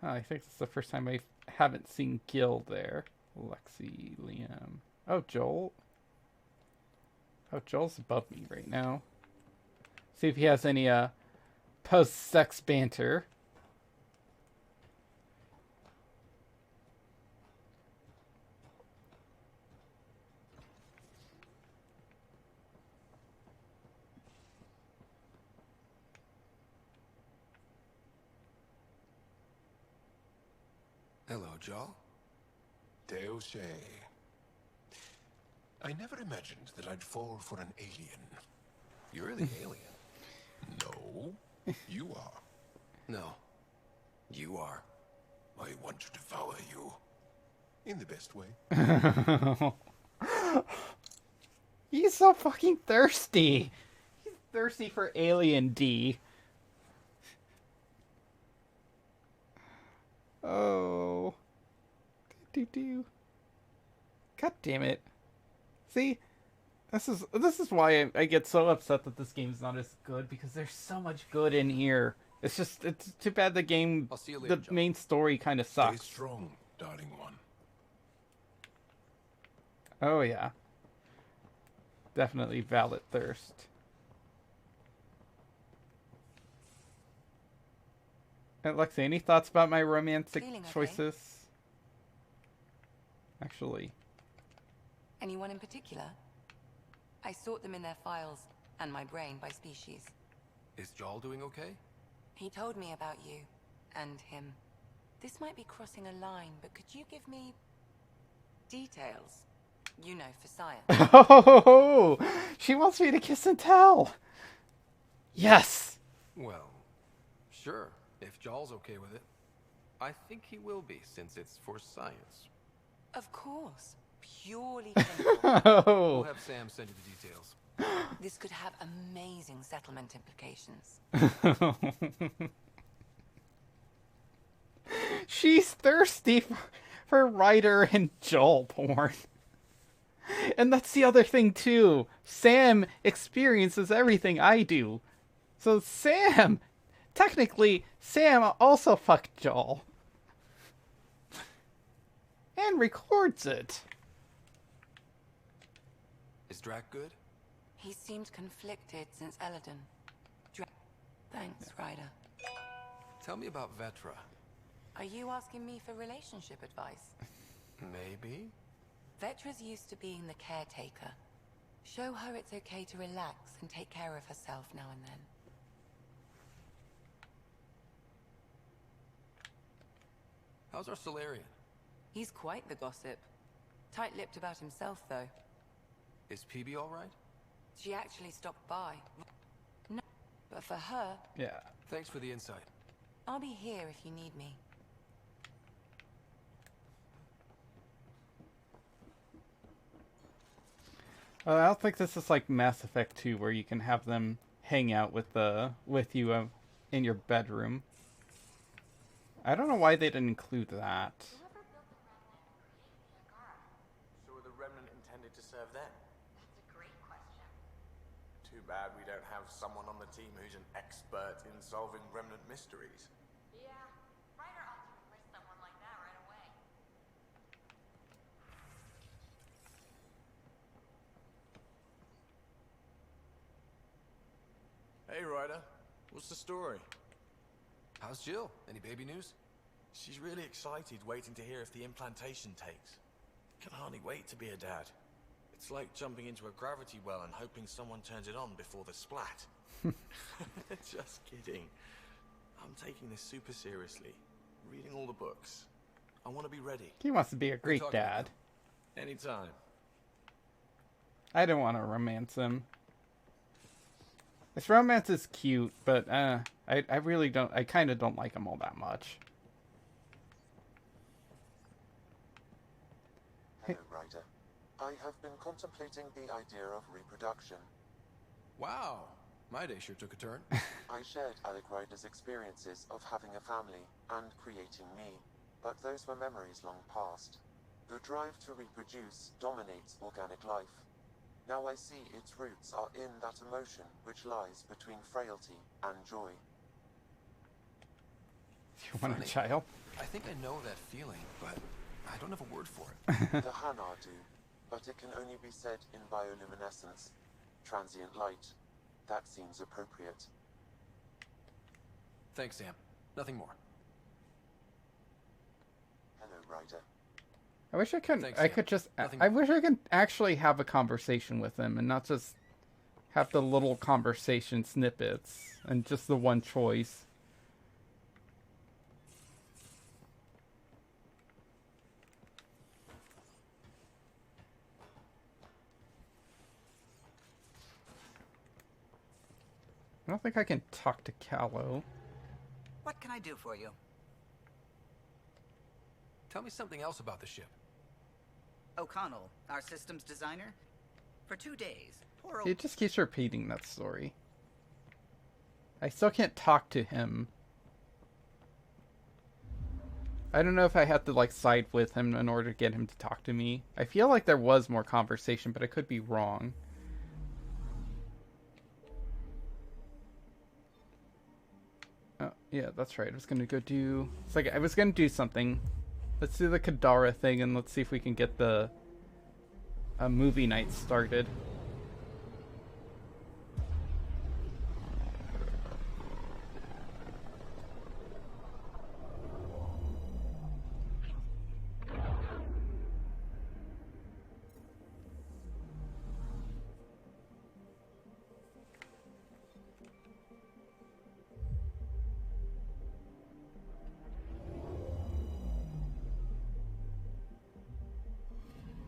Oh, I think it's the first time I haven't seen Gil there. Lexi, Liam... Oh, Joel? Oh, Joel's above me right now. See if he has any post-sex banter. Hello, Jarl. Deus I never imagined that I'd fall for an alien. You're the alien. No, you are. No, you are. I want to devour you. In the best way. He's so fucking thirsty. He's thirsty for Alien D. Oh. Do. God damn it. See? This is why I get so upset that this game's not as good, because there's so much good in here. It's too bad the game, I'll see you later, the main story kind of sucks. Stay strong, darling one. Oh yeah. Definitely valid thirst. Lexi, any thoughts about my romantic choices? Actually. Anyone in particular? I sort them in their files, and my brain by species. Is Jarl doing okay? He told me about you, and him. This might be crossing a line, but could you give me details? You know, for science. Oh, she wants me to kiss and tell. Yes. Well, sure, if Jarl's okay with it. I think he will be, since it's for science. Of course. Purely clinical. We'll have Sam send you the details. This could have amazing settlement implications. She's thirsty for Ryder and Joel porn. And that's the other thing too. Sam experiences everything I do. So Sam, technically, Sam also fucked Joel. And records it. Is Drac good? He seemed conflicted since Eladon. Thanks, Ryder. Tell me about Vetra. Are you asking me for relationship advice? Maybe. Vetra's used to being the caretaker. Show her it's okay to relax and take care of herself now and then. How's our Solarian? He's quite the gossip. Tight-lipped about himself, though. Is PB all right? She actually stopped by. No, but for her... Yeah. Thanks for the insight. I'll be here if you need me. I don't think this is like Mass Effect 2, where you can have them hang out with you in your bedroom. I don't know why they didn't include that. So were the Remnant intended to serve them? That's a great question. Too bad we don't have someone on the team who's an expert in solving Remnant mysteries. Yeah, Ryder ought to enlist someone like that right away. Hey, Ryder. What's the story? How's Jill? Any baby news? She's really excited, waiting to hear if the implantation takes. Can hardly wait to be a dad. It's like jumping into a gravity well and hoping someone turns it on before the splat. Just kidding. I'm taking this super seriously. Reading all the books. I want to be ready. He wants to be a great dad. Anytime. I don't want to romance him. This romance is cute, but I really don't. I kind of don't like him all that much. Hello, Ryder. I have been contemplating the idea of reproduction. Wow, my day sure took a turn. I shared Alec Ryder's experiences of having a family and creating me, but those were memories long past. The drive to reproduce dominates organic life. Now I see its roots are in that emotion which lies between frailty and joy. You want a child? I think I know that feeling, but I don't have a word for it. The Hanar do, but it can only be said in bioluminescence. Transient light. That seems appropriate. Thanks, Sam. Nothing more. Hello, Ryder. I wish I could. Thanks, I Sam. could just. Nothing I more. wish I could actually have a conversation with him and not just have the little conversation snippets and just the one choice. I don't think I can talk to Callow. What can I do for you? Tell me something else about the ship. O'Connell, our systems designer? For 2 days, poor He just keeps repeating that story. I still can't talk to him. I don't know if I have to, like, side with him in order to get him to talk to me. I feel like there was more conversation, but I could be wrong. Oh, yeah, that's right. I was gonna go do... It's like, I was gonna do something. Let's do the Kadara thing, and let's see if we can get the... movie night started.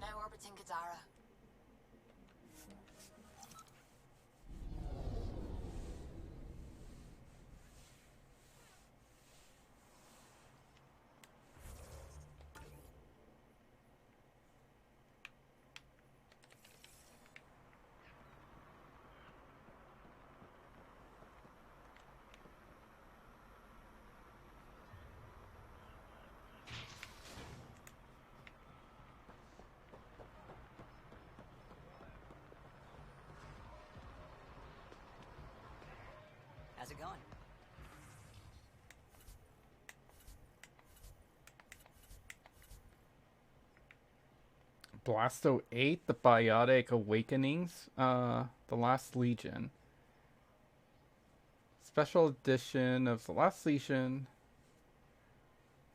Now orbiting Kadara. How's it going? Blasto 8, The Biotic Awakenings, The Last Legion. Special edition of The Last Legion.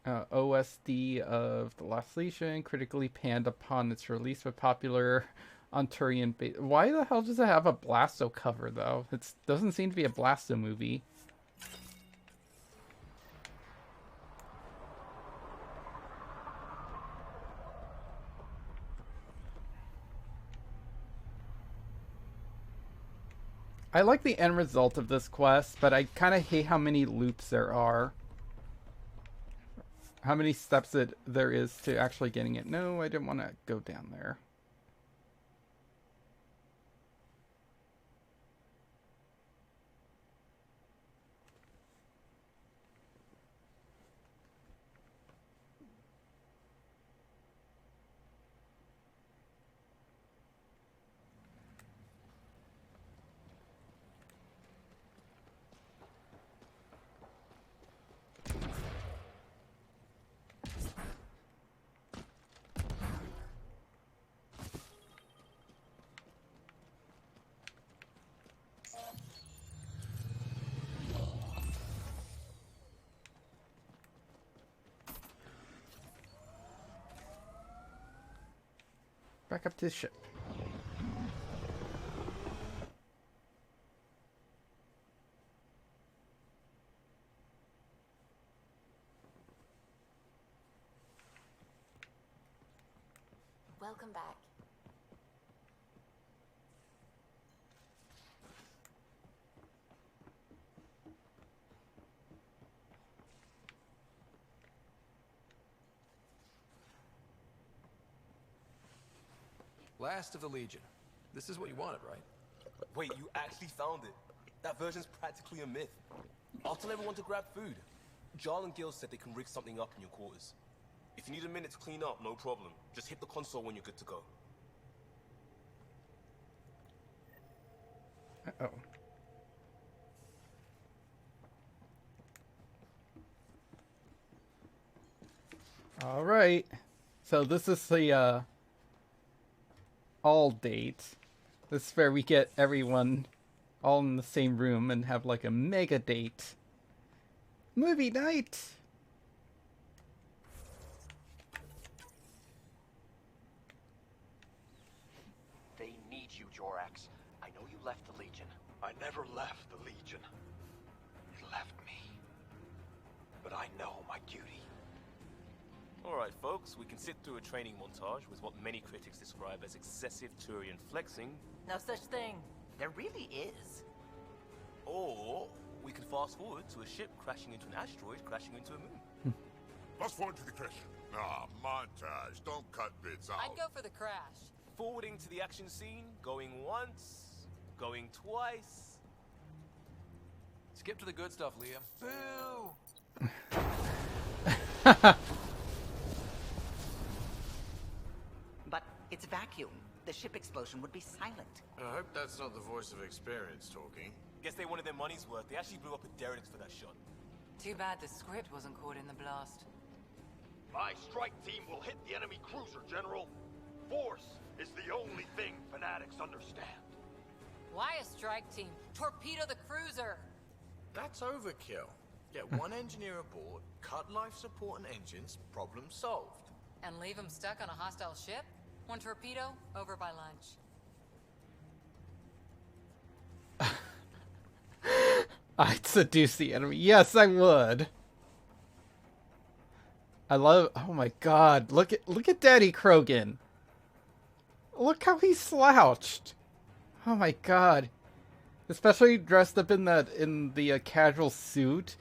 OSD of The Last Legion, critically panned upon its release with popular Ontarian base. Why the hell does it have a Blasto cover, though? It doesn't seem to be a Blasto movie. I like the end result of this quest, but I kind of hate how many loops there are. How many steps there is to actually getting it. No, I didn't want to go down there. Back up to the ship. Welcome back. Last of the Legion. This is what you wanted, right? Wait, you actually found it? That version's practically a myth. I'll tell everyone to grab food. Jarl and Gil said they can rig something up in your quarters. If you need a minute to clean up, no problem. Just hit the console when you're good to go. Uh-oh. All right. So this is the all date. This is where we get everyone all in the same room and have like a mega date. Movie night. They need you, Jorax. I know you left the Legion. I never left the Legion. It left me. But I know my duty. Alright folks, we can sit through a training montage with what many critics describe as excessive Turian flexing. No such thing. There really is. Or fast forward to a ship crashing into an asteroid, crashing into a moon. Fast forward to the crash. Ah, montage. Don't cut bits out. I'd go for the crash. Forwarding to the action scene, going once, going twice. Skip to the good stuff, Liam. Boo! But it's vacuum. The ship explosion would be silent. I hope that's not the voice of experience talking. Guess they wanted their money's worth. They actually blew up a derelict for that shot. Too bad the script wasn't caught in the blast. My strike team will hit the enemy cruiser, General. Force is the only thing fanatics understand. Why a strike team? Torpedo the cruiser! That's overkill. Get one engineer aboard, cut life support and engines, problem solved. And leave them stuck on a hostile ship? One torpedo, over by lunch. I'd seduce the enemy. Yes, I would. I love. Oh my God! Look at Daddy Krogan. Look how he's slouched. Oh my God! Especially dressed up in the casual suit.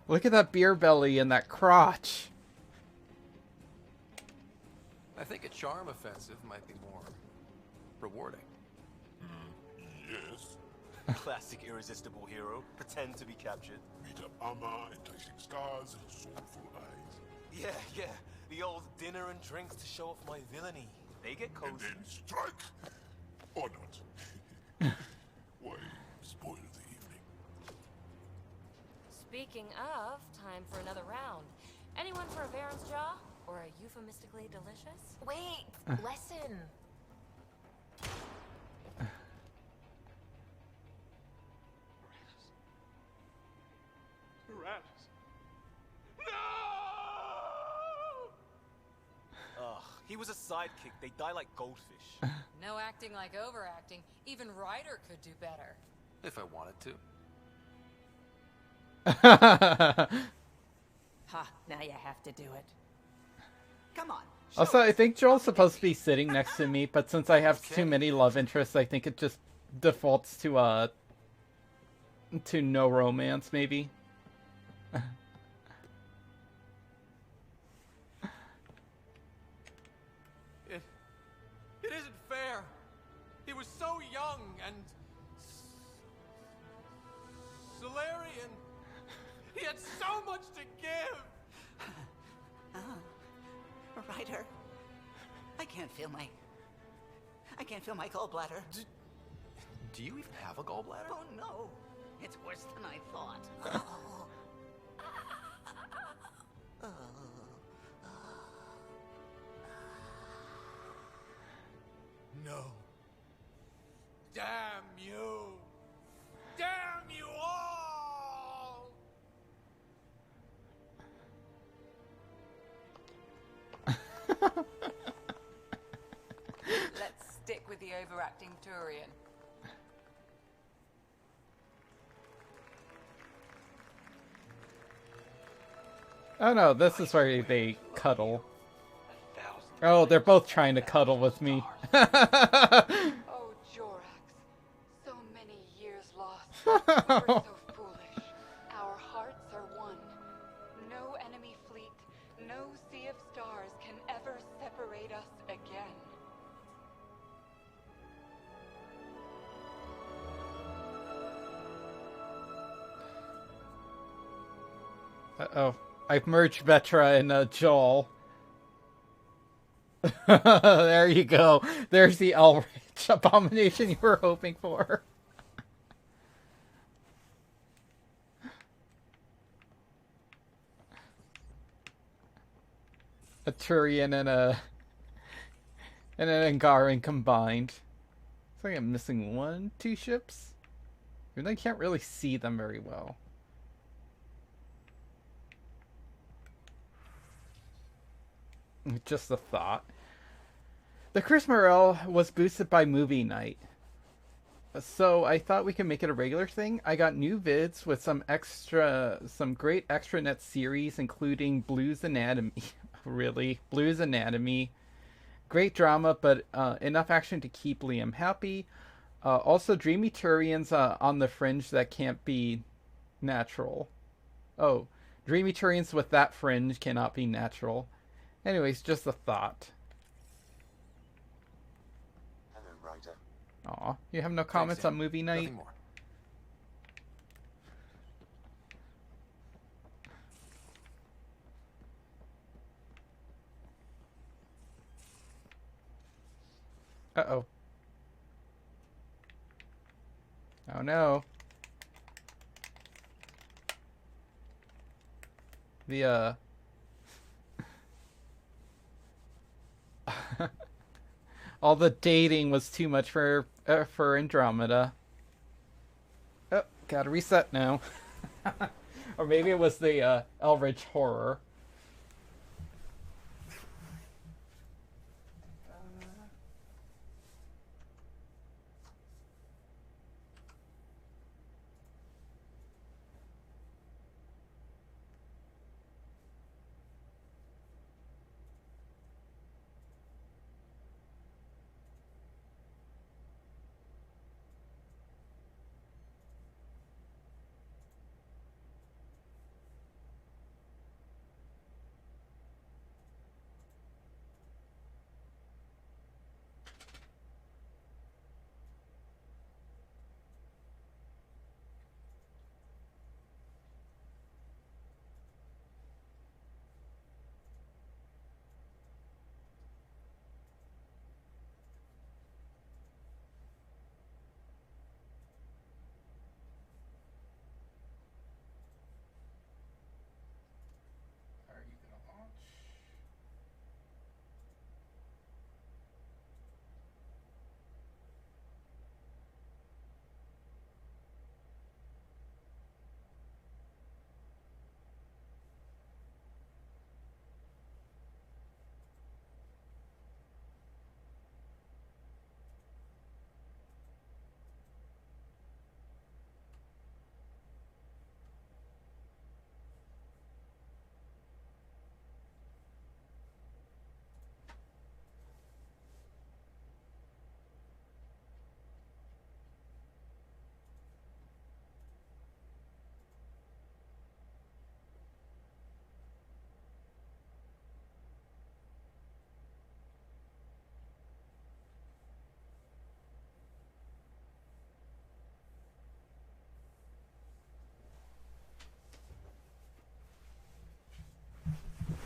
Look at that beer belly and that crotch. I think a charm offensive might be more rewarding. Yes. Classic irresistible hero. Pretend to be captured. Beat up armor, enticing scars, soulful eyes. Yeah. The old dinner and drinks to show off my villainy. They get cozy. And then strike! Or not. Why spoil the evening? Speaking of, time for another round. Anyone for a Baron's Jaw? Or a euphemistically delicious? Wait! Lesson! Ratus. Ugh, he was a sidekick. They die like goldfish. No acting like overacting. Even Ryder could do better. If I wanted to. Ha, now you have to do it. Come on. Also, I think Joel's supposed to be sitting next to me, but since I have too many love interests, I think it just defaults to no romance, maybe. It isn't fair. He was so young and Solarian. He had so much to give. Ryder, I can't feel my gallbladder. Do you even have a gallbladder? Oh no, it's worse than I thought. No. Damn you! Damn you all! Let's stick with the overacting Turian. Oh no, this is where they cuddle. Oh, they're both trying to cuddle with me. Oh, Jorax. So many years lost. We were so foolish. Our hearts are one. No enemy fleet, no sea of stars can ever separate us again. Uh-oh. I've merged Vetra and Joel. There you go. There's the Elrich abomination you were hoping for. A Turian and an Angaran combined. It's like I'm missing 2 ships. Even though I can't really see them very well. Just a thought. The Chris Morel was boosted by movie night. So I thought we could make it a regular thing. I got new vids with some great extranet series, including Blues Anatomy. Really? Blues Anatomy. Great drama, but enough action to keep Liam happy. Also, Dreamy Turians on the fringe that can't be natural. Oh, dreamy terrains with that fringe cannot be natural. Anyways, just a thought. Hello, Ryder. Aw, you have no comments on movie night? Nothing more. Uh-oh. Oh no. The, all the dating was too much for Andromeda. Oh, gotta reset now. Or maybe it was the, Eldritch horror.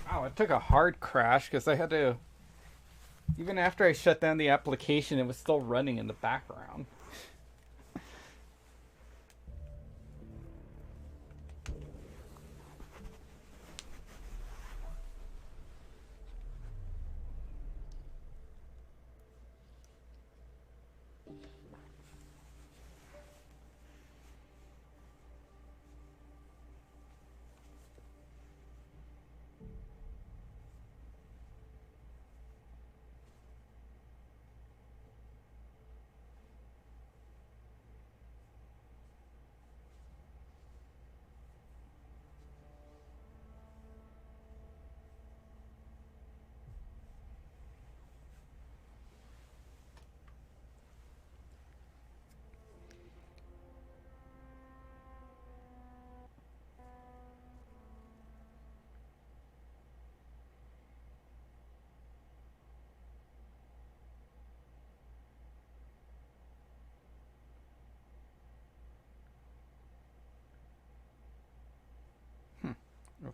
Wow, it took a hard crash because I had to... Even after I shut down the application, it was still running in the background.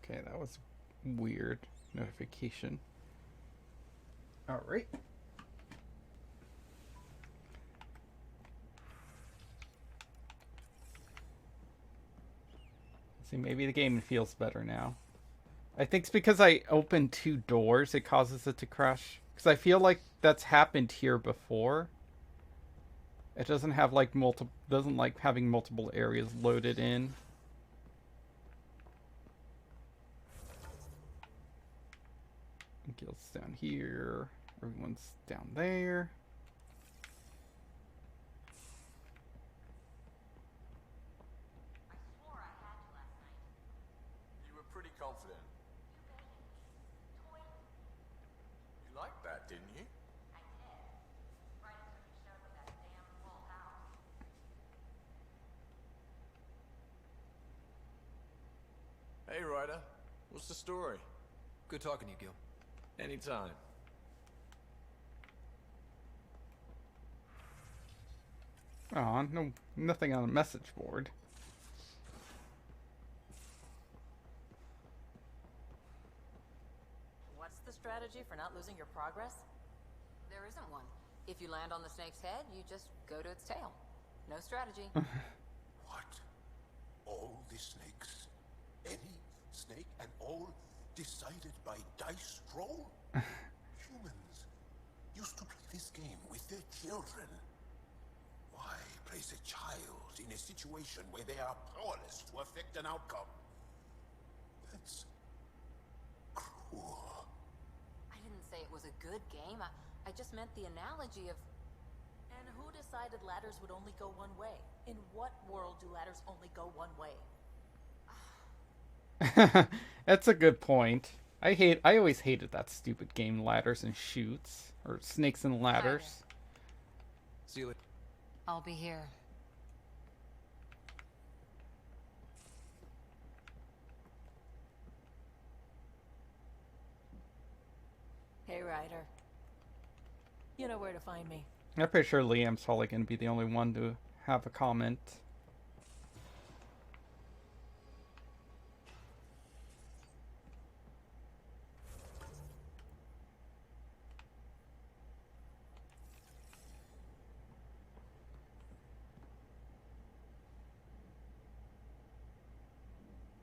Okay, that was weird notification. Alright. See, maybe the game feels better now. I think it's because I opened 2 doors, it causes it to crash. Because I feel like that's happened here before. It doesn't have like doesn't like having multiple areas loaded in. Gil's down here. Everyone's down there. You were pretty confident. You liked that, didn't you? Hey, Ryder. What's the story? Good talking to you, Gil. Anytime. Aw, no, nothing on a message board. What's the strategy for not losing your progress? There isn't one. If you land on the snake's head, you just go to its tail. No strategy. What? All the snakes? Any snake and all decided by dice roll? Humans used to play this game with their children. Why place a child in a situation where they are powerless to affect an outcome? That's cruel. I didn't say it was a good game. I just meant the analogy of... And who decided ladders would only go one way? In what world do ladders only go one way? That's a good point. I always hated that stupid game, Ladders and Chutes, or Snakes and Ladders. See you later. I'll be here. Hey, Ryder. You know where to find me. I'm pretty sure Liam's probably going to be the only one to have a comment.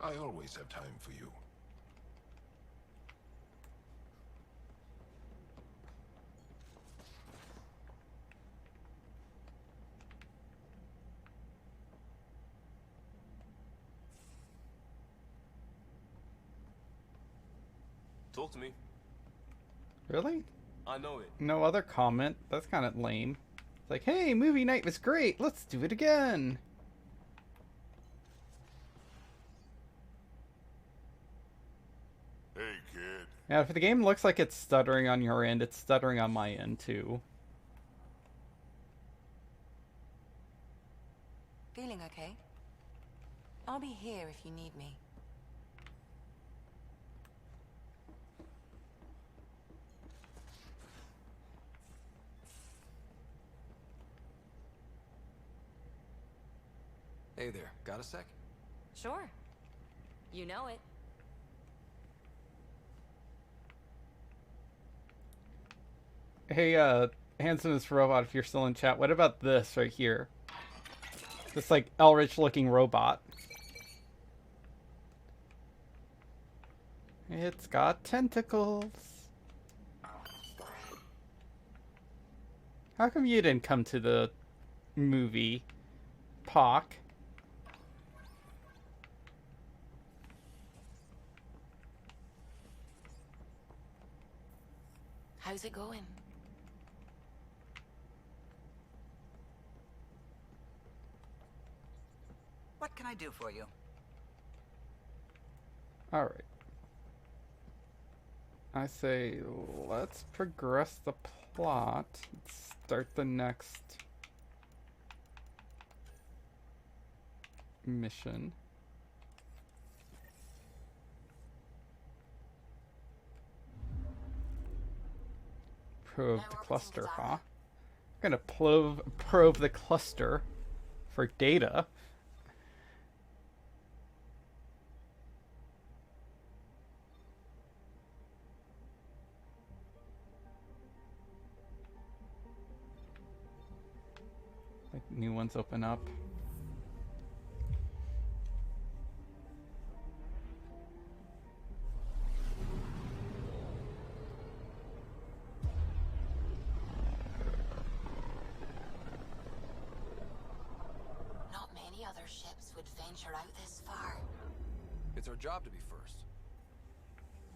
I always have time for you. Talk to me. Really? I know it. No other comment? That's kind of lame. It's like, hey, movie night was great. Let's do it again. Hey, kid. Yeah, if the game looks like it's stuttering on your end, it's stuttering on my end too. Feeling okay? I'll be here if you need me. Hey there, got a sec? Sure. You know it. Hey, handsomest robot, if you're still in chat, what about this right here? This, like, Elrich-looking robot. It's got tentacles. How come you didn't come to the movie, Pock? How's it going? What can I do for you? Alright. I say, let's progress the plot. Let's start the next mission. Probe the cluster, huh? I'm gonna probe the cluster for data. Like new ones open up. Not many other ships would venture out this far. It's our job to be first.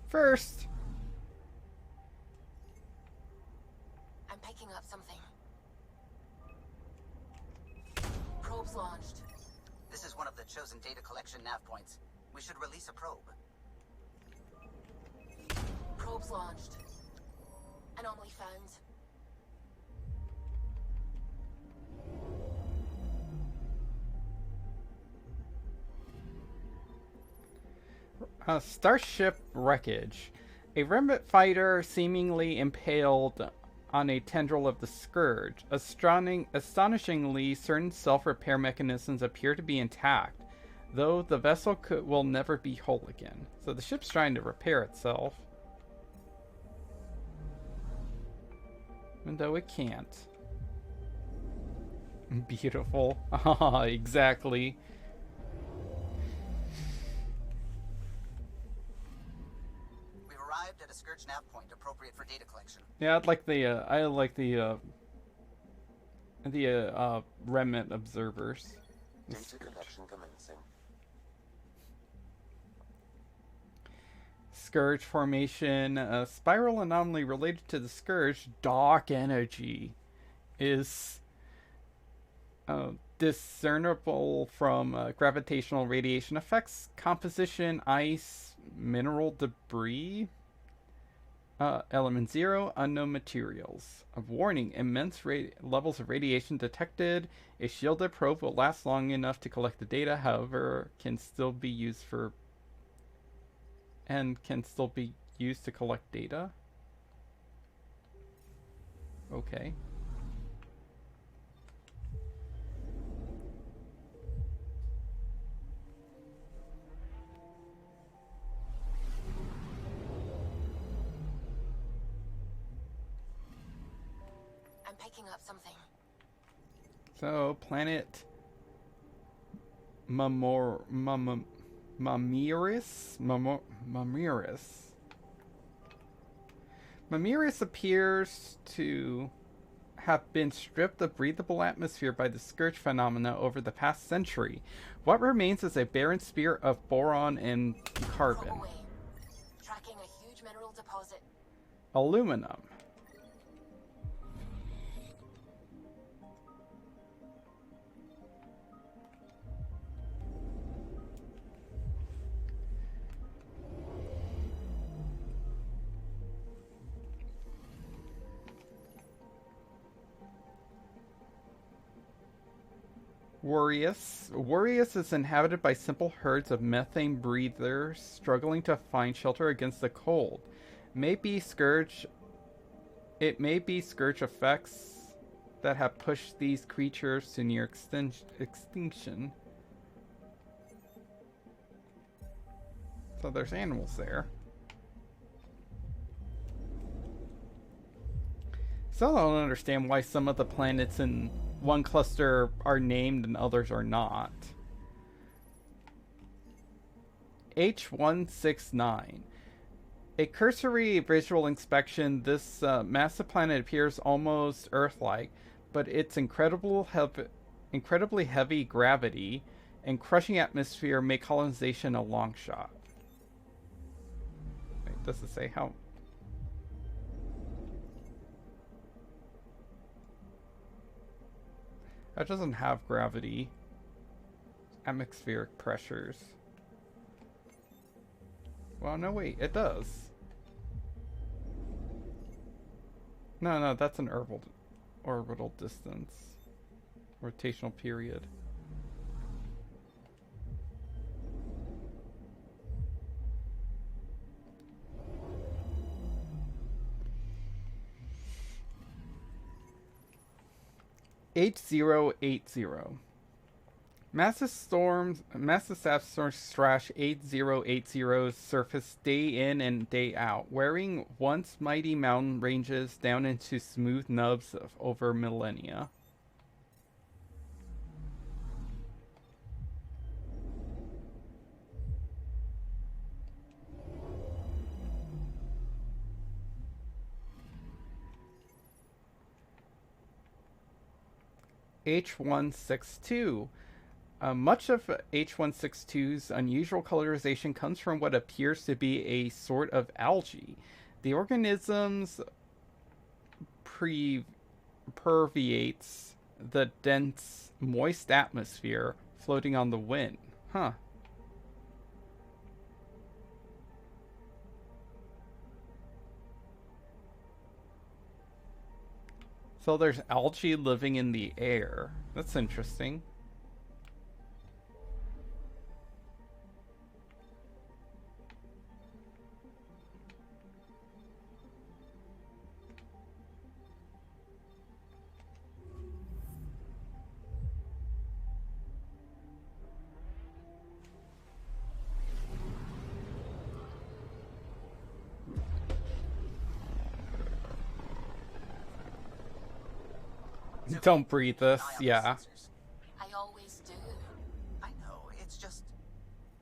First. I'm picking up something. Probes launched. This is one of the chosen data collection nav points. We should release a probe. Probes launched. Anomaly found. Starship wreckage. A remnant fighter seemingly impaled on a tendril of the Scourge. Astonishingly, certain self-repair mechanisms appear to be intact, though the vessel will never be whole again. So the ship's trying to repair itself. Even though it can't. Beautiful. Ah, exactly. We've arrived at a Scourge nav point appropriate for data collection. Yeah, I like the remnant observers. Data collection commencing. Scourge formation, a spiral anomaly related to the Scourge, dark energy, is discernible from gravitational radiation effects, composition, ice, mineral debris, element 0, unknown materials. A warning, immense levels of radiation detected. A shielded probe will last long enough to collect the data, however, can still be used to collect data. Okay. I'm picking up something. So, planet Mamiris? Mamiris appears to have been stripped of breathable atmosphere by the Scourge phenomena over the past century. What remains is a barren sphere of boron and carbon. Tracking a huge mineral deposit. Aluminum. Warius is inhabited by simple herds of methane breathers struggling to find shelter against the cold. It may be Scourge effects that have pushed these creatures to near extinction. So there's animals there. Still don't understand why some of the planets in one cluster are named and others are not. H169. A cursory visual inspection, this massive planet appears almost Earth-like, but its incredibly heavy gravity and crushing atmosphere make colonization a long shot. Wait, does it say how? That doesn't have gravity. Atmospheric pressures. Well, no, wait, it does. No, that's an orbital distance. Rotational period. H080. Massive sandstorms thrash 8080's surface day in and day out, wearing once mighty mountain ranges down into smooth nubs over millennia. H162. Much of H162's unusual colorization comes from what appears to be a sort of algae. The organism's permeates the dense, moist atmosphere floating on the wind. Huh. So there's algae living in the air. That's interesting. Don't breathe this, yeah. I always do. I know, it's just...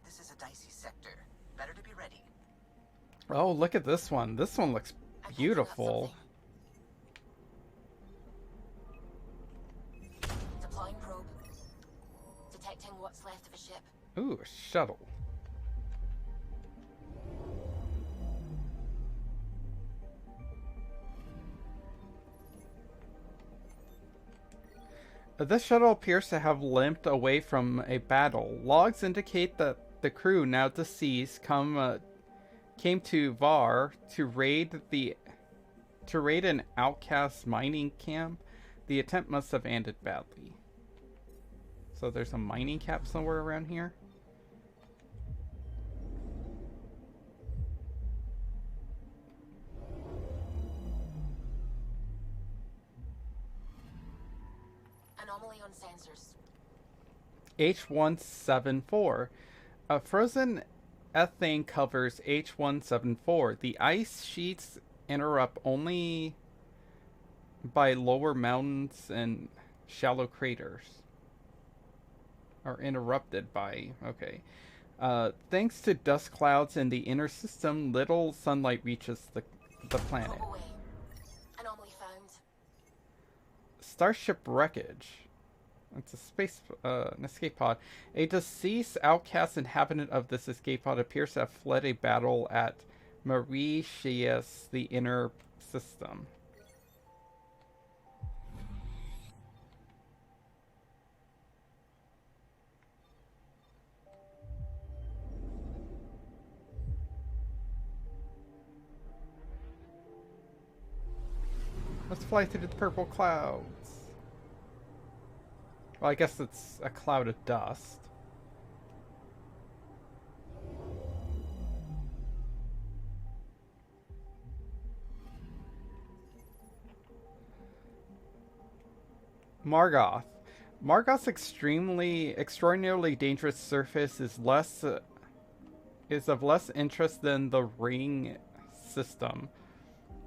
This is a dicey sector. Better to be ready. Oh, look at this one. This one looks beautiful. Deploying probe. Detecting what's left of a ship. Ooh, a shuttle. This shuttle appears to have limped away from a battle. Logs indicate that the crew, now deceased, came to Var to raid an outcast mining camp. The attempt must have ended badly. So there's a mining camp somewhere around here. Anomaly on sensors. H174. A frozen ethane covers H174. The ice sheets interrupt only by lower mountains and shallow craters. Are interrupted by... Okay. Thanks to dust clouds in the inner system, little sunlight reaches the planet. Anomaly found. Starship wreckage. It's an escape pod. A deceased outcast inhabitant of this escape pod appears to have fled a battle at Mauritius, the inner system. Let's fly through the purple clouds. Well, I guess it's a cloud of dust. Margoth. Margoth's extraordinarily dangerous surface is of less interest than the ring system.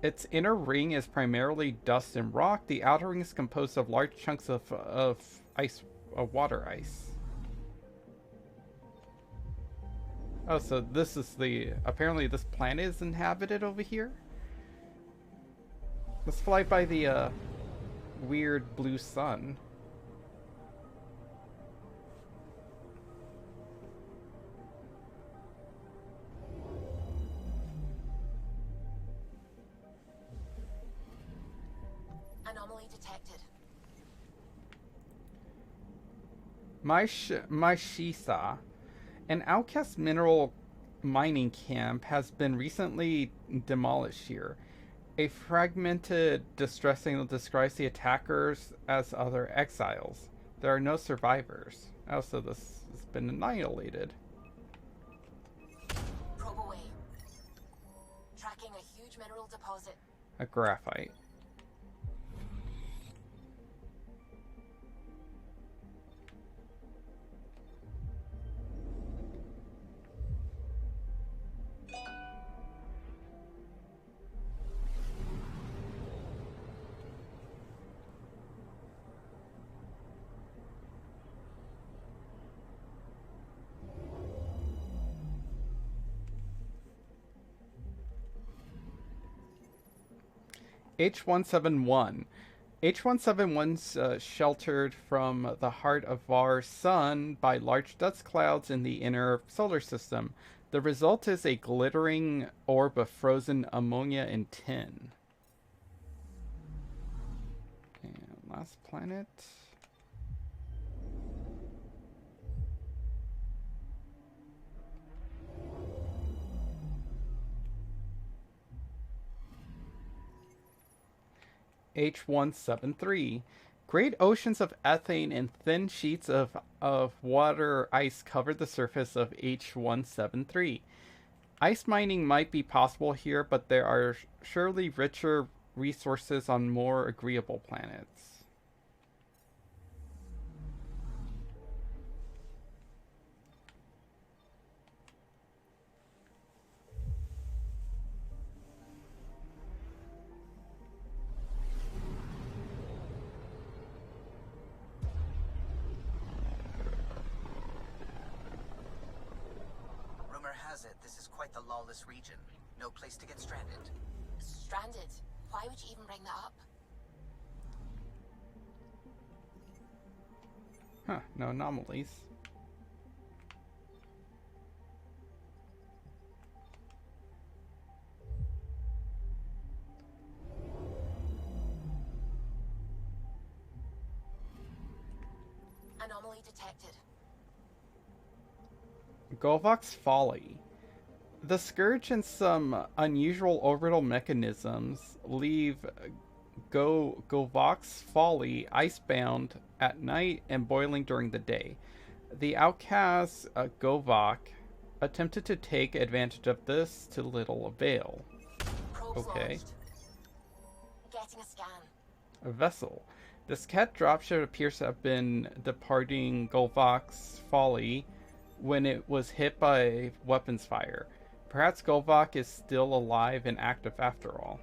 Its inner ring is primarily dust and rock. The outer ring is composed of large chunks of water ice. Oh, so this is apparently this planet is inhabited over here? Let's fly by the, weird blue sun. Anomaly detected. Shisa. An outcast mineral mining camp has been recently demolished here. A fragmented distress signal describes the attackers as other exiles. There are no survivors. Oh, so this has been annihilated. Probe away. Tracking a huge mineral deposit. A graphite. H171. H171's sheltered from the heart of Var's sun by large dust clouds in the inner solar system. The result is a glittering orb of frozen ammonia and tin. And last planet. H173. Great oceans of ethane and thin sheets of water ice covered the surface of H173. Ice mining might be possible here, but there are surely richer resources on more agreeable planets. has it this is quite the lawless region. No place to get stranded. Stranded? Why would you even bring that up? Huh, no anomalies. Anomaly detected. Golvox Folly. The Scourge and some unusual orbital mechanisms leave Golvox Folly icebound at night and boiling during the day. The outcast Govok attempted to take advantage of this to little avail. Probes Okay. launched. Getting a scan. A vessel. This cat dropship appears to have been departing Golvox Folly when it was hit by weapons fire. Perhaps Golvok is still alive and active after all.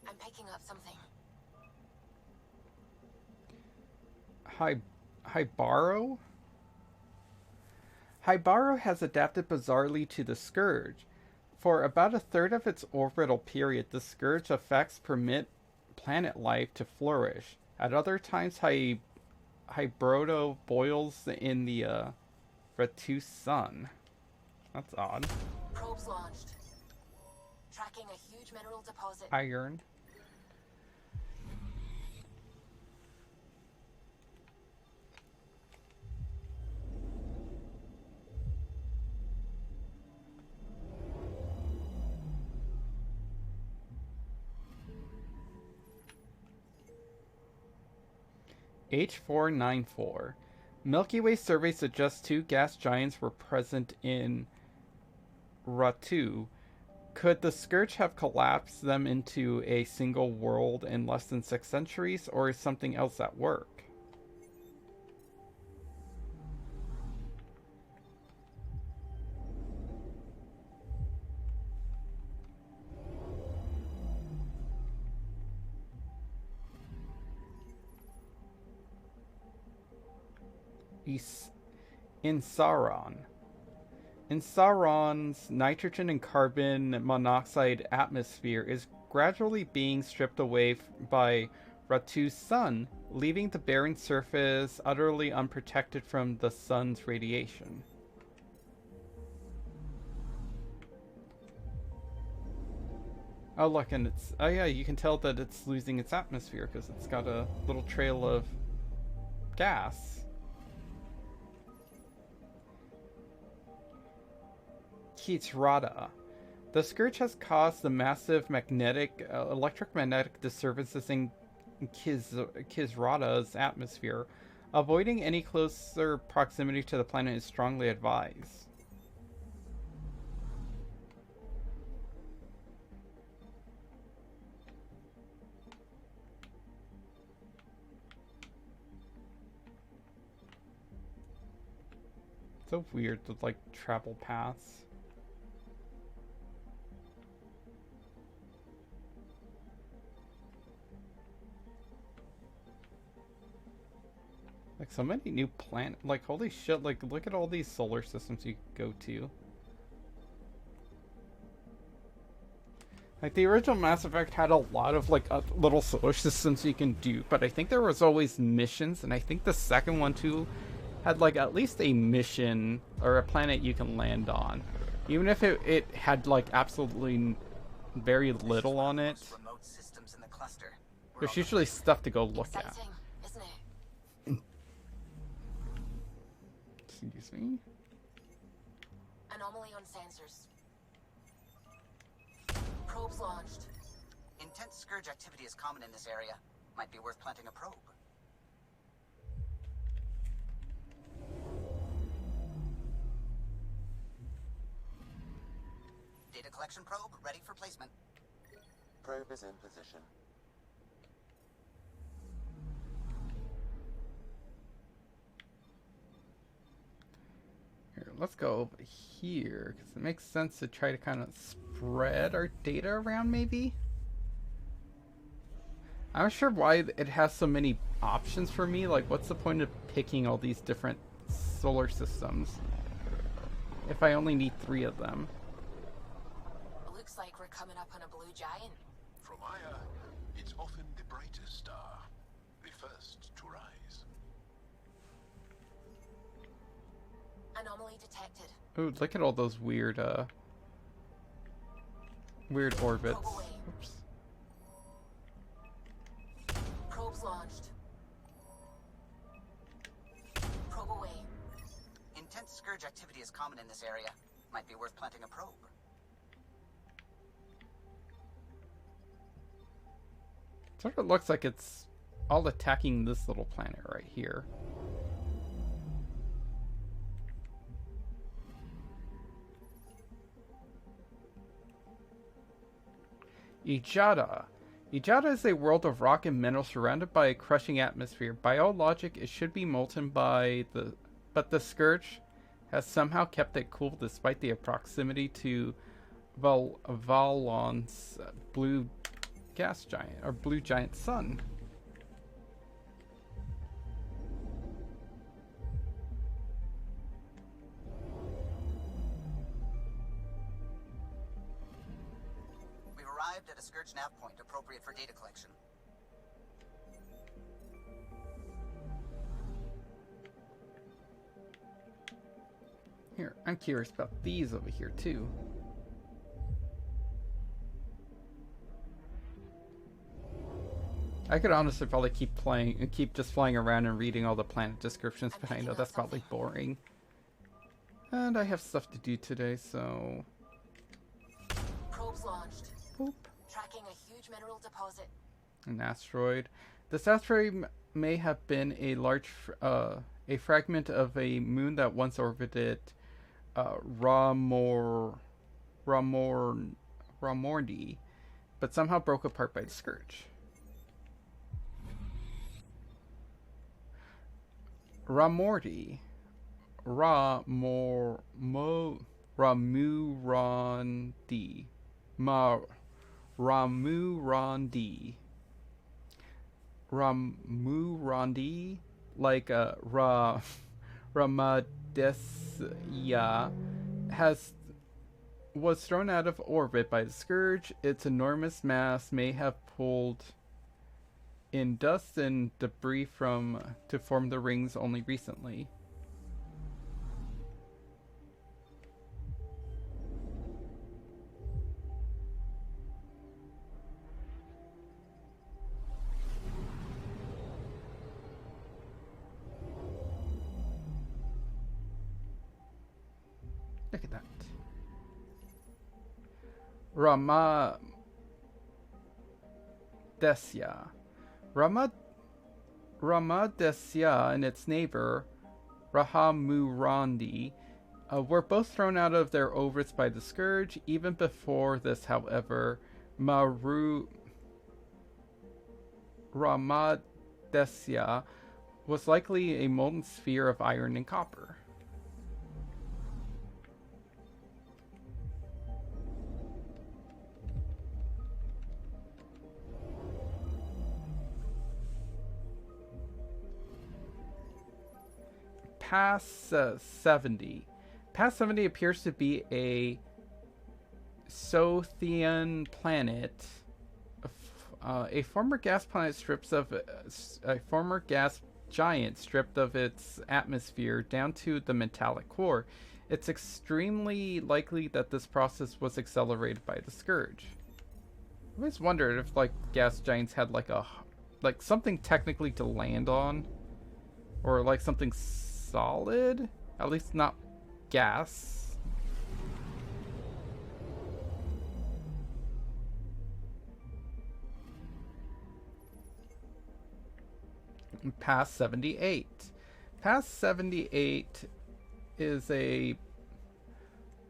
I'm picking up something. Hybaro? Hybaro has adapted bizarrely to the Scourge. For about a third of its orbital period, the Scourge effects permit planet life to flourish. At other times, Hybrodo boils in the Ratu sun. That's odd. Probes launched. Tracking a huge mineral deposit. Iron. H494. Milky Way survey suggests 2 gas giants were present in Ratu. Could the Scourge have collapsed them into a single world in less than 6 centuries, or is something else at work? In Sauron. In Sauron's nitrogen and carbon monoxide atmosphere is gradually being stripped away by Ratu's sun, leaving the barren surface utterly unprotected from the sun's radiation. Oh look, and it's, oh yeah, you can tell that it's losing its atmosphere because it's got a little trail of gas. Keatsrada. The Scourge has caused the massive electromagnetic disturbances in Kisrada's atmosphere. Avoiding any closer proximity to the planet is strongly advised. So weird with like travel paths. Like so many new like holy shit, like look at all these solar systems you go to. Like the original Mass Effect had a lot of like little solar systems you can do, but I think there was always missions, and I think the second one too had like at least a mission or a planet you can land on. Even if it had like absolutely very little on it. Remote systems in the cluster. There's usually stuff to go look at. Exciting, isn't it? Excuse me? Anomaly on sensors. Probes launched. Intense Scourge activity is common in this area. Might be worth planting a probe. Data collection probe ready for placement. Probe is in position. let's go over here, because it makes sense to try to kind of spread our data around, maybe? I'm not sure why it has so many options for me. Like, what's the point of picking all these different solar systems if I only need 3 of them? Looks like we're coming up on a blue giant. From Aya, it's often the brightest star, the first to rise. Anomaly detected. Ooh, look at all those weird orbits. Oops. Probes launched. Probe away. Intense scourge activity is common in this area. Might be worth planting a probe. Sort of looks like it's all attacking this little planet right here. Ijada. Ijada is a world of rock and metal surrounded by a crushing atmosphere. By all logic, it should be molten but the Scourge has somehow kept it cool despite the proximity to Valon's blue gas giant, or blue giant sun. We've arrived at a Scourge nav point appropriate for data collection. Here, I'm curious about these over here too. I could honestly probably keep playing and keep just flying around and reading all the planet descriptions, but I know that's probably boring. And I have stuff to do today, so... Probes launched. Boop. Tracking a huge mineral deposit. An asteroid. This asteroid may have been a large, a fragment of a moon that once orbited Ramordi, but somehow broke apart by the Scourge. Ramordi. Ramurandi. Ramurandi, like Ramadesya, was thrown out of orbit by the Scourge. Its enormous mass may have pulled in dust and debris to form the rings only recently. Look at that. Ramadesya and its neighbor, Rahamurandi, were both thrown out of their orbits by the Scourge. Even before this, however, Ramadesya was likely a molten sphere of iron and copper. Past 70. Past 70 appears to be a Sothian planet. A former gas planet a former gas giant stripped of its atmosphere down to the metallic core. It's extremely likely that this process was accelerated by the Scourge. I always wondered if like gas giants had like something technically to land on, or like something solid, at least not gas. Past 78. Past 78 is a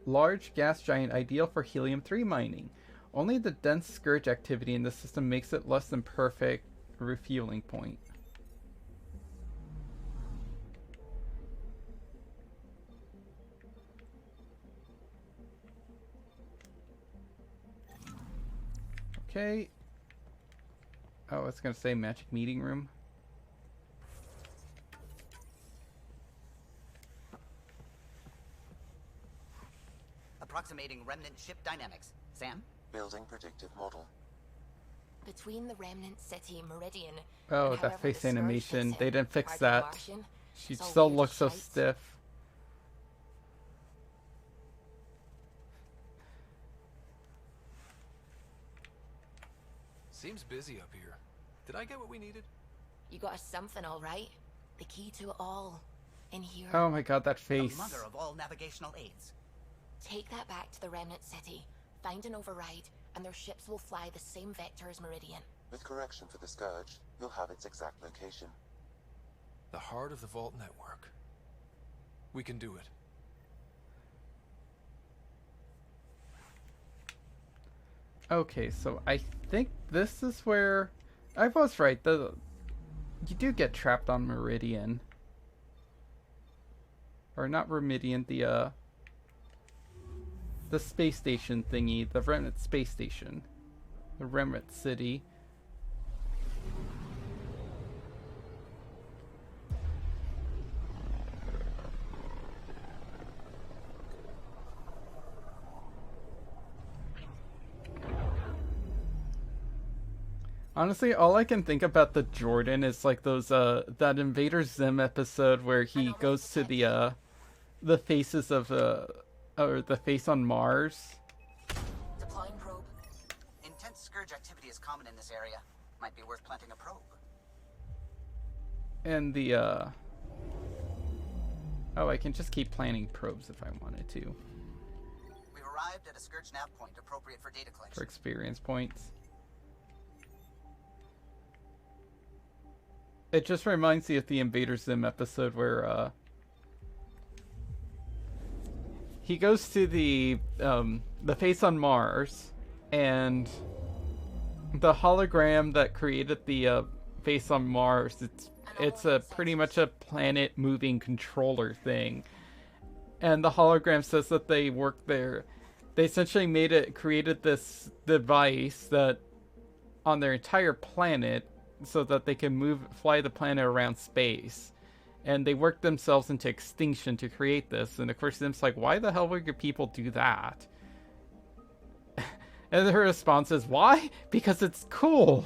large gas giant ideal for helium-3 mining. Only the dense Scourge activity in the system makes it less than perfect refueling point. Okay. Oh, I was gonna say magic meeting room. Approximating remnant ship dynamics. Sam? Building predictive model. Between the remnant city Meridian Oh, and that however face the Scourge animation. fits They in, didn't fix Guardian that. Martian, She it's all still weird looks so shite. stiff. Seems busy up here. Did I get what we needed? You got us something, all right. The key to it all. In here. Oh my god, that The face. mother of all navigational aids. Take that back to the remnant city. Find an override, and their ships will fly the same vector as Meridian. With correction for the Scourge, you'll have its exact location. The heart of the Vault network. We can do it. Okay, so I think this is where I was right. You do get trapped on Meridian. Or not Meridian, the space station thingy, the Remnant space station. The Remnant city. Honestly, all I can think about the Jordan is like those that Invader Zim episode where he goes to the faces of or the face on Mars. Deploying probe. Intense Scourge activity is common in this area. Might be worth planting a probe. And the oh, I can just keep planting probes if I wanted to. We've arrived at a Scourge nav point appropriate for data collection. For experience points. It just reminds me of the Invader Zim episode where he goes to the face on Mars, and the hologram that created the face on Mars, it's a pretty much a planet moving controller thing. And the hologram says that they work there. They essentially created this device that on their entire planet so that they can fly the planet around space. And they worked themselves into extinction to create this. And of course, Zim's like, why the hell would your people do that? And her response is, why? Because it's cool.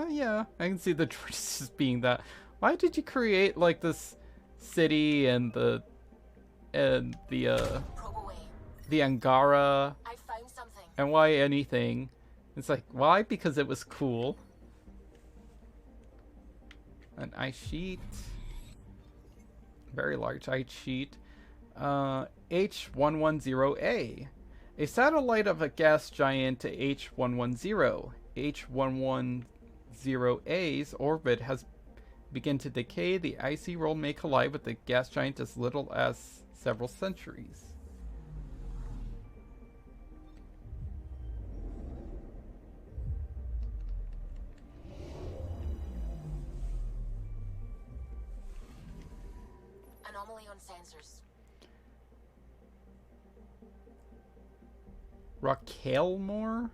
Yeah, I can see the choices being that. Why did you create like this city and the Angara? I found something. And why anything? It's like, why? Because it was cool. An ice sheet. Very large ice sheet. H110A. A satellite of a gas giant H110. H110A's orbit has begun to decay. The icy world may collide with the gas giant as little as several centuries. Anomaly on sensors. Raquelmore?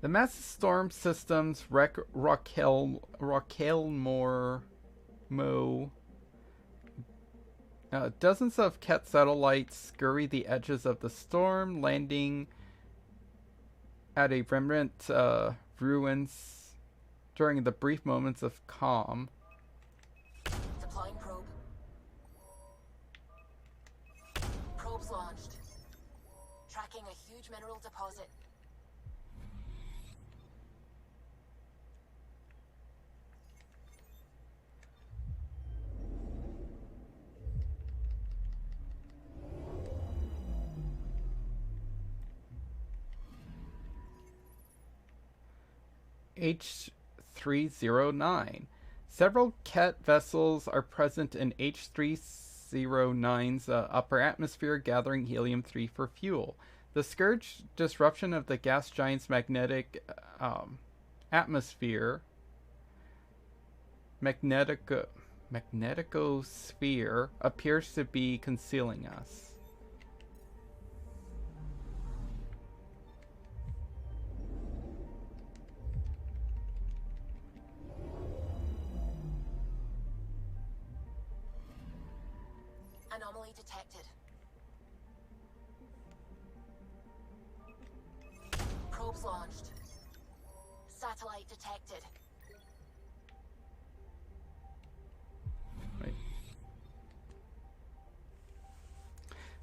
The massive storm systems wreck Raquelmore Mo. Dozens of Ket satellites scurry the edges of the storm, landing at a remnant ruins during the brief moments of calm. Deploying probe. Probe's launched. Tracking a huge mineral deposit. H309. Several Ket vessels are present in H309's upper atmosphere, gathering helium-3 for fuel. The Scourge disruption of the gas giant's magnetic atmosphere, magnetosphere, appears to be concealing us. Anomaly detected. Probes launched. Satellite detected. Right.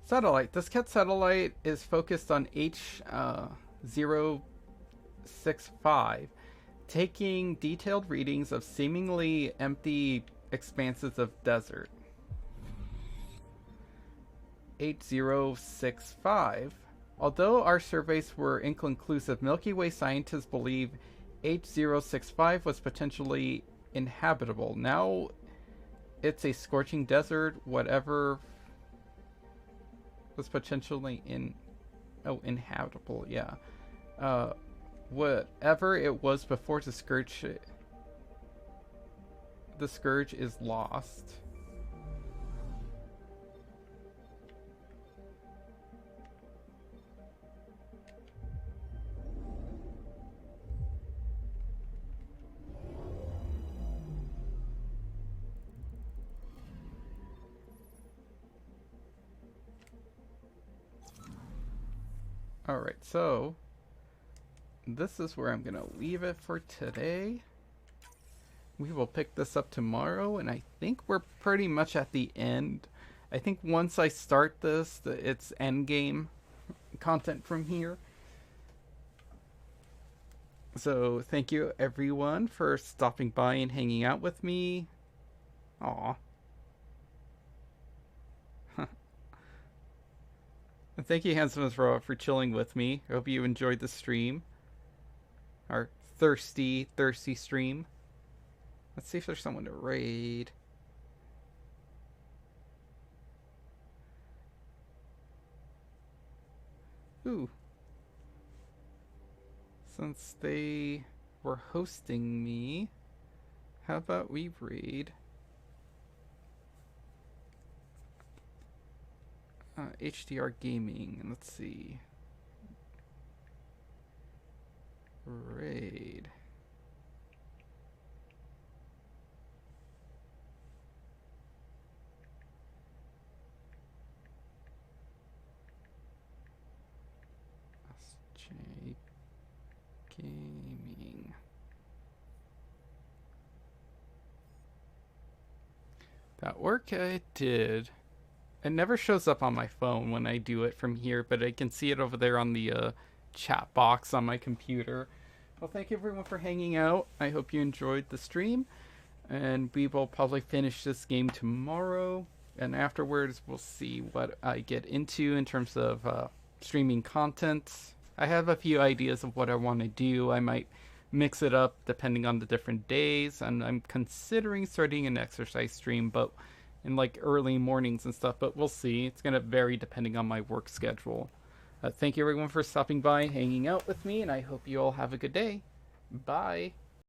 Satellite. This cat satellite is focused on H065, taking detailed readings of seemingly empty expanses of desert. H065. Although our surveys were inconclusive, Milky Way scientists believe H065 was potentially inhabitable. Now it's a scorching desert. Whatever was potentially inhabitable, yeah. Whatever it was before the scourge is lost. Alright, so this is where I'm going to leave it for today. We will pick this up tomorrow, and I think we're pretty much at the end. I think once I start this, it's endgame content from here. So thank you everyone for stopping by and hanging out with me. Aw. And thank you, Handsome for chilling with me. I hope you enjoyed the stream. Our thirsty stream. Let's see if there's someone to raid. Ooh. Since they were hosting me, how about we raid? HDR Gaming. Let's see. Raid. SJ Gaming. That work? It did. It never shows up on my phone when I do it from here, but I can see it over there on the chat box on my computer. Well, thank you everyone for hanging out. I hope you enjoyed the stream, and we will probably finish this game tomorrow, and afterwards we'll see what I get into in terms of streaming content. I have a few ideas of what I want to do. I might mix it up depending on the different days, and I'm considering starting an exercise stream, but in like early mornings and stuff, but we'll see. It's going to vary depending on my work schedule. Thank you everyone for stopping by, hanging out with me, and I hope you all have a good day. Bye.